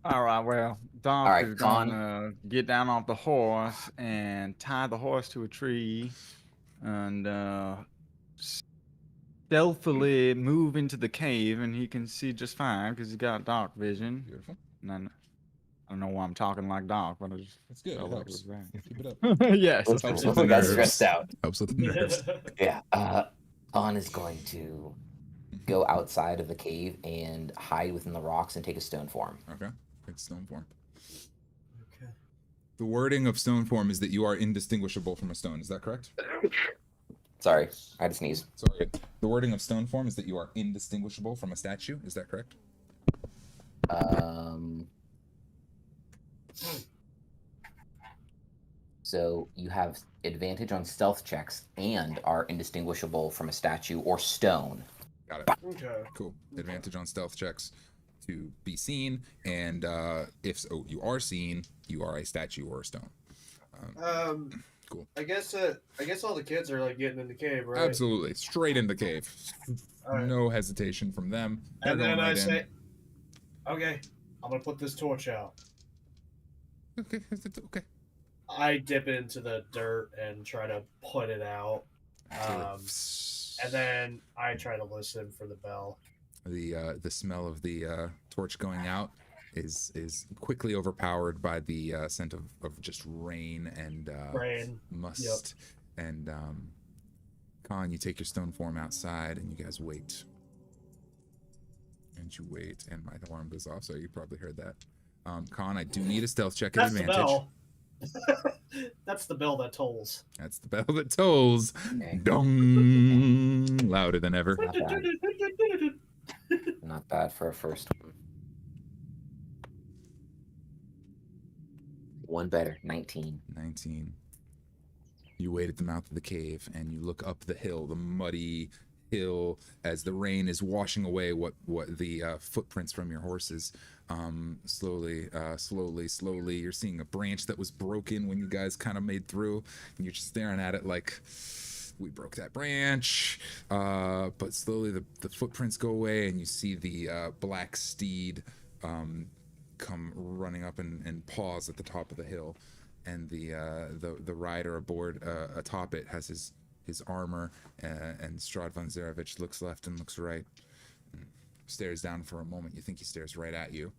All right, well, Doc All right, is Con. gonna get down off the horse and tie the horse to a tree and stealthily move into the cave, and he can see just fine because he's got dark vision. Beautiful. And I don't know why I'm talking like Doc, but I just That's good. felt It like it helps. was right. Keep it up. Yes. Helps that's with I the got nerves. stressed out. Helps with the nerves. Yeah. Khan is going to go outside of the cave and hide within the rocks and take a stone form. Okay. Take stone form. Okay. The wording of stone form is that you are indistinguishable from a stone. Is that correct? Sorry, I had to sneeze. Sorry. The wording of stone form is that you are indistinguishable from a statue. Is that correct? So you have advantage on stealth checks and are indistinguishable from a statue or stone. Got it. Okay. Cool. Advantage on stealth checks to be seen, and if you are seen, you are a statue or a stone. Cool. I guess all the kids are like getting in the cave, right? Absolutely. Straight in the cave. All right. No hesitation from them. They're And then going I right in. say, okay, I'm gonna put this torch out. Okay. Okay. I dip into the dirt and try to put it out. And then I try to listen for the bell. The smell of the torch going out is quickly overpowered by the scent of just rain and Rain. must. And Khan, you take your stone form outside and you guys wait. And you wait, and my alarm goes off, so you probably heard that. Con, I do need a stealth check at That's the advantage. bell. That's the bell that tolls. That's the bell that tolls. Okay. Dong! Louder than ever. Not bad. Not bad for a first one. One better, 19. 19. You wait at the mouth of the cave, and you look up the hill, the muddy hill, as the rain is washing away what the footprints from your horses. Slowly, you're seeing a branch that was broken when you guys kind of made through, and you're just staring at it like, we broke that branch. But slowly the footprints go away, and you see the black steed come running up and pause at the top of the hill, and the rider aboard atop it has his armor, and Strahd von Zarevich looks left and looks right, and stares down for a moment. You think he stares right at you.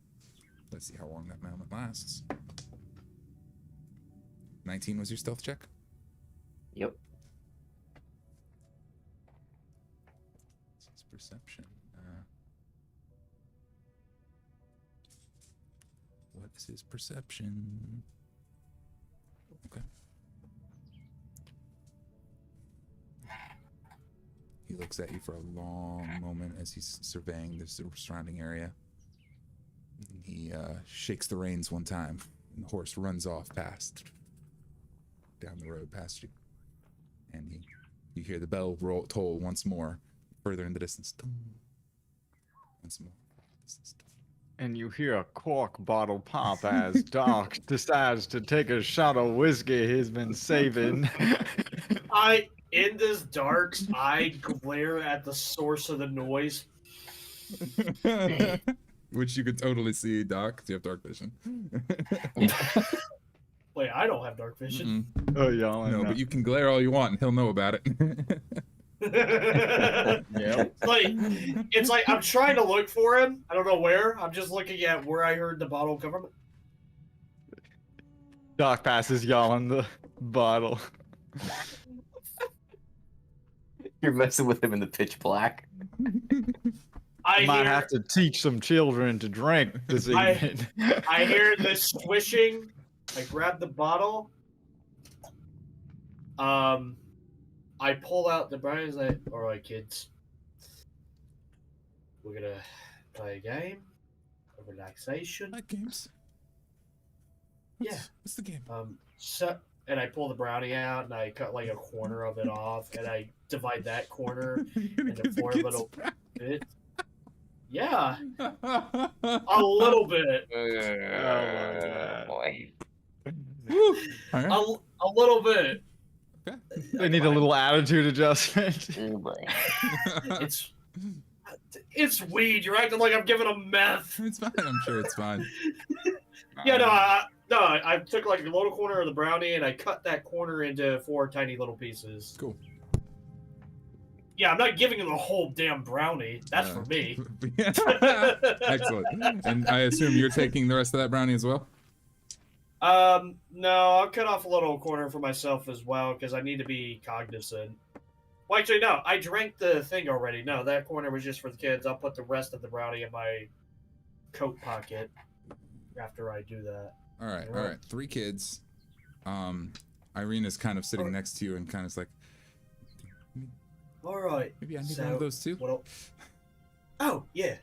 Let's see how long that moment lasts. 19 was your stealth check? Yep. This is perception. What is his perception? Okay. He looks at you for a long moment as he's surveying the surrounding area. He shakes the reins one time, and the horse runs off down the road past you. And you hear the bell toll once more, further in the distance. Once more. And you hear a cork bottle pop as Doc decides to take a shot of whiskey he's been saving. In this dark, I glare at the source of the noise. Which you could totally see, Doc. You have dark vision. Wait, I don't have dark vision. Oh, y'all. No, but you can glare all you want, and he'll know about it. Yep. It's like I'm trying to look for him. I don't know where. I'm just looking at where I heard the bottle come from. Doc passes y'all on the bottle. You're messing with him in the pitch black. I Might have to teach some children to drink this evening. I hear the swishing. I grab the bottle. I pull out the brownies. Like, all right, kids, we're gonna play a game of relaxation. Like games. Yeah. What's the game? And I pull the brownie out and I cut like a corner of it off and I divide that corner into 4 little bits. Yeah, a little bit. Boy. A little bit. Okay. They need a little attitude adjustment. Oh, boy. It's weed. You're acting like I'm giving them meth. It's fine. I'm sure it's fine. Yeah, no, I took like a little corner of the brownie and I cut that corner into 4 tiny little pieces. Cool. Yeah, I'm not giving him the whole damn brownie. That's for me. Excellent. And I assume you're taking the rest of that brownie as well? No, I'll cut off a little corner for myself as well because I need to be cognizant. Well, actually, no, I drank the thing already. No, that corner was just for the kids. I'll put the rest of the brownie in my coat pocket after I do that. All right. 3 kids. Irina's kind of sitting next to you and kind of like, All right. maybe I need one of those too. Oh, yeah.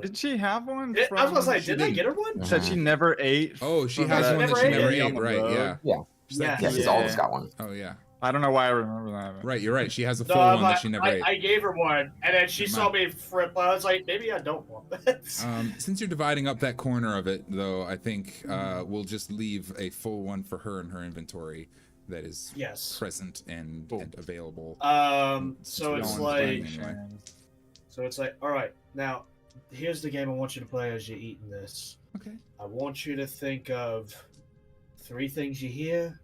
Did she have one? I was gonna say, did I get her one? Said she never ate. Oh, she from has that- one that she never ate. ate. Right, yeah. Yeah. Yeah. Yes, Zalda's got one. Oh, yeah. I don't know why I remember that. Right, you're right. She has a No, full one but that she never ate. I gave her one, and then she Never saw mind. me flip. I was like, maybe I don't want that. Since you're dividing up that corner of it, though, I think we'll just leave a full one for her in her inventory that is Yes. present and available. So we it's don't want to like, burn anyway. all right, now here's the game I want you to play as you're eating this. Okay. I want you to think of 3 things you hear,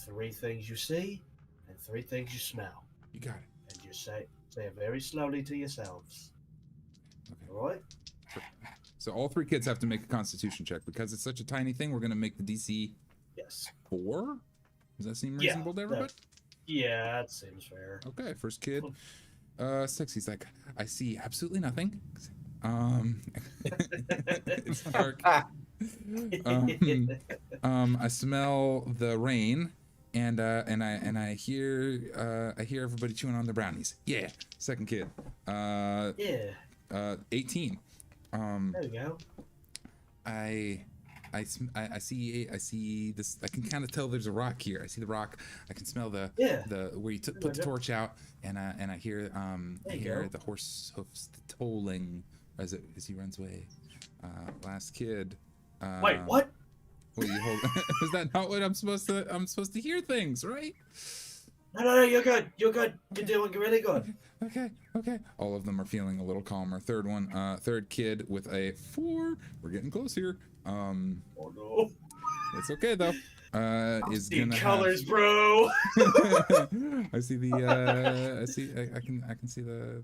3 things you see, and 3 things you smell. You got it. And you say it very slowly to yourselves. Okay. All right? So all 3 kids have to make a Constitution check because it's such a tiny thing. We're gonna make the DC Yes. 4. Does that seem Yeah, reasonable to everybody? Yeah, that seems fair. Okay, first kid. Sexy's like, I see absolutely nothing. It's dark. I smell the rain, and I hear everybody chewing on their brownies. Yeah, second kid. Yeah. 18. There we go. I see this. I can kind of tell there's a rock here. I see the rock. I can smell the where you put the torch out, and I hear the horse hoofs tolling as he runs away. Last kid. Wait, what? Well, you hold. Is that not what I'm supposed to? I'm supposed to hear things, right? No, you're good. You're good. You're doing really good. Okay. All of them are feeling a little calmer. Third kid with a 4. We're getting close here. Oh no. It's okay though. Is See gonna colors, have... bro. I see the. I can see the.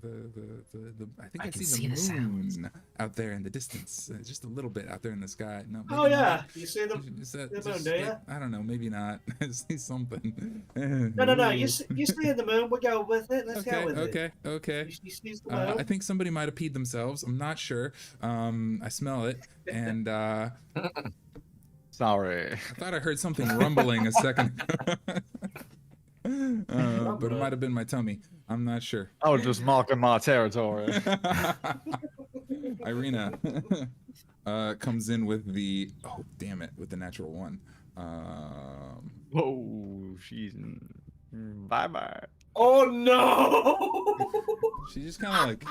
I think I see the moon out there in the distance, just a little bit out there in the sky. No. Oh yeah, you see the Is that moon, just, do you? I don't know. Maybe not. I see something. No. You see the moon. We'll go with it. Let's go with it. Okay. You see the moon? I think somebody might have peed themselves. I'm not sure. I smell it, and Sorry. I thought I heard something rumbling a second ago. But it might have been my tummy. I'm not sure. I was just marking my territory. Irina comes in with the with the natural 1. Whoa, she's bye. Oh no! She just kind of like.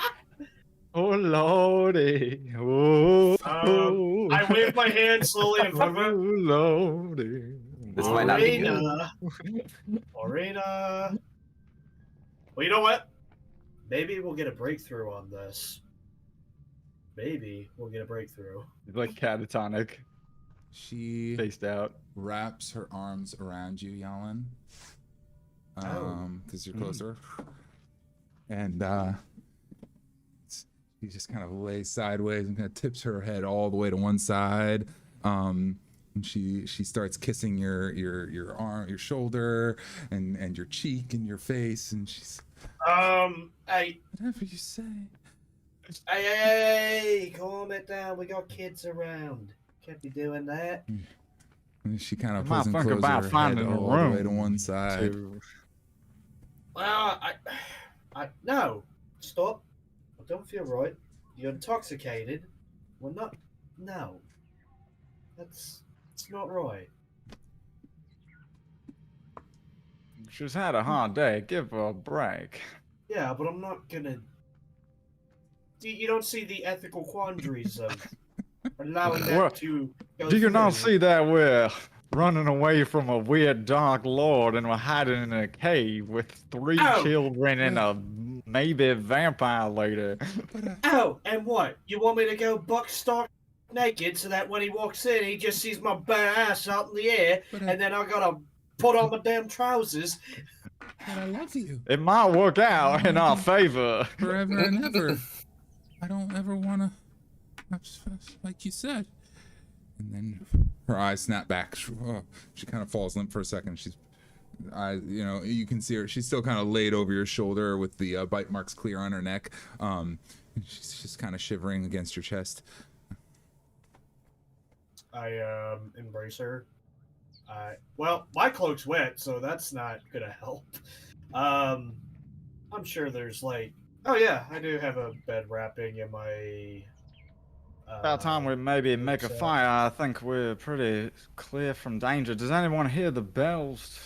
Oh lordy. Oh. I wave my hand slowly in front of Oh her. lordy. This might not be good. Arena. Well, you know what? Maybe we'll get a breakthrough on this. Maybe we'll get a breakthrough. It's like catatonic. She Faced out. wraps her arms around you, Yalin. Because you're closer. And she just kind of lays sideways and kind of tips her head all the way to one side. And she starts kissing your arm, your shoulder, and your cheek and your face, and she's whatever you say. Hey, calm it down. We got kids around. Can't be doing that. And she kind of Might pulls and think closes about her head finding a all the way room to one side. Well, no. Stop. I don't feel right. You're intoxicated. We're not. No. It's not right. She's had a hard day. Give her a break. Yeah, but I'm not gonna. You don't see the ethical quandaries of allowing that to go Do you not through. see that we're running away from a weird dark lord and we're hiding in a cave with 3 children and a maybe vampire lady? Oh, and what? You want me to go buck stark naked so that when he walks in, he just sees my bare ass out in the air, and then I gotta put on my damn trousers? But I love you. It might work out in our favor. Forever and ever. I don't ever want to, like you said. And then her eyes snap back. She kind of falls limp for a second. You can see her. She's still kind of laid over your shoulder with the bite marks clear on her neck. She's just kind of shivering against your chest. I embrace her. Well, my cloak's wet, so that's not gonna help. I'm sure there's like, oh yeah, I do have a bed wrapping in my. About time we maybe make a fire. I think we're pretty clear from danger. Does anyone hear the bells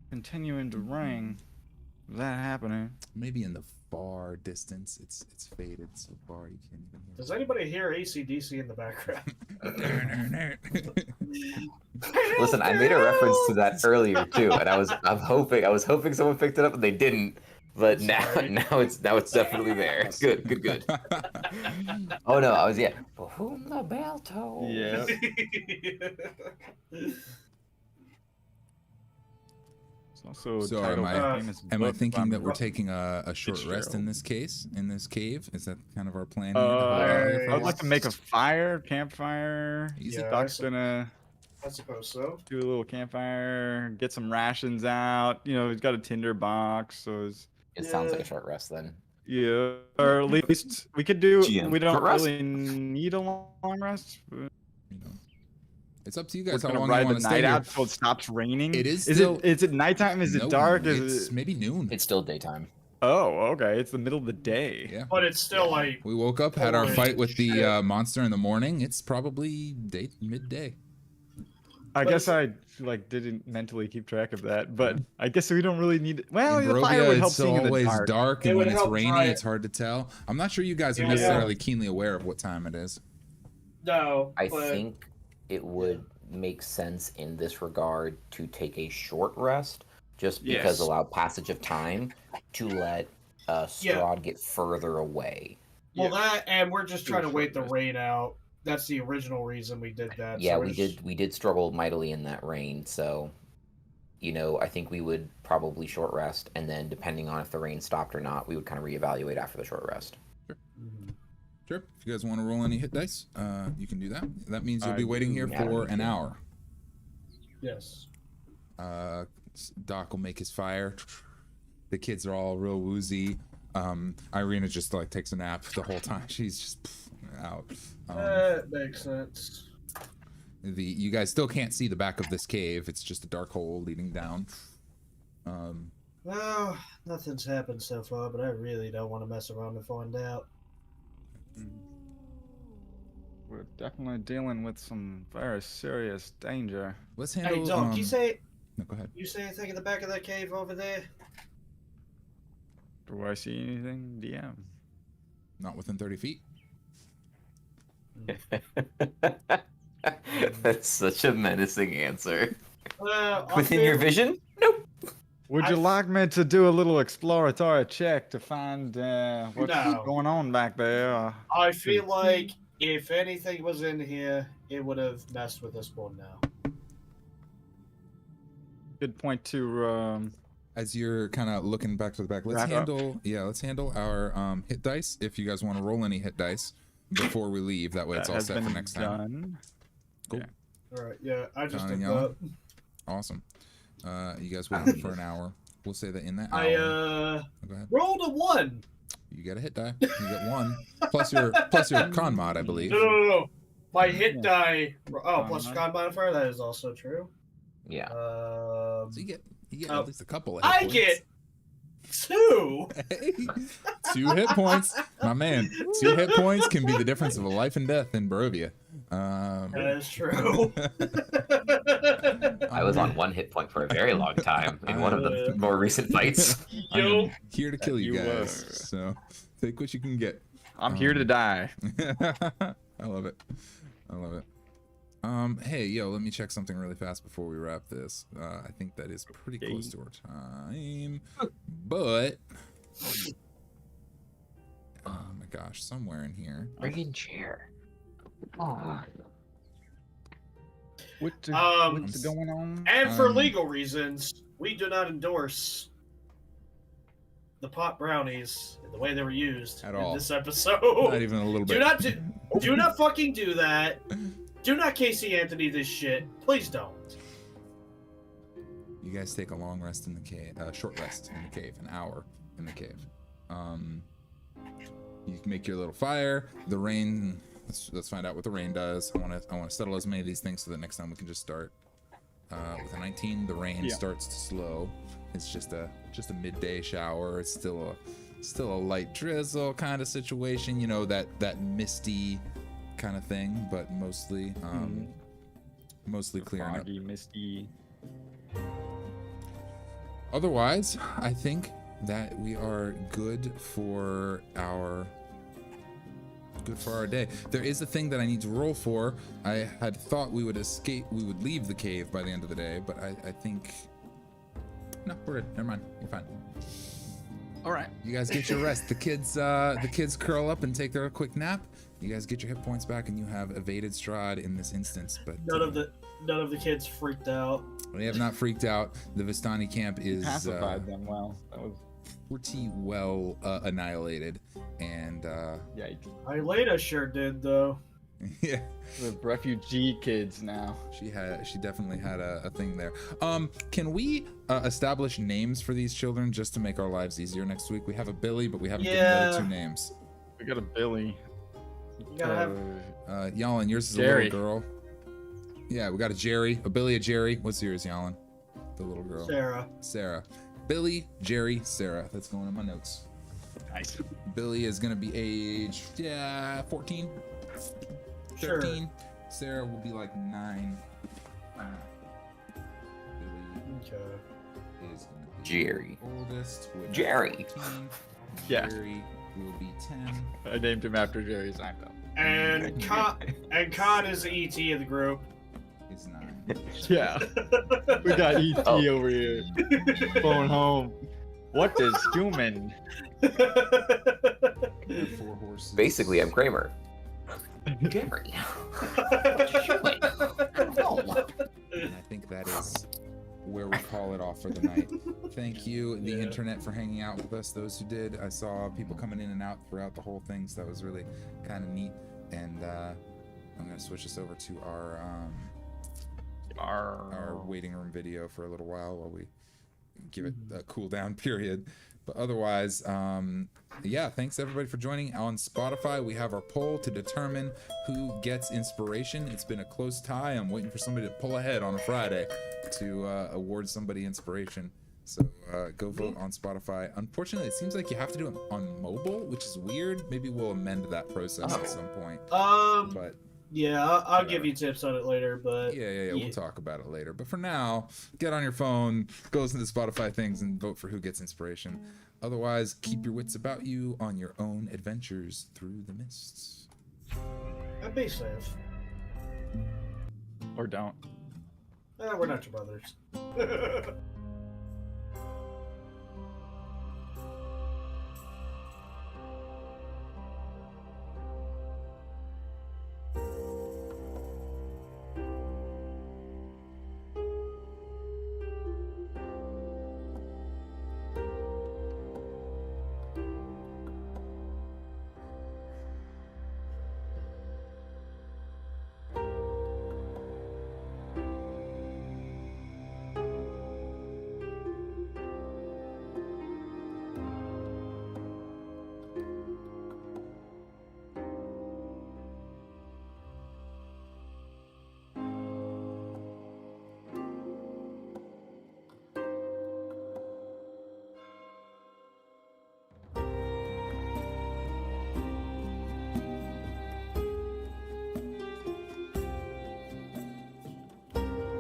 continuing to ring? Is that happening? Maybe in the far distance. It's faded so far you can't even hear. Does anybody hear AC/DC in the background? Listen, I made a reference to that earlier too, and I was hoping someone picked it up, and they didn't. But now it's definitely there. Good. Oh no, I was For whom the bell tolls. Yeah. Also So am I thinking that we're taking a short rest in this cave? Is that kind of our plan? I'd like to make a campfire. Easy. Duck's gonna I suppose so. do a little campfire, get some rations out. You know, he's got a tinder box, so It sounds like a short rest then. Yeah, or at least we could do. GM, We don't short rest? really need a long rest. You know, it's up to you We're guys how gonna long you ride want the to stay night here. out until it stops raining. It is Is still- it? Is it nighttime? Is No, it dark? It's Is it? maybe noon. It's still daytime. Oh, okay. It's the middle of the day. Yeah. But it's still like We woke up, had our Holy fight with the shit. monster in the morning. It's probably midday. I But guess it's- I didn't mentally keep track of that, but I guess we don't really need. Well, In the fire Barovia, would help it's seeing in the always dark. dark, It and would when it's help rainy, dry it. it's hard to tell. I'm not sure you guys are Yeah. necessarily keenly aware of what time it is. no. I but think it would make sense in this regard to take a short rest, just because Yes. allow passage of time to let Strahd get further away. Well, that and we're just Do trying a to wait the short rest. rain out. That's the original reason we did that. Yeah, so we're we just- did struggle mightily in that rain, so I think we would probably short rest, and then depending on if the rain stopped or not, we would kind of reevaluate after the short rest. Mhm. Sure. If you guys want to roll any hit dice, you can do that. That means you'll be waiting here Yeah, for me an too. hour. Yes. Doc will make his fire. The kids are all real woozy. Irina just like takes a nap the whole time. She's just out. That makes sense. You guys still can't see the back of this cave. It's just a dark hole leading down. Well, nothing's happened so far, but I really don't want to mess around and find out. We're definitely dealing with some very serious danger. Let's Hey, handle. Doc, No, go ahead. you say anything in the back of that cave over there? Do I see anything, DM? Not within 30 feet. That's such a menacing answer. I'll Within your feel- vision? Nope. Would you like me to do a little exploratory check to find what's No. going on back there? I feel like if anything was in here, it would have messed with us more now. Good point to. As you're kind of looking back to the back, let's Wrap up. handle our hit dice. If you guys want to roll any hit dice before we leave, that way it's that all has set for been next time. done. Cool. Yeah. All right, yeah, I just John did and that. Yellow? Awesome. You guys waiting for an hour. We'll say that in that hour. I Oh, go ahead. rolled a 1. You get a hit die. You get 1 plus your con mod, I believe. No. My hit Yeah. die. Oh, Con plus mod. con modifier. That is also true. Yeah. So you get Oh. at least a couple of hit I points. get 2. Hey, 2 hit points, my man. 2 hit points can be the difference of a life and death in Barovia. That is true. I was on 1 hit point for a very long time in one of the more recent fights. Yo. Here to kill you You guys. were. So take what you can get. I'm here to die. I love it. I love it. Hey, yo, let me check something really fast before we wrap this. I think that is pretty close to our time. But oh my gosh, somewhere in here. Friggin' chair. Oh. What's going on? And for Um, legal reasons, we do not endorse the pot brownies in the way they were used At in all. this episode. Not even a little bit. Do not fucking do that. Do not Casey Anthony this shit. Please don't. You guys take a long rest in the cave, short rest in the cave, an hour in the cave. You can make your little fire. The rain. Let's find out what the rain does. I want to settle as many of these things so that next time we can just start with a 19. The rain starts to slow. It's just a midday shower. It's still a light drizzle kind of situation. You know, that misty kind of thing, but mostly clearing up. Foggy, misty. Otherwise, I think that we are good for our day. There is a thing that I need to roll for. I had thought we would leave the cave by the end of the day, but I think no, we're good. Never mind. You're fine. All right. You guys get your rest. The kids curl up and take their quick nap. You guys get your hit points back, and you have evaded Strahd in this instance. But None of the kids freaked out. they have not freaked out. The Vistani camp is Pacified them well. That was pretty well annihilated, and yikes. Ilena sure did though. Yeah. The refugee kids now. She definitely had a thing there. Can we establish names for these children just to make our lives easier next week? We have a Billy, but we haven't given the other 2 names. We got a Billy. You gotta have. Yalin, yours is Jerry. a little girl. Yeah, we got a Jerry, a Billy, a Jerry. What's yours, Yalin? The little girl. Sarah. Billy, Jerry, Sarah. That's going in my notes. Nice. Billy is gonna be age 14. Sure. 13. Sarah will be like 9. Billy Okay. is gonna be Jerry. the oldest. With Jerry. 14. Yeah. Jerry will be 10. I named him after Jerry Seinfeld. And Con is the ET of the group. Is 9. Yeah. We got ET over here. Phone home. What is human? 4 horses. Basically, I'm Kramer. Jerry. What you doing? No. And I think that is where we call it off for the night. Thank you, the internet, for hanging out with us. Those who did, I saw people coming in and out throughout the whole thing, so that was really kind of neat. And I'm gonna switch this over to our waiting room video for a little while we give it a cool down period. But otherwise, yeah, thanks everybody for joining. On Spotify, we have our poll to determine who gets inspiration. It's been a close tie. I'm waiting for somebody to pull ahead on a Friday to award somebody inspiration. So go vote on Spotify. Unfortunately, it seems like you have to do it on mobile, which is weird. Maybe we'll amend that process at some point. But yeah, I'll give you tips on it later, but yeah, we'll talk about it later. But for now, get on your phone, go listen to the Spotify things, and vote for who gets inspiration. Otherwise, keep your wits about you on your own adventures through the mists. And be safe. Or don't. We're not your brothers.